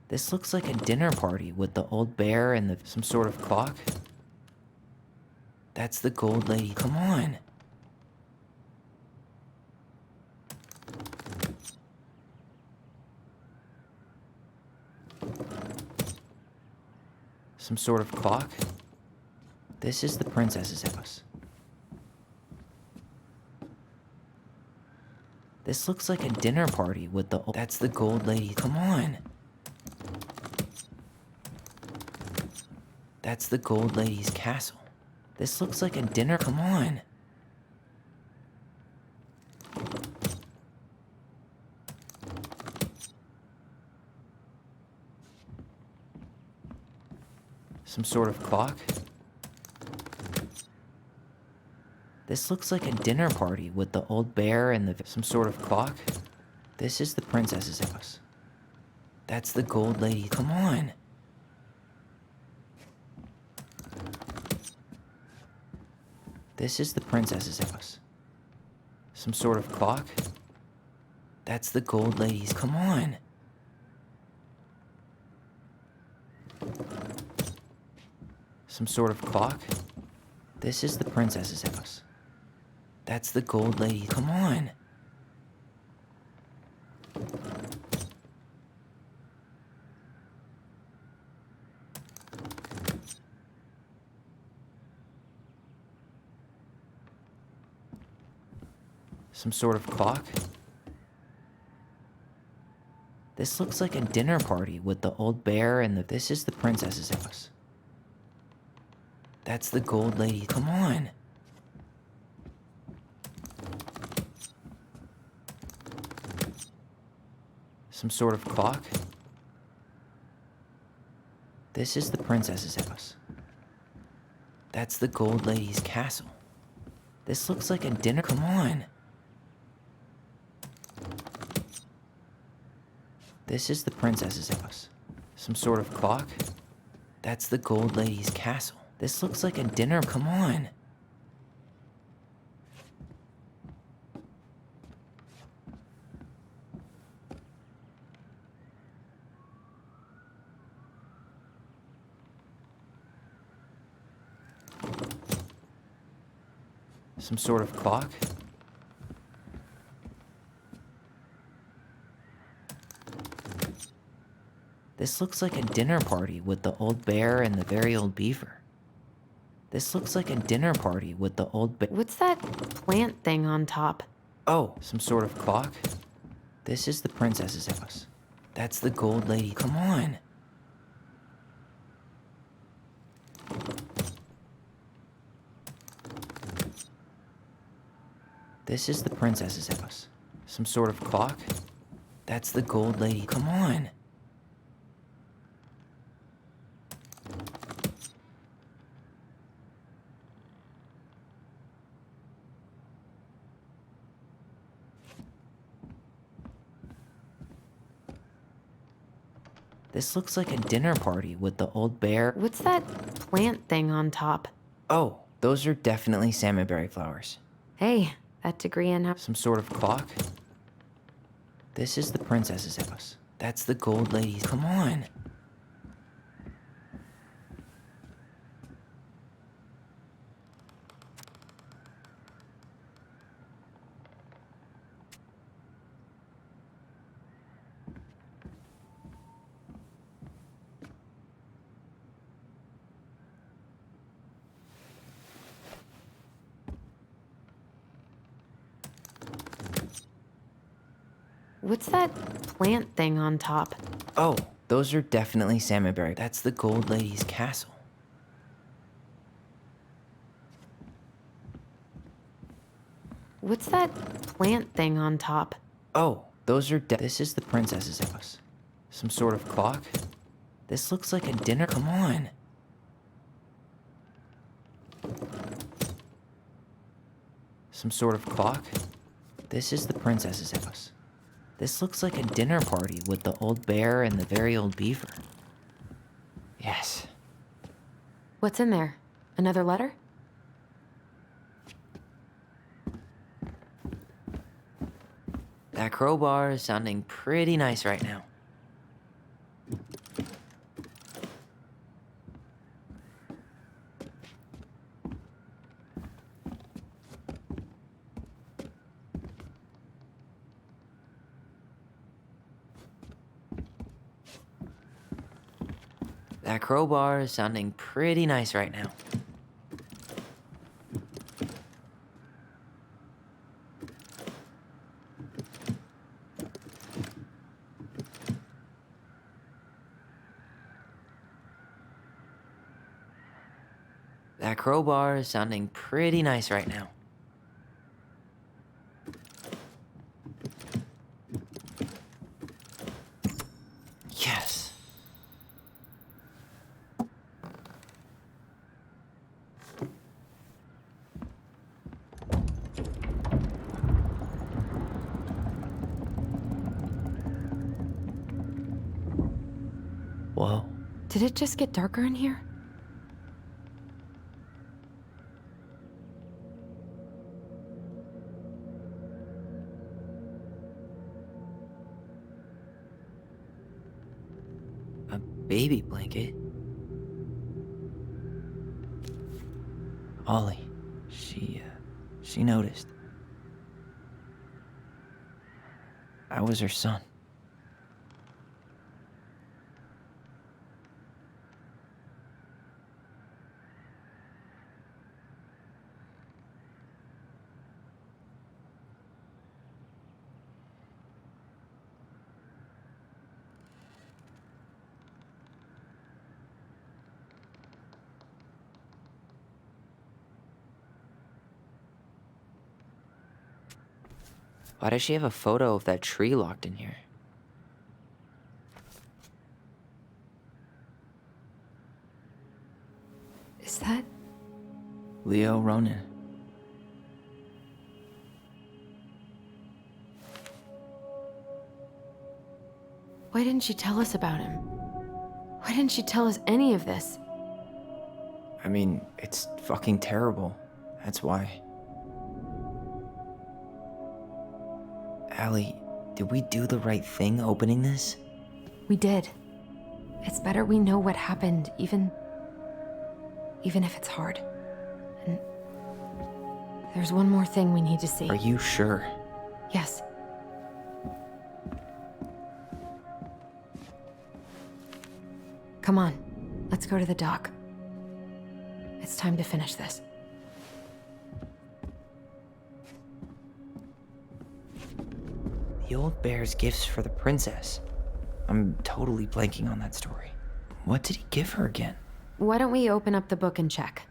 This looks like a dinner party with the old bear and some sort of clock. That's the gold lady. Come on. Some sort of clock. This is the princess's house. This looks like a dinner party with the. That's the gold lady. Come on. That's the gold lady's castle. This looks like a dinner. Come on. Some sort of clock. This looks like a dinner party with the old bear and some sort of clock. This is the princess's house. That's the gold lady. Come on. This is the princess's house. Some sort of clock. That's the gold lady's. Come on. Some sort of clock. This is the princess's house. That's the gold lady. Come on. Some sort of clock. This looks like a dinner party with the old bear and this is the princess's house. That's the gold lady. Come on. Some sort of clock. This is the princess's house. That's the gold lady's castle. This looks like a dinner. Come on. This is the princess's house. Some sort of clock. That's the gold lady's castle. This looks like a dinner. Come on. Some sort of clock. This looks like a dinner party with the old bear and the very old beaver. This looks like a dinner party with the old bear. What's that plant thing on top? Oh, some sort of clock? This is the princess's house. That's the gold lady. Come on. This is the princess's house. Some sort of clock? That's the gold lady. Come on. This looks like a dinner party with the old bear. What's that plant thing on top? Oh, those are definitely salmonberry flowers. Hey, that degree in... Some sort of clock? This is the princess's house. That's the gold lady. Come on. What's that plant thing on top? Oh, those are definitely salmonberry. That's the Gold Lady's castle. What's that plant thing on top? Oh, those are this is the princess's house. Some sort of clock? This looks like a dinner. Come on. Some sort of clock? This is the princess's house. This looks like a dinner party with the old bear and the very old beaver. Yes. What's in there? Another letter? That crowbar is sounding pretty nice right now. That crowbar is sounding pretty nice right now. That crowbar is sounding pretty nice right now. Yes. Whoa. Did it just get darker in here? A baby blanket? Ollie, she noticed. I was her son. Why does she have a photo of that tree locked in here? Is that... Leo Ronan. Why didn't she tell us about him? Why didn't she tell us any of this? I mean, it's fucking terrible. That's why. Allie, did we do the right thing opening this? We did. It's better we know what happened, even if it's hard. And there's one more thing we need to see. Are you sure? Yes. Come on, let's go to the dock. It's time to finish this. The old bear's gifts for the princess. I'm totally blanking on that story. What did he give her again? Why don't we open up the book and check?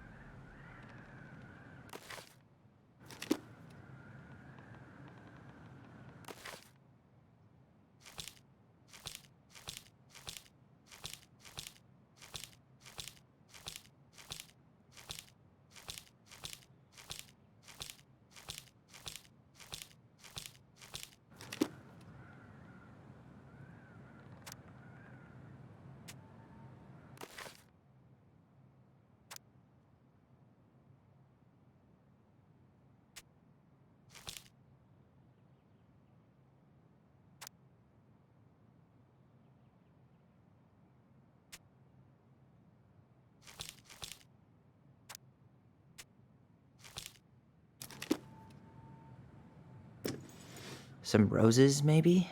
Some roses, maybe?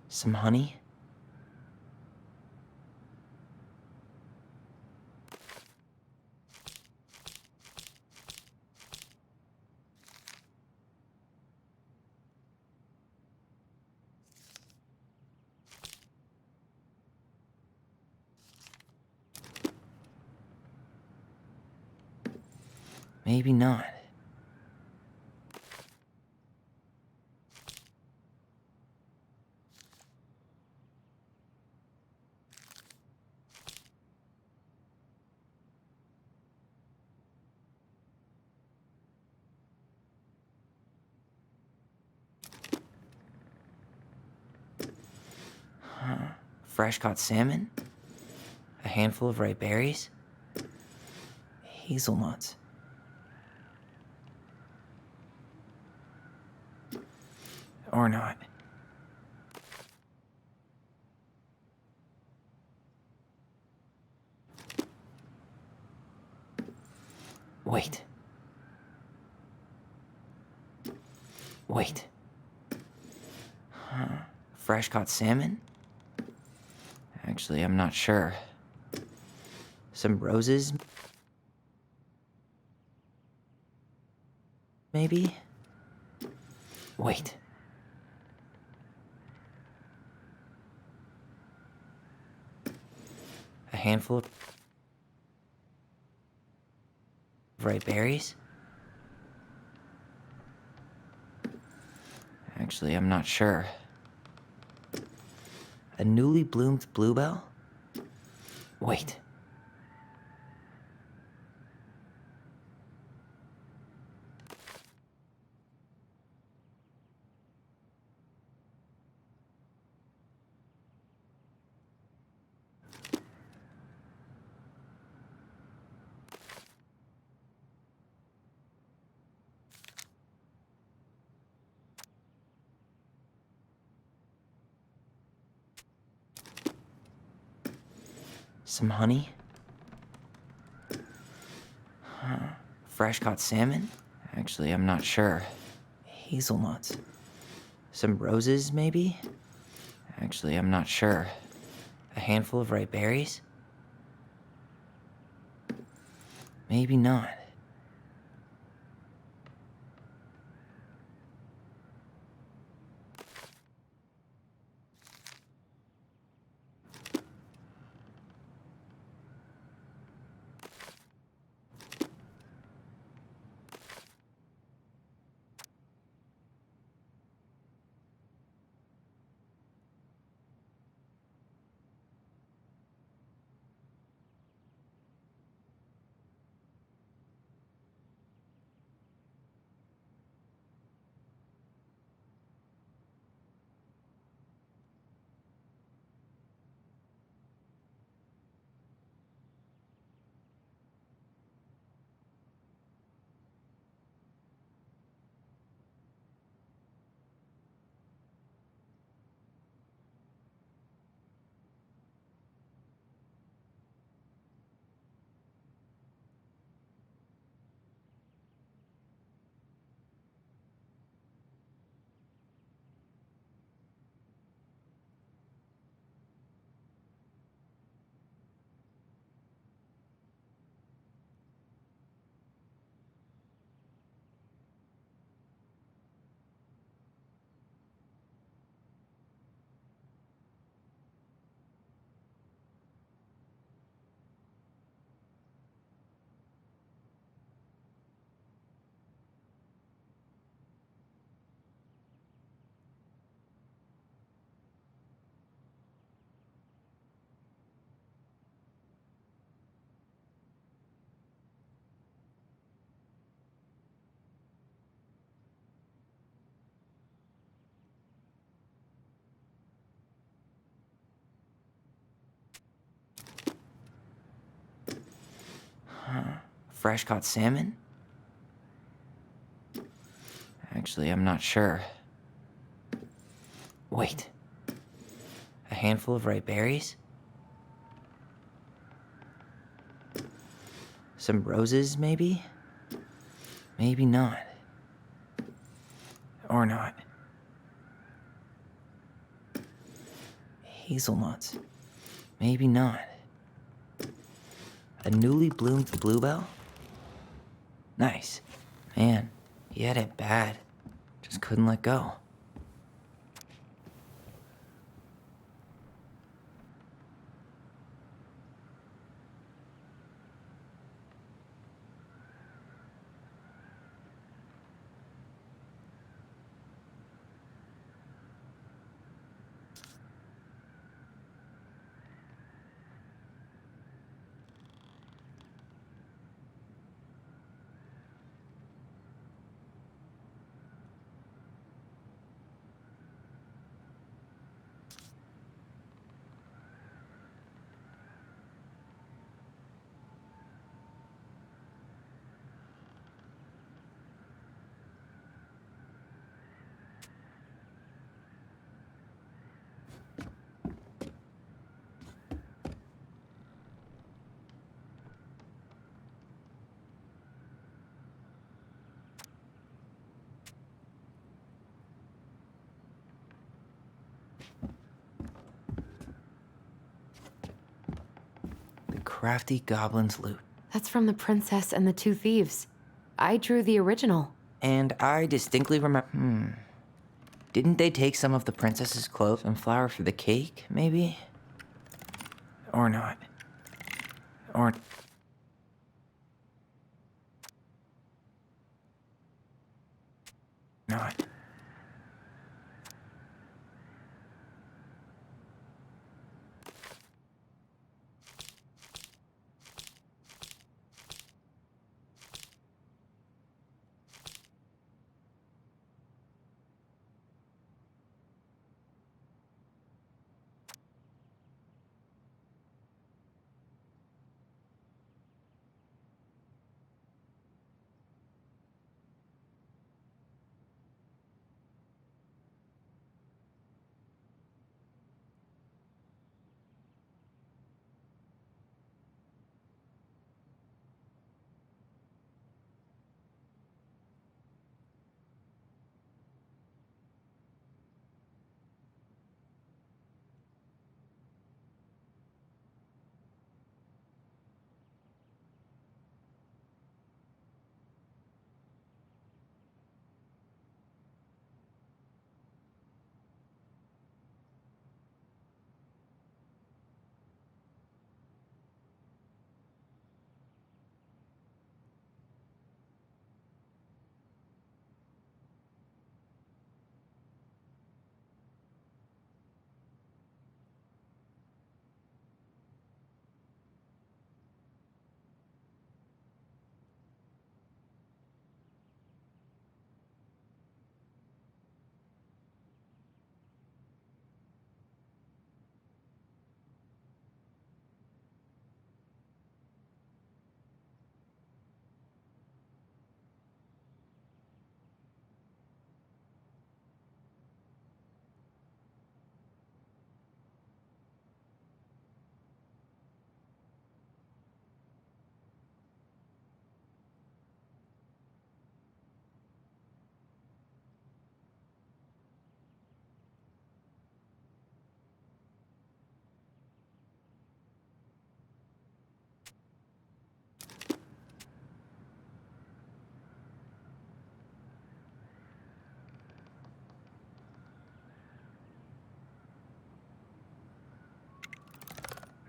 Some honey? Maybe not. Fresh caught salmon? A handful of ripe berries? Hazelnuts. Or not. Wait. Wait. Fresh caught salmon? Actually, I'm not sure. Some roses? Maybe? Wait. A handful of ripe berries? Actually, I'm not sure. A newly bloomed bluebell? Wait. Some honey? Fresh caught salmon? Actually, I'm not sure. Hazelnuts. Some roses, maybe? Actually, I'm not sure. A handful of ripe berries? Maybe not. Fresh caught salmon? Actually, I'm not sure. Wait. A handful of ripe berries? Some roses, maybe? Maybe not. Or not. Hazelnuts. Maybe not. A newly bloomed bluebell? Nice. Man, he had it bad. Just couldn't let go. crafty goblin's loot. That's from The Princess and the Two Thieves. I drew the original. And I distinctly remember... Didn't they take some of the princess's clothes and flour for the cake, maybe? Or not. Or... not.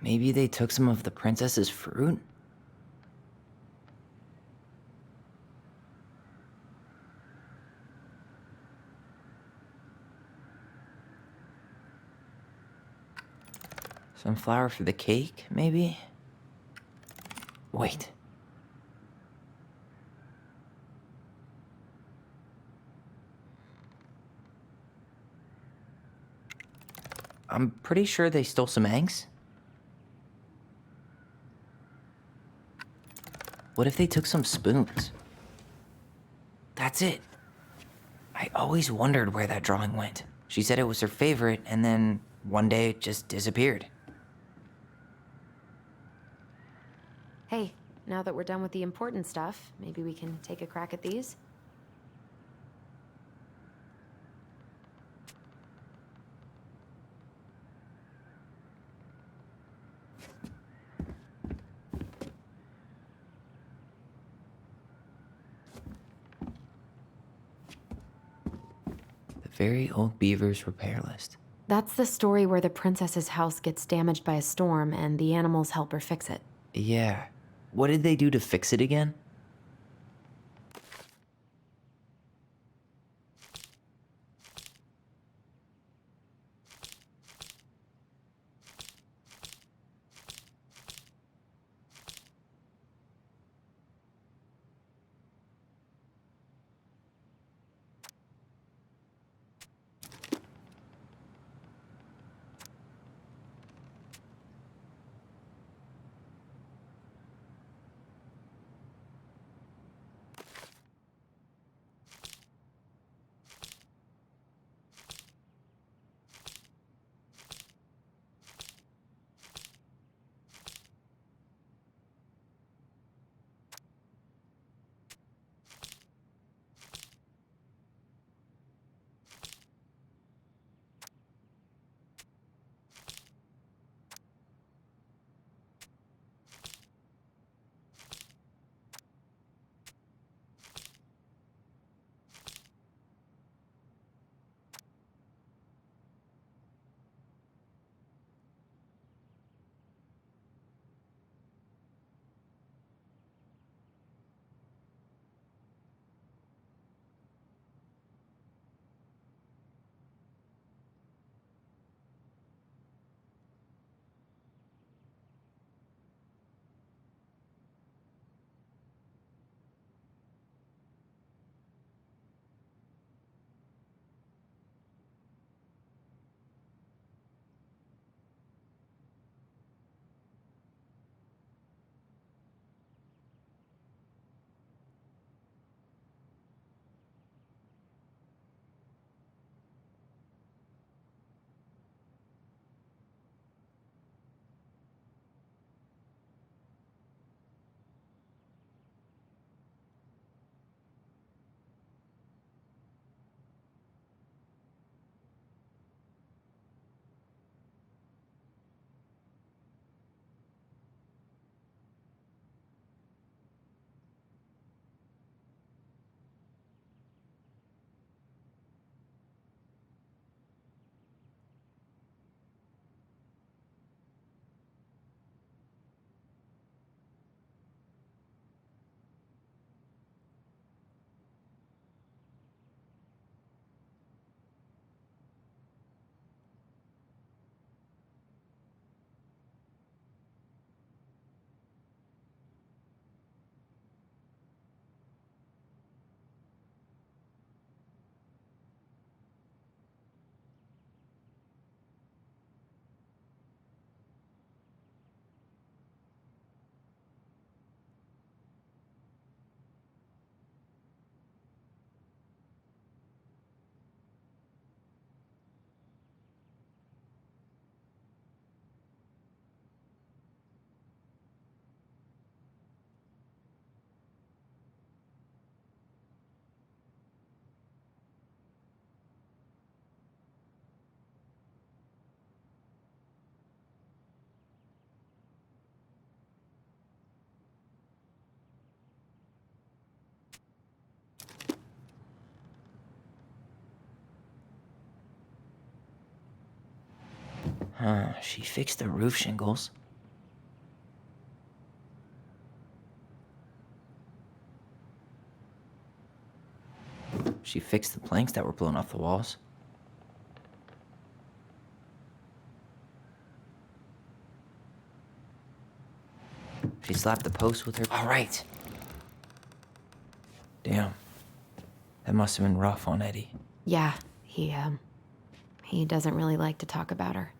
Maybe they took some of the princess's fruit? Some flour for the cake, maybe? Wait. I'm pretty sure they stole some eggs. What if they took some spoons? That's it. I always wondered where that drawing went. She said it was her favorite, and then one day it just disappeared. Hey, now that we're done with the important stuff, maybe we can take a crack at these? The Very Old Beaver's repair list. That's the story where the princess's house gets damaged by a storm and the animals help her fix it. Yeah. What did they do to fix it again? She fixed the roof shingles. She fixed the planks that were blown off the walls. She slapped the post with her. All right. Damn. That must have been rough on Eddie. Yeah, he doesn't really like to talk about her.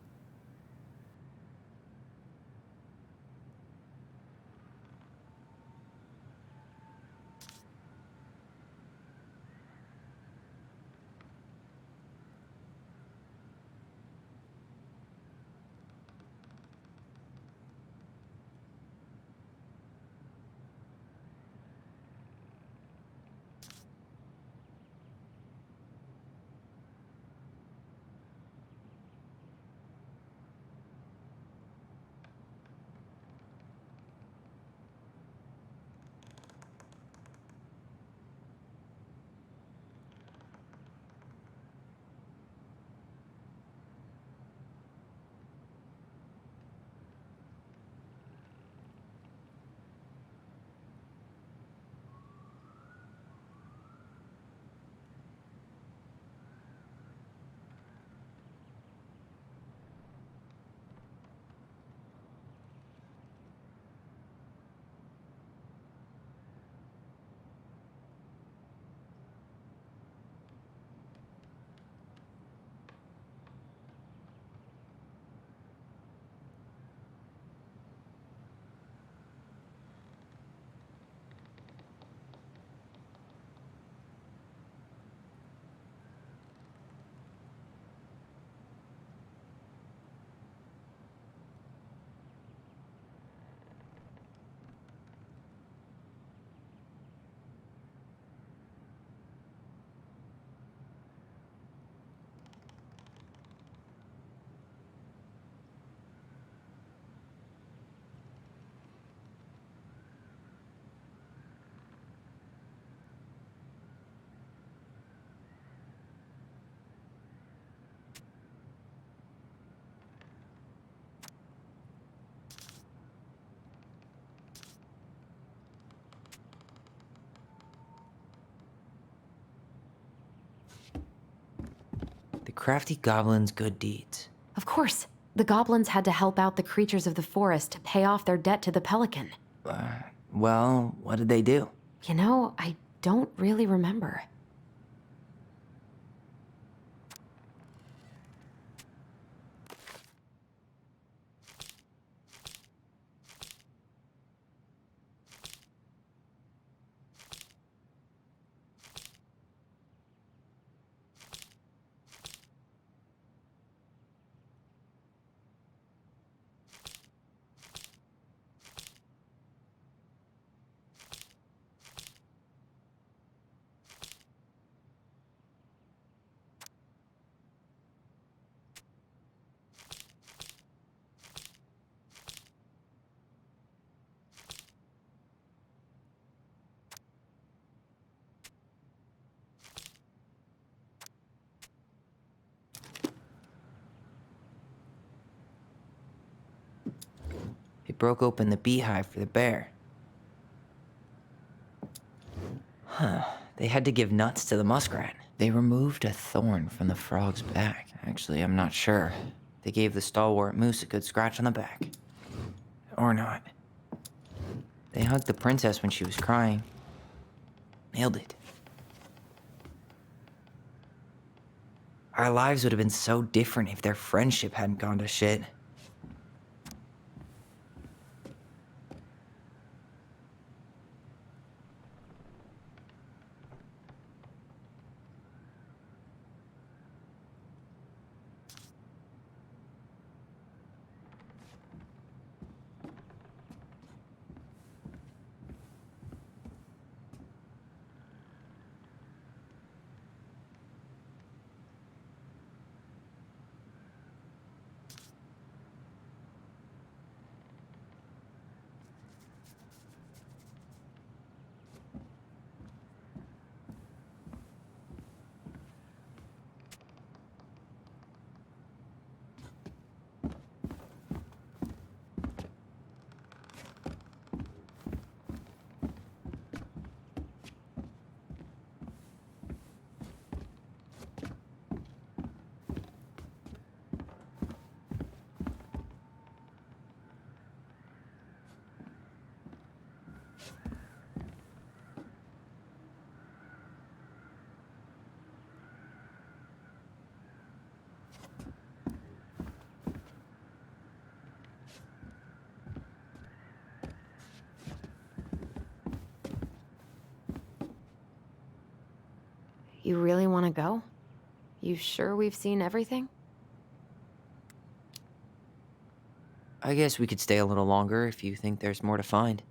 The crafty goblin's good deeds. Of course, the goblins had to help out the creatures of the forest to pay off their debt to the pelican. Well, what did they do? You know, I don't really remember. They broke open the beehive for the bear. They had to give nuts to the muskrat. They removed a thorn from the frog's back. Actually, I'm not sure. They gave the stalwart moose a good scratch on the back. Or not. They hugged the princess when she was crying. Nailed it. Our lives would have been so different if their friendship hadn't gone to shit. You really want to go? You sure we've seen everything? I guess we could stay a little longer if you think there's more to find.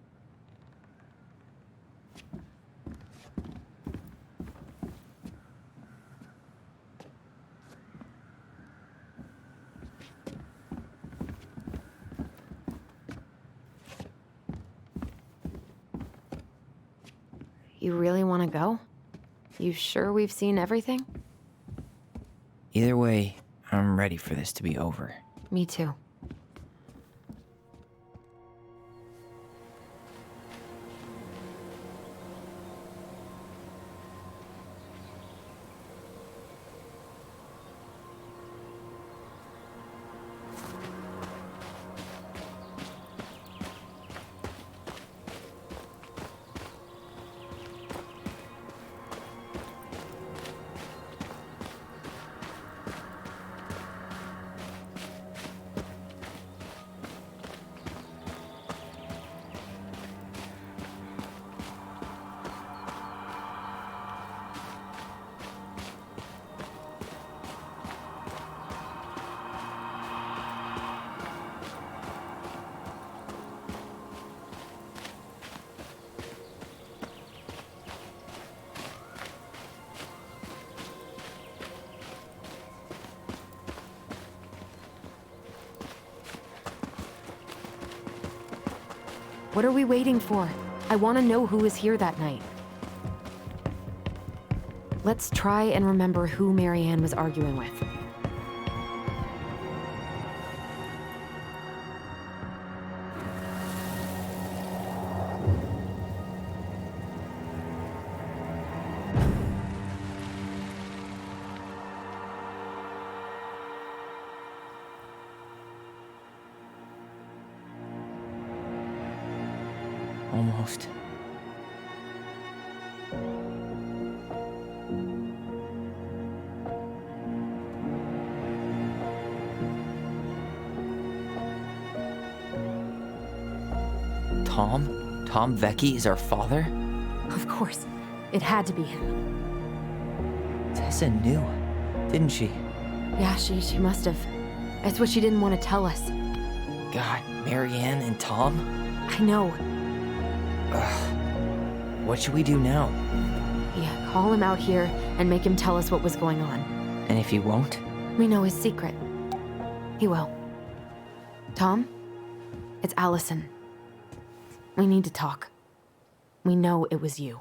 You really want to go? You sure we've seen everything? Either way, I'm ready for this to be over. Me too. What are we waiting for? I want to know who was here that night. Let's try and remember who Marianne was arguing with. Almost. Tom? Tom Vecchi is our father? Of course. It had to be him. Tessa knew, didn't she? Yeah, she must have. That's what she didn't want to tell us. God, Marianne and Tom? I know. Ugh. What should we do now? Yeah, call him out here and make him tell us what was going on. And if he won't? We know his secret. He will. Tom? It's Allison. We need to talk. We know it was you.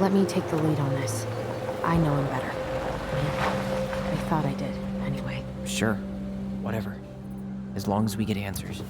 Let me take the lead on this. I know him better. I thought I did, anyway. Sure. Whatever. As long as we get answers.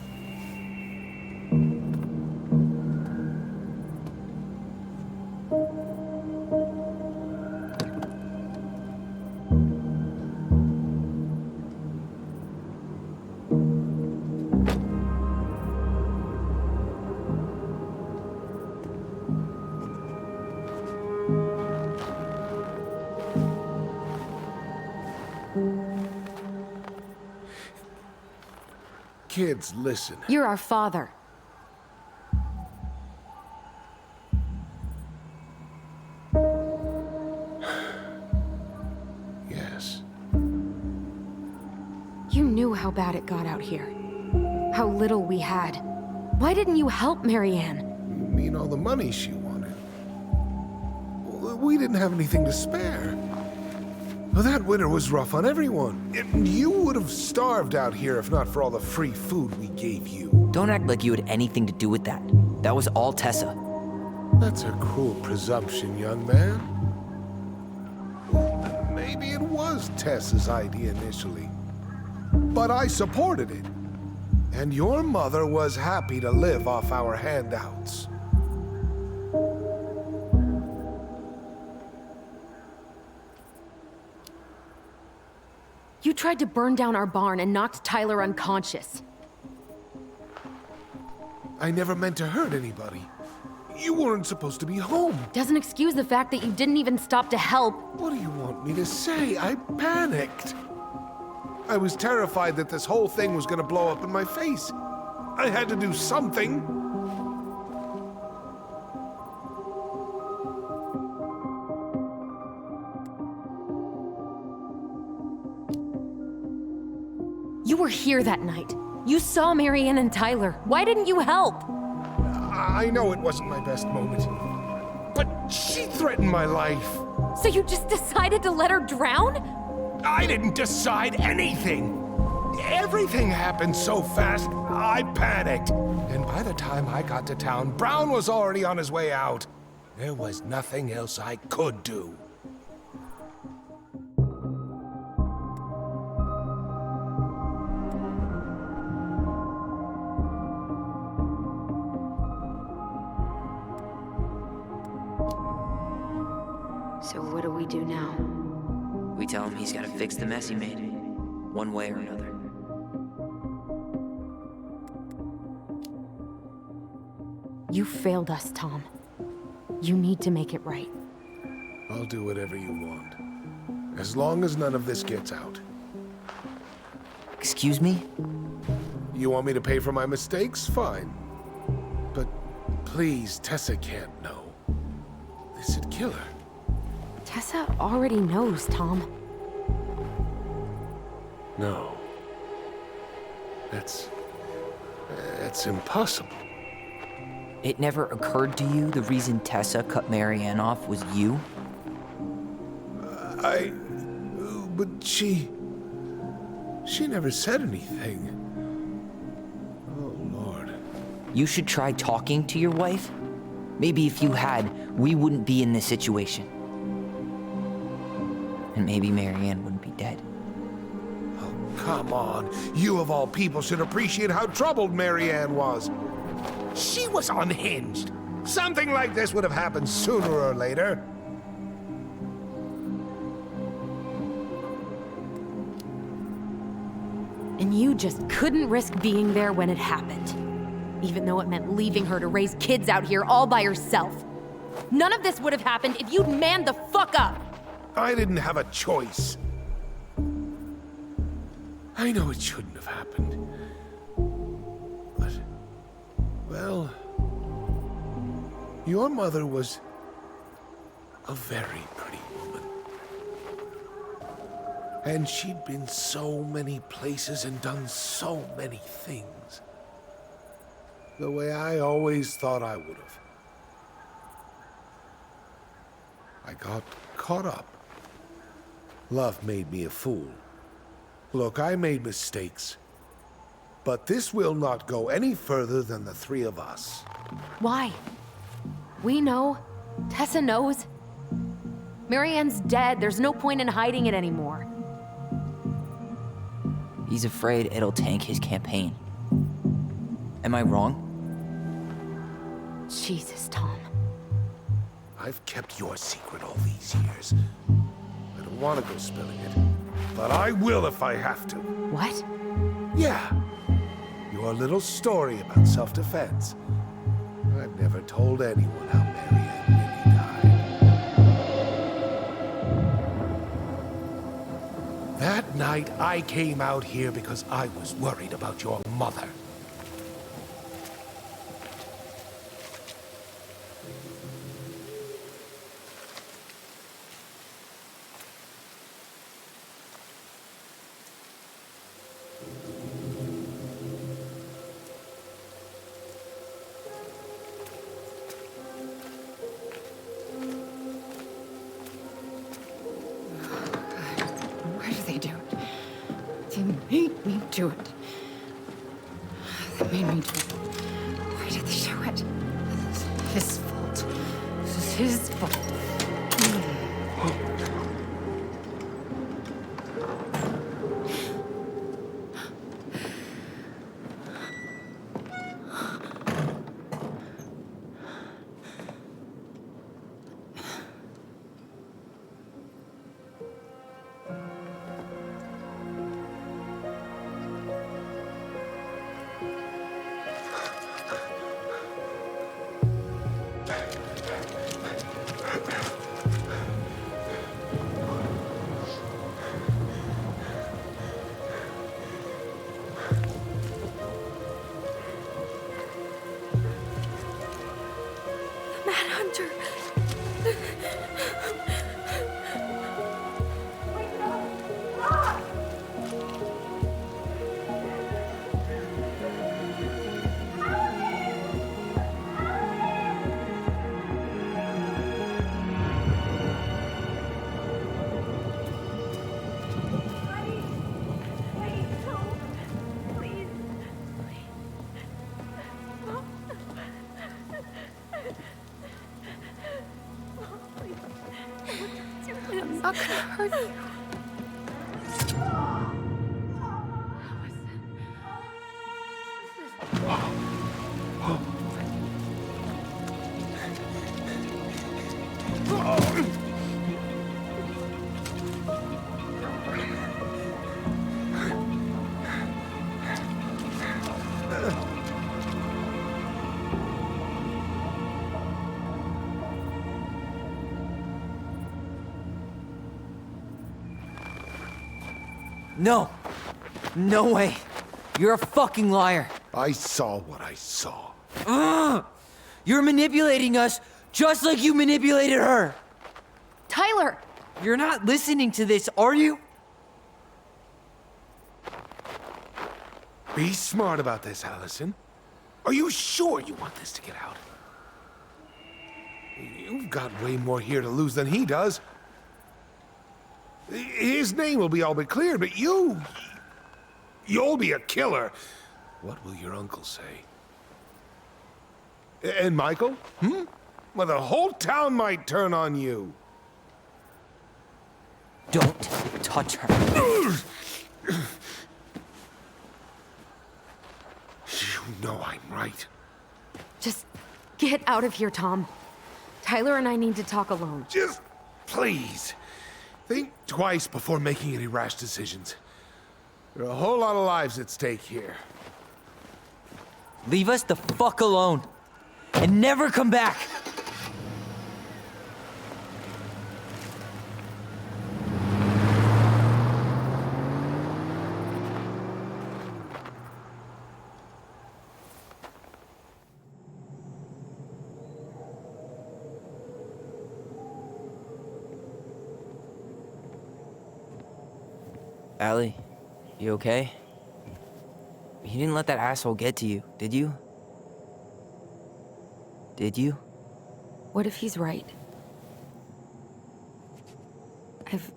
Kids, listen. You're our father. Yes. You knew how bad it got out here. How little we had. Why didn't you help Marianne? You mean all the money she wanted? We didn't have anything to spare. Well, that winter was rough on everyone. You would have starved out here if not for all the free food we gave you. Don't act like you had anything to do with that. That was all Tessa. That's a cruel presumption, young man. Maybe it was Tessa's idea initially, but I supported it. And your mother was happy to live off our handouts. You tried to burn down our barn and knocked Tyler unconscious. I never meant to hurt anybody. You weren't supposed to be home. Doesn't excuse the fact that you didn't even stop to help. What do you want me to say? I panicked. I was terrified that this whole thing was gonna blow up in my face. I had to do something. You were here that night. You saw Marianne and Tyler. Why didn't you help? I know it wasn't my best moment, but she threatened my life. So you just decided to let her drown? I didn't decide anything. Everything happened so fast, I panicked. And by the time I got to town, Brown was already on his way out. There was nothing else I could do. So what do we do now? We tell him he's gotta fix the mess he made, one way or another. You failed us, Tom. You need to make it right. I'll do whatever you want. As long as none of this gets out. Excuse me? You want me to pay for my mistakes? Fine. But please, Tessa can't know. This'd kill her. Tessa already knows, Tom. No. That's impossible. It never occurred to you the reason Tessa cut Marianne off was you? But she never said anything. Oh, Lord. You should try talking to your wife. Maybe if you had, we wouldn't be in this situation. And maybe Marianne wouldn't be dead. Oh, come on. You of all people should appreciate how troubled Marianne was. She was unhinged. Something like this would have happened sooner or later. And you just couldn't risk being there when it happened. Even though it meant leaving her to raise kids out here all by herself. None of this would have happened if you'd manned the fuck up! I didn't have a choice. I know it shouldn't have happened. But, well, your mother was a very pretty woman. And she'd been so many places and done so many things. The way I always thought I would have. I got caught up. Love made me a fool. Look, I made mistakes. But this will not go any further than the three of us. Why? We know. Tessa knows. Marianne's dead. There's no point in hiding it anymore. He's afraid it'll tank his campaign. Am I wrong? Jesus, Tom. I've kept your secret all these years. I don't want to go spilling it, but I will if I have to. What? Yeah. Your little story about self-defense. I've never told anyone how Marianne really died. That night, I came out here because I was worried about your mother. They made me do it. They made me do it. Why did they do it? This is his fault. This is his fault. Hunter. I'm not gonna hurt you. No! No way! You're a fucking liar! I saw what I saw. Ugh! You're manipulating us just like you manipulated her! Tyler! You're not listening to this, are you? Be smart about this, Allison. Are you sure you want this to get out? You've got way more here to lose than he does. His name will be all but cleared, but you'll be a killer. What will your uncle say? And Michael? Well, the whole town might turn on you. Don't touch her. You know I'm right. Just get out of here, Tom. Tyler and I need to talk alone. Just please. Think twice before making any rash decisions. There are a whole lot of lives at stake here. Leave us the fuck alone. And never come back. Allie, you okay? You didn't let that asshole get to you, did you? Did you? What if he's right? I've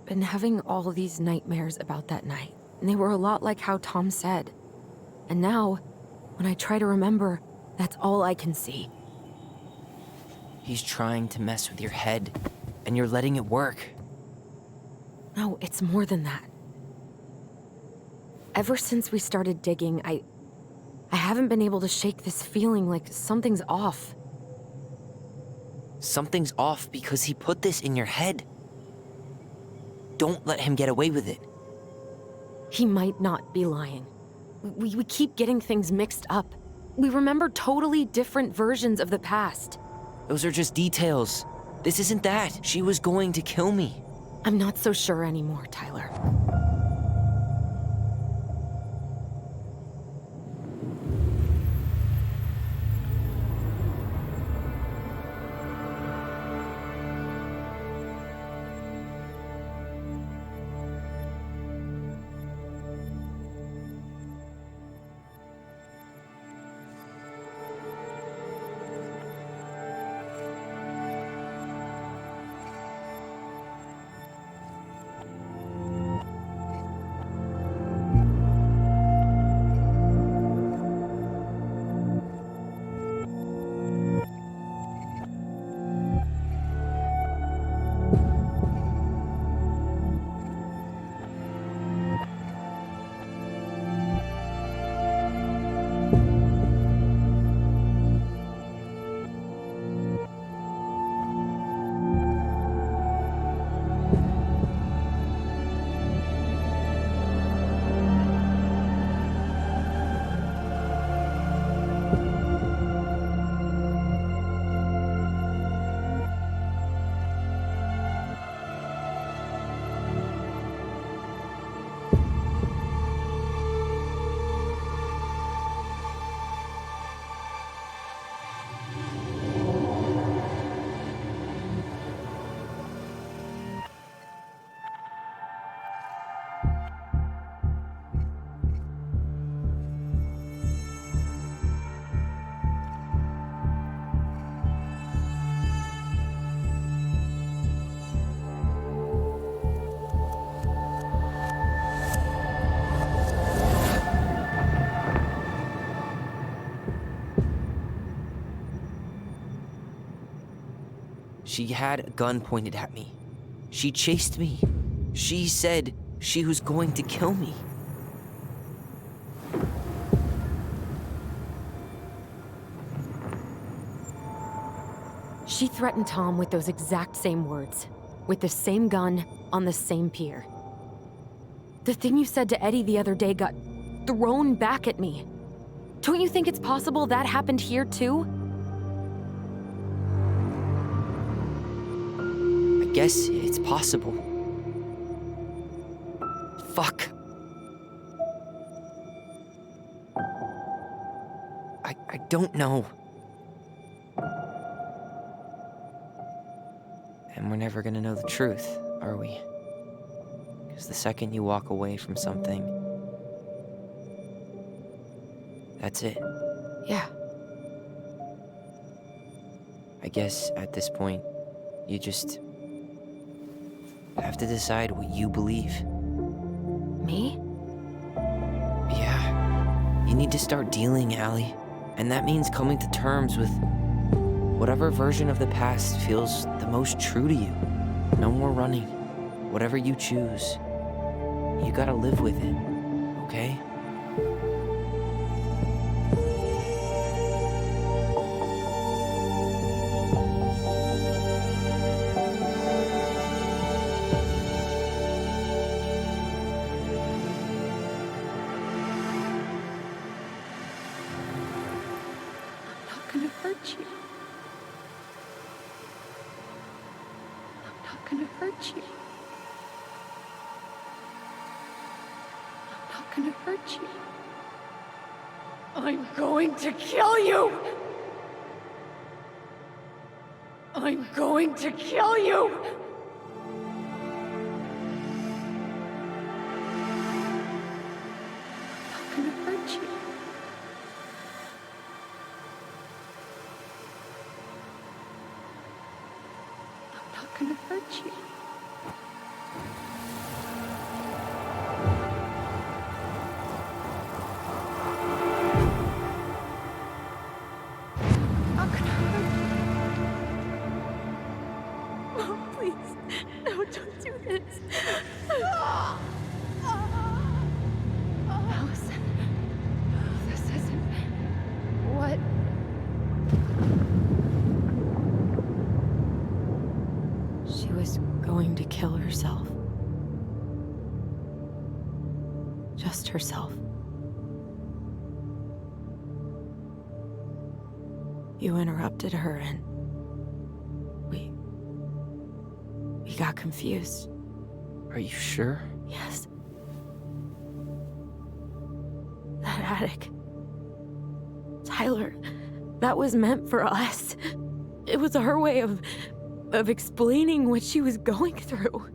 been having all these nightmares about that night, and they were a lot like how Tom said. And now, when I try to remember, that's all I can see. He's trying to mess with your head, and you're letting it work. No, it's more than that. Ever since we started digging, I haven't been able to shake this feeling like something's off. Something's off because he put this in your head. Don't let him get away with it. He might not be lying. We keep getting things mixed up. We remember totally different versions of the past. Those are just details. This isn't that. She was going to kill me. I'm not so sure anymore, Tyler. She had a gun pointed at me. She chased me. She said she was going to kill me. She threatened Tom with those exact same words, with the same gun, on the same pier. The thing you said to Eddie the other day got thrown back at me. Don't you think it's possible that happened here too? I guess it's possible. Fuck. I don't know. And we're never gonna know the truth, are we? Because the second you walk away from something, that's it. Yeah. I guess at this point, you just have to decide what you believe. Me? Yeah. You need to start dealing, Allie. And that means coming to terms with whatever version of the past feels the most true to you. No more running. Whatever you choose, you gotta live with it, okay? Gonna hurt you. I'm not gonna hurt you. I'm not gonna hurt you. I'm going to kill you! I'm going to kill you! I'm not gonna hurt you. I'm not gonna hurt you. I'm not gonna hurt you. Oh, please. No, don't do this. Allison, this isn't what... She was going to kill herself. Just herself. You interrupted her and we got confused. Are you sure? Yes. That attic. Tyler, that was meant for us. It was her way of explaining what she was going through.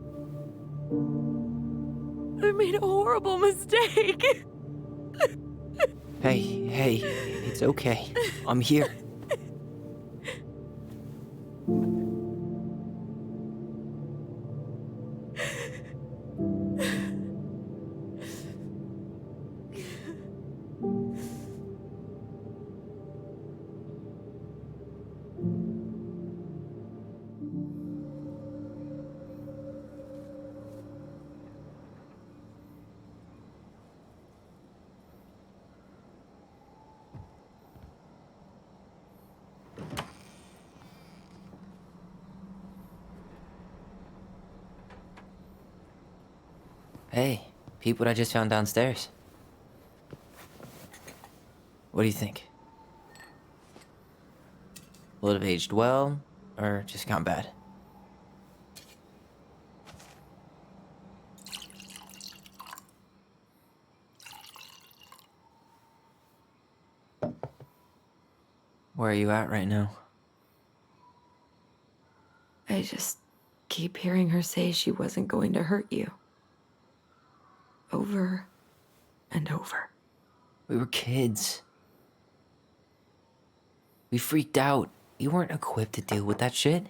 I made a horrible mistake. Hey, it's okay. I'm here. Hey, peep what I just found downstairs. What do you think? Will it have aged well, or just gone bad? Where are you at right now? I just keep hearing her say she wasn't going to hurt you. Over and over. We were kids. We freaked out. You weren't equipped to deal with that shit.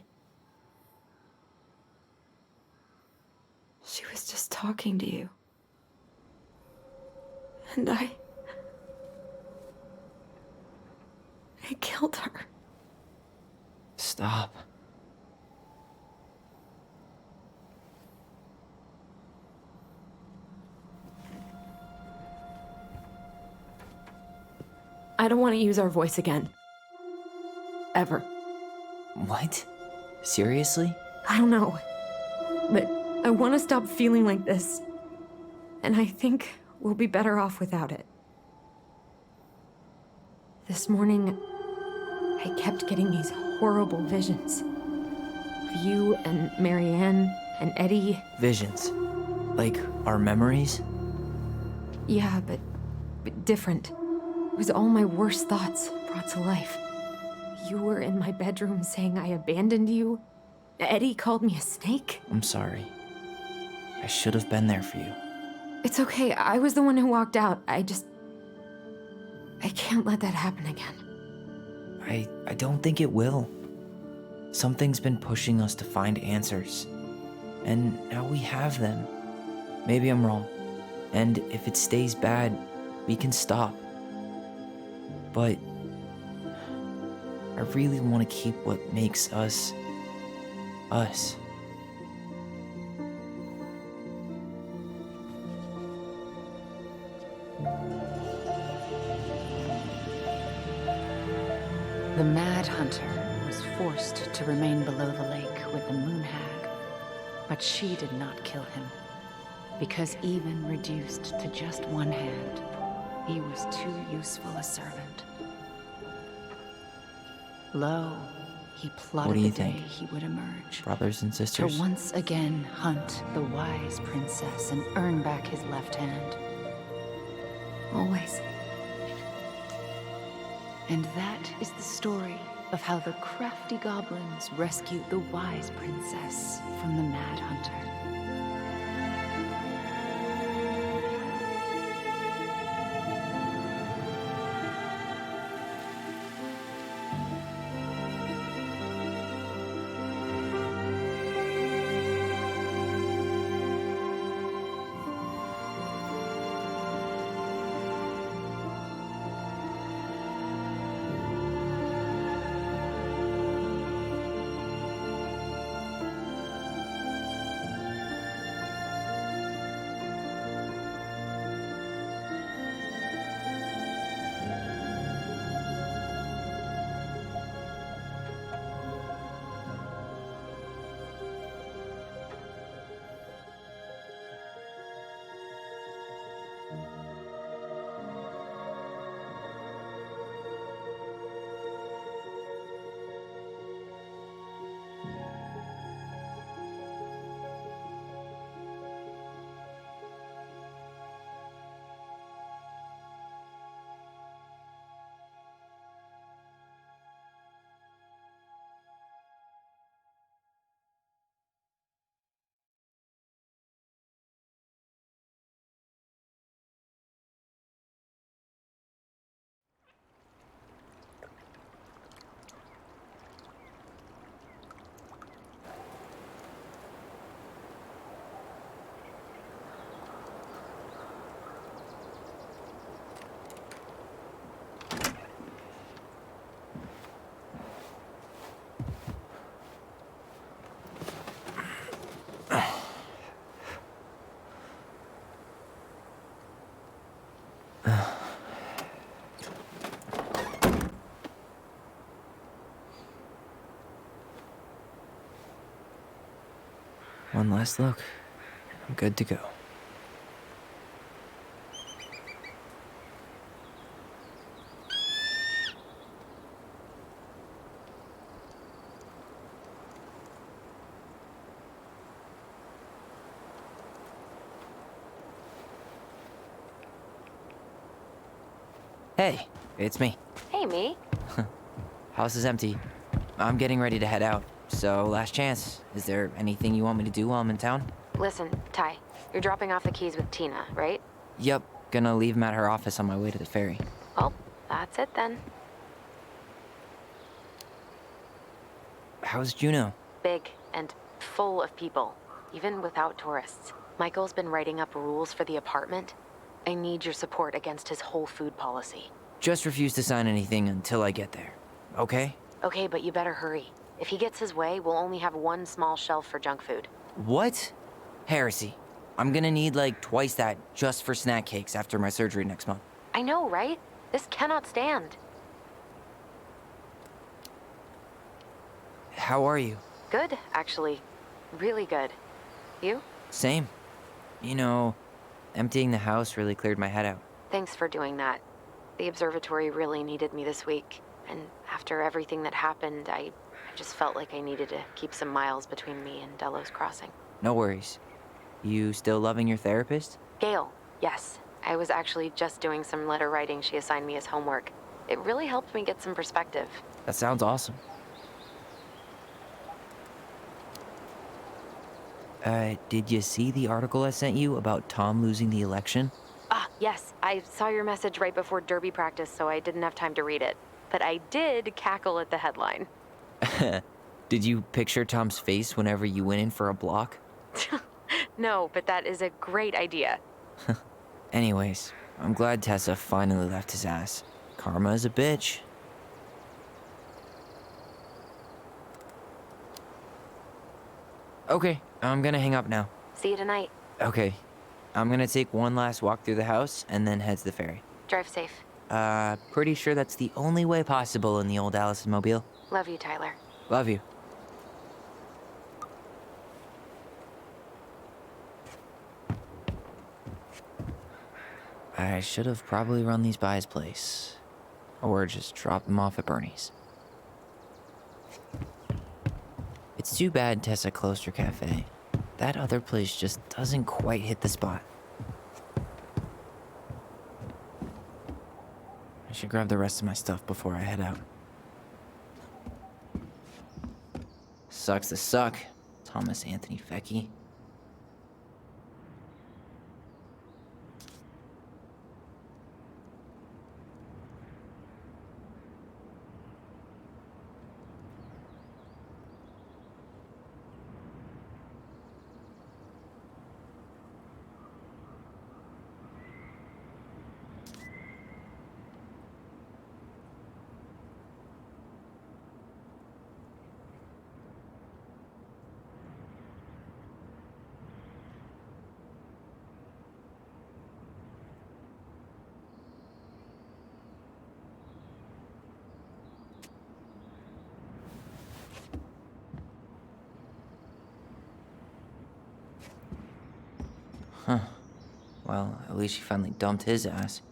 She was just talking to you. And I killed her. Stop. I don't want to use our voice again. Ever. What? Seriously? I don't know. But I want to stop feeling like this. And I think we'll be better off without it. This morning, I kept getting these horrible visions. Of you and Marianne and Eddie. Visions. Like our memories? Yeah, but different. It was all my worst thoughts brought to life. You were in my bedroom saying I abandoned you. Eddie called me a snake. I'm sorry. I should have been there for you. It's okay. I was the one who walked out. I can't let that happen again. I don't think it will. Something's been pushing us to find answers. And now we have them. Maybe I'm wrong. And if it stays bad, we can stop. But I really want to keep what makes us, us. The Mad Hunter was forced to remain below the lake with the Moon Hag, but she did not kill him, because even reduced to just one hand, he was too useful a servant. Lo, he plotted do you the day think? he would emerge. Brothers and sisters? To once again hunt the wise princess and earn back his left hand. Always. And that is the story of how the crafty goblins rescued the wise princess from the Mad Hunter. One last look. I'm good to go. Hey, it's me. Hey, me. House is empty. I'm getting ready to head out. So, last chance. Is there anything you want me to do while I'm in town? Listen, Ty, you're dropping off the keys with Tina, right? Yep, gonna leave them at her office on my way to the ferry. Well, that's it then. How's Juno? Big and full of people, even without tourists. Michael's been writing up rules for the apartment. I need your support against his whole food policy. Just refuse to sign anything until I get there, okay? Okay, but you better hurry. If he gets his way, we'll only have one small shelf for junk food. What? Heresy. I'm gonna need like twice that just for snack cakes after my surgery next month. I know, right? This cannot stand. How are you? Good, actually. Really good. You? Same. You know, emptying the house really cleared my head out. Thanks for doing that. The observatory really needed me this week. And after everything that happened, I just felt like I needed to keep some miles between me and Delos Crossing. No worries. You still loving your therapist? Gail, yes. I was actually just doing some letter writing she assigned me as homework. It really helped me get some perspective. That sounds awesome. Did you see the article I sent you about Tom losing the election? Ah, yes. I saw your message right before derby practice, so I didn't have time to read it. But I did cackle at the headline. Did you picture Tom's face whenever you went in for a block? No, but that is a great idea. Anyways, I'm glad Tessa finally left his ass. Karma is a bitch. Okay, I'm gonna hang up now. See you tonight. Okay, I'm gonna take one last walk through the house and then head to the ferry. Drive safe. Pretty sure that's the only way possible in the old Allison mobile. Love you, Tyler. Love you. I should have probably run these by his place. Or just dropped them off at Bernie's. It's too bad Tessa closed her cafe. That other place just doesn't quite hit the spot. I should grab the rest of my stuff before I head out. Sucks to suck, Thomas Anthony Fecky. Huh. Well, at least she finally dumped his ass.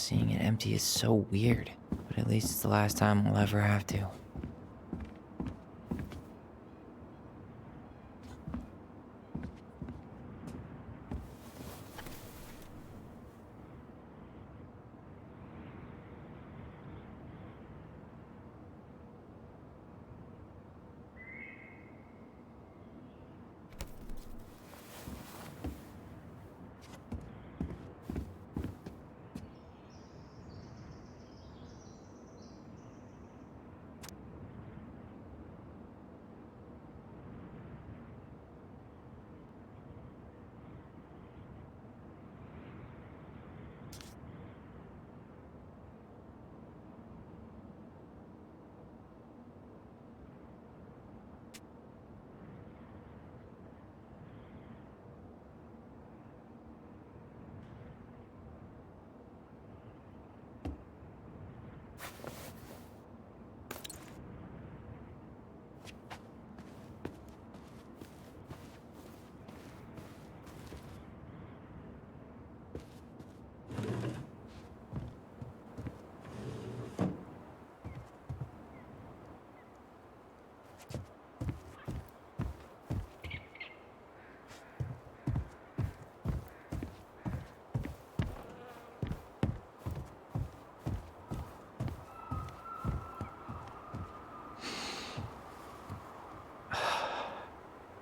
Seeing it empty is so weird, but at least it's the last time I'll ever have to.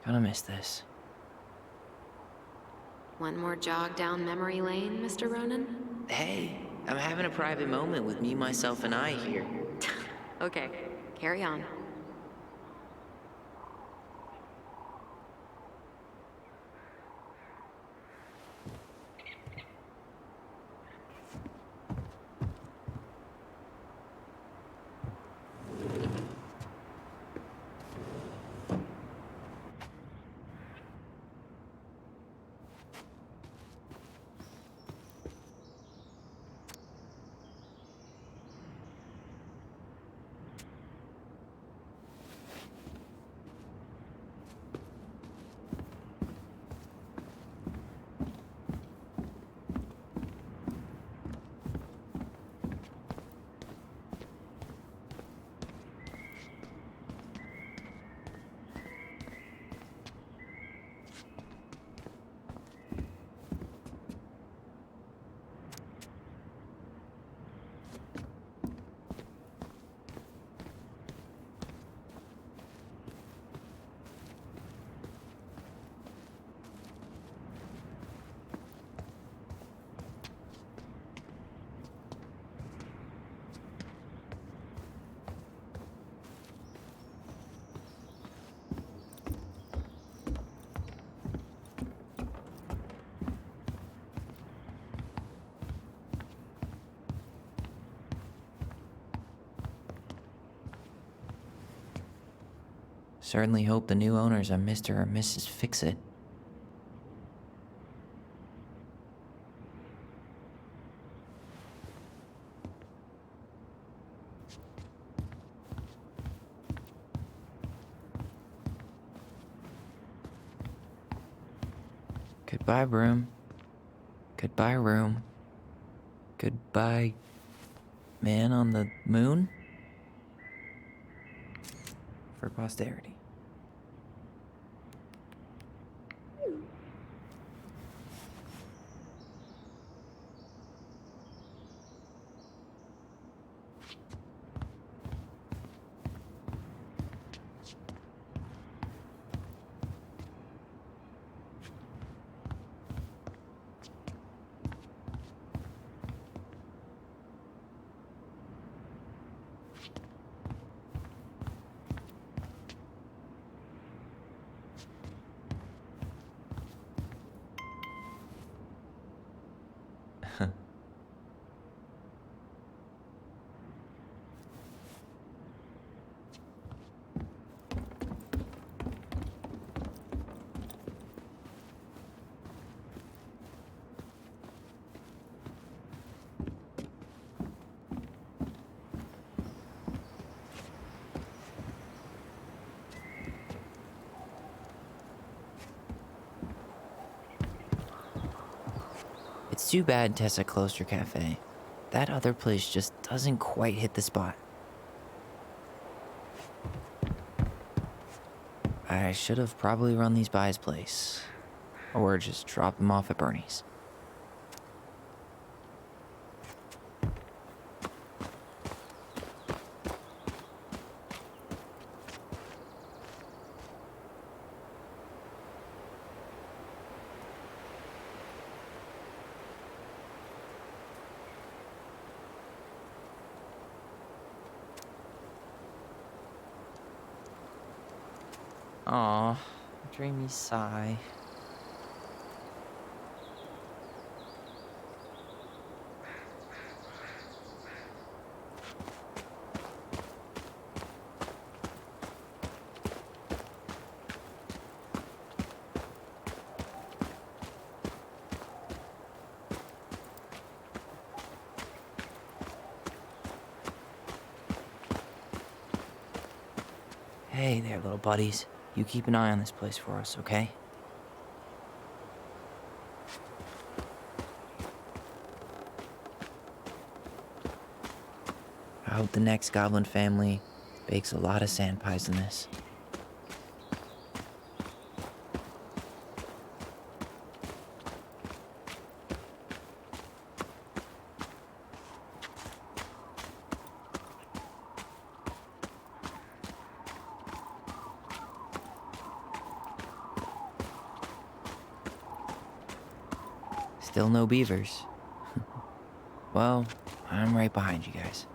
Gonna miss this. One more jog down memory lane, Mr. Ronan? Hey, I'm having a private moment with me, myself, and I here. Okay, carry on. Certainly hope the new owners are Mr. or Mrs. Fix-It. Goodbye, room. Goodbye, room. Goodbye, man on the moon? For posterity. It's too bad Tessa closed her cafe. that other place just doesn't quite hit the spot. I should have probably run these by his place, or just drop them off at Bernie's. Aw, dreamy sigh. Hey there, little buddies. You keep an eye on this place for us, okay? I hope the next goblin family bakes a lot of sand pies in this. Still no beavers. Well, I'm right behind you guys.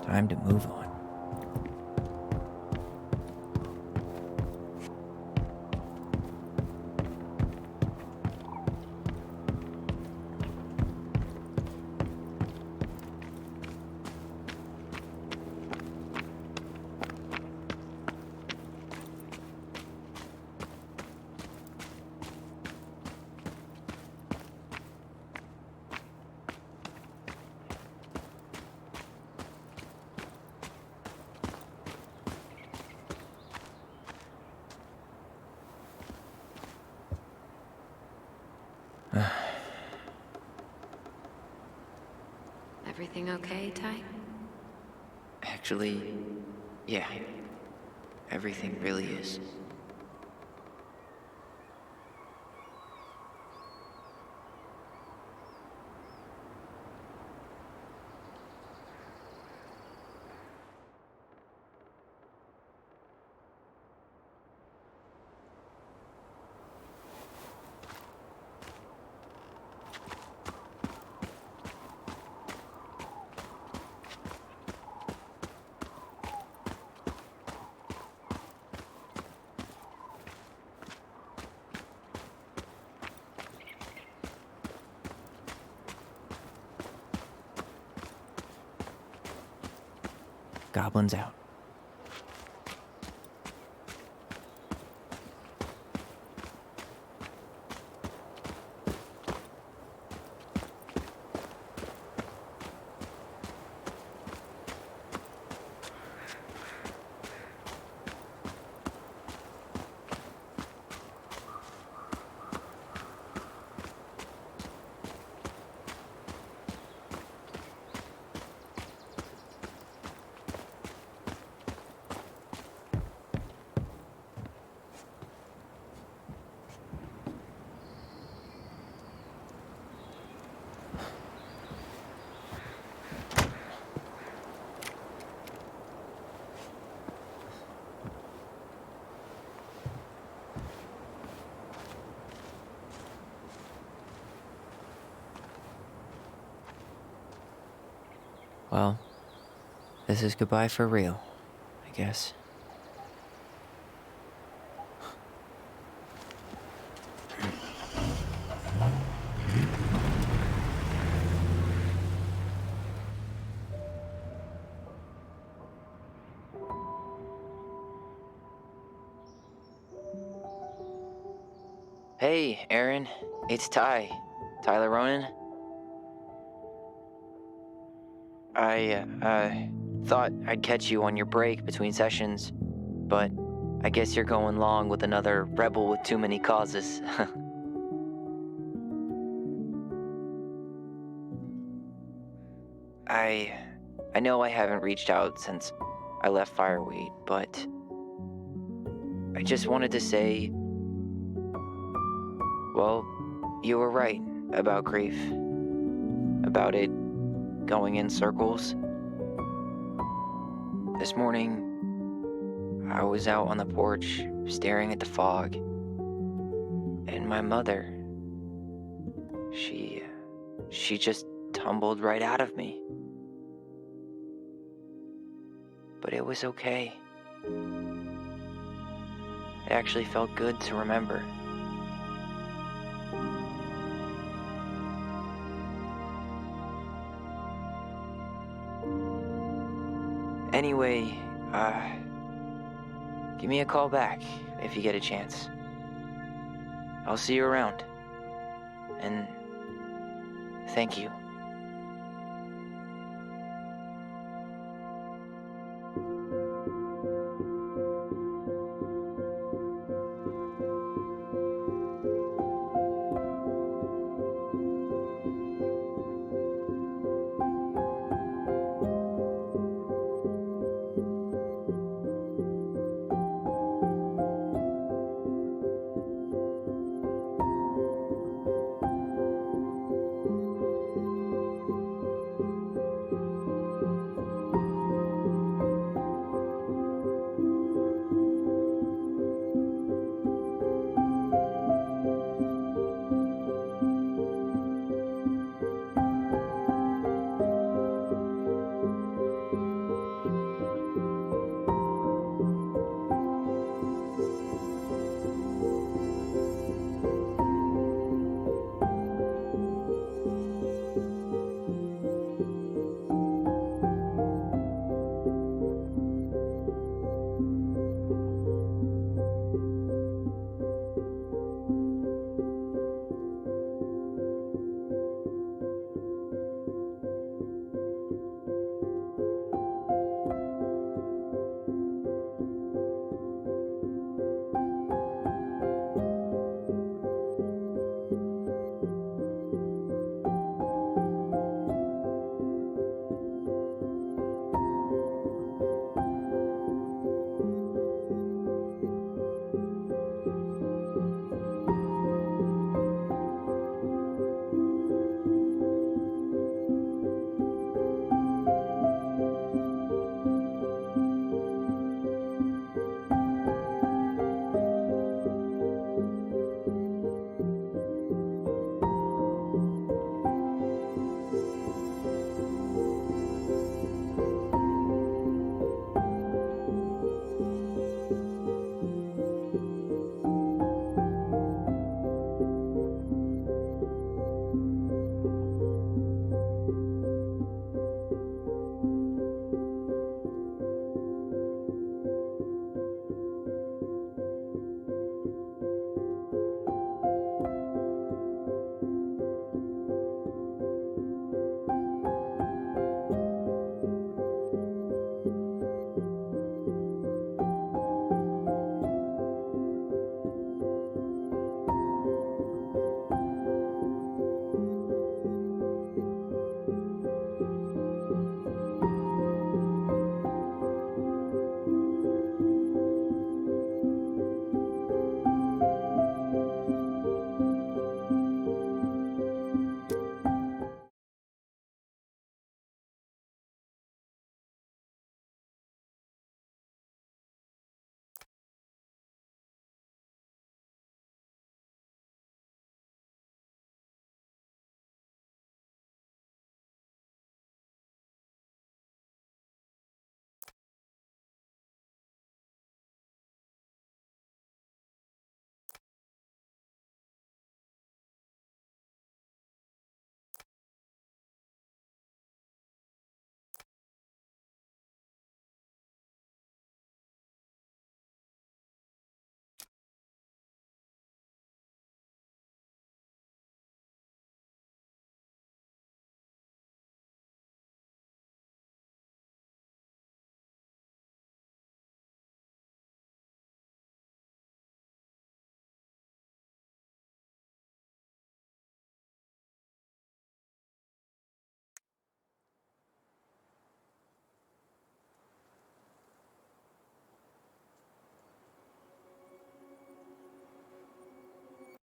Time to move on. Everything okay, Ty? Actually, yeah. Everything really is. Goblins out. Well, this is goodbye for real, I guess. Hey, Aaron. It's Tyler Ronan. I thought I'd catch you on your break between sessions, but I guess you're going long with another rebel with too many causes. I know I haven't reached out since I left Fireweed, but I just wanted to say, well, you were right about grief. About it going in circles. This morning, I was out on the porch staring at the fog, and my mother, she just tumbled right out of me. But it was okay. It actually felt good to remember. Anyway, give me a call back if you get a chance. I'll see you around. And thank you.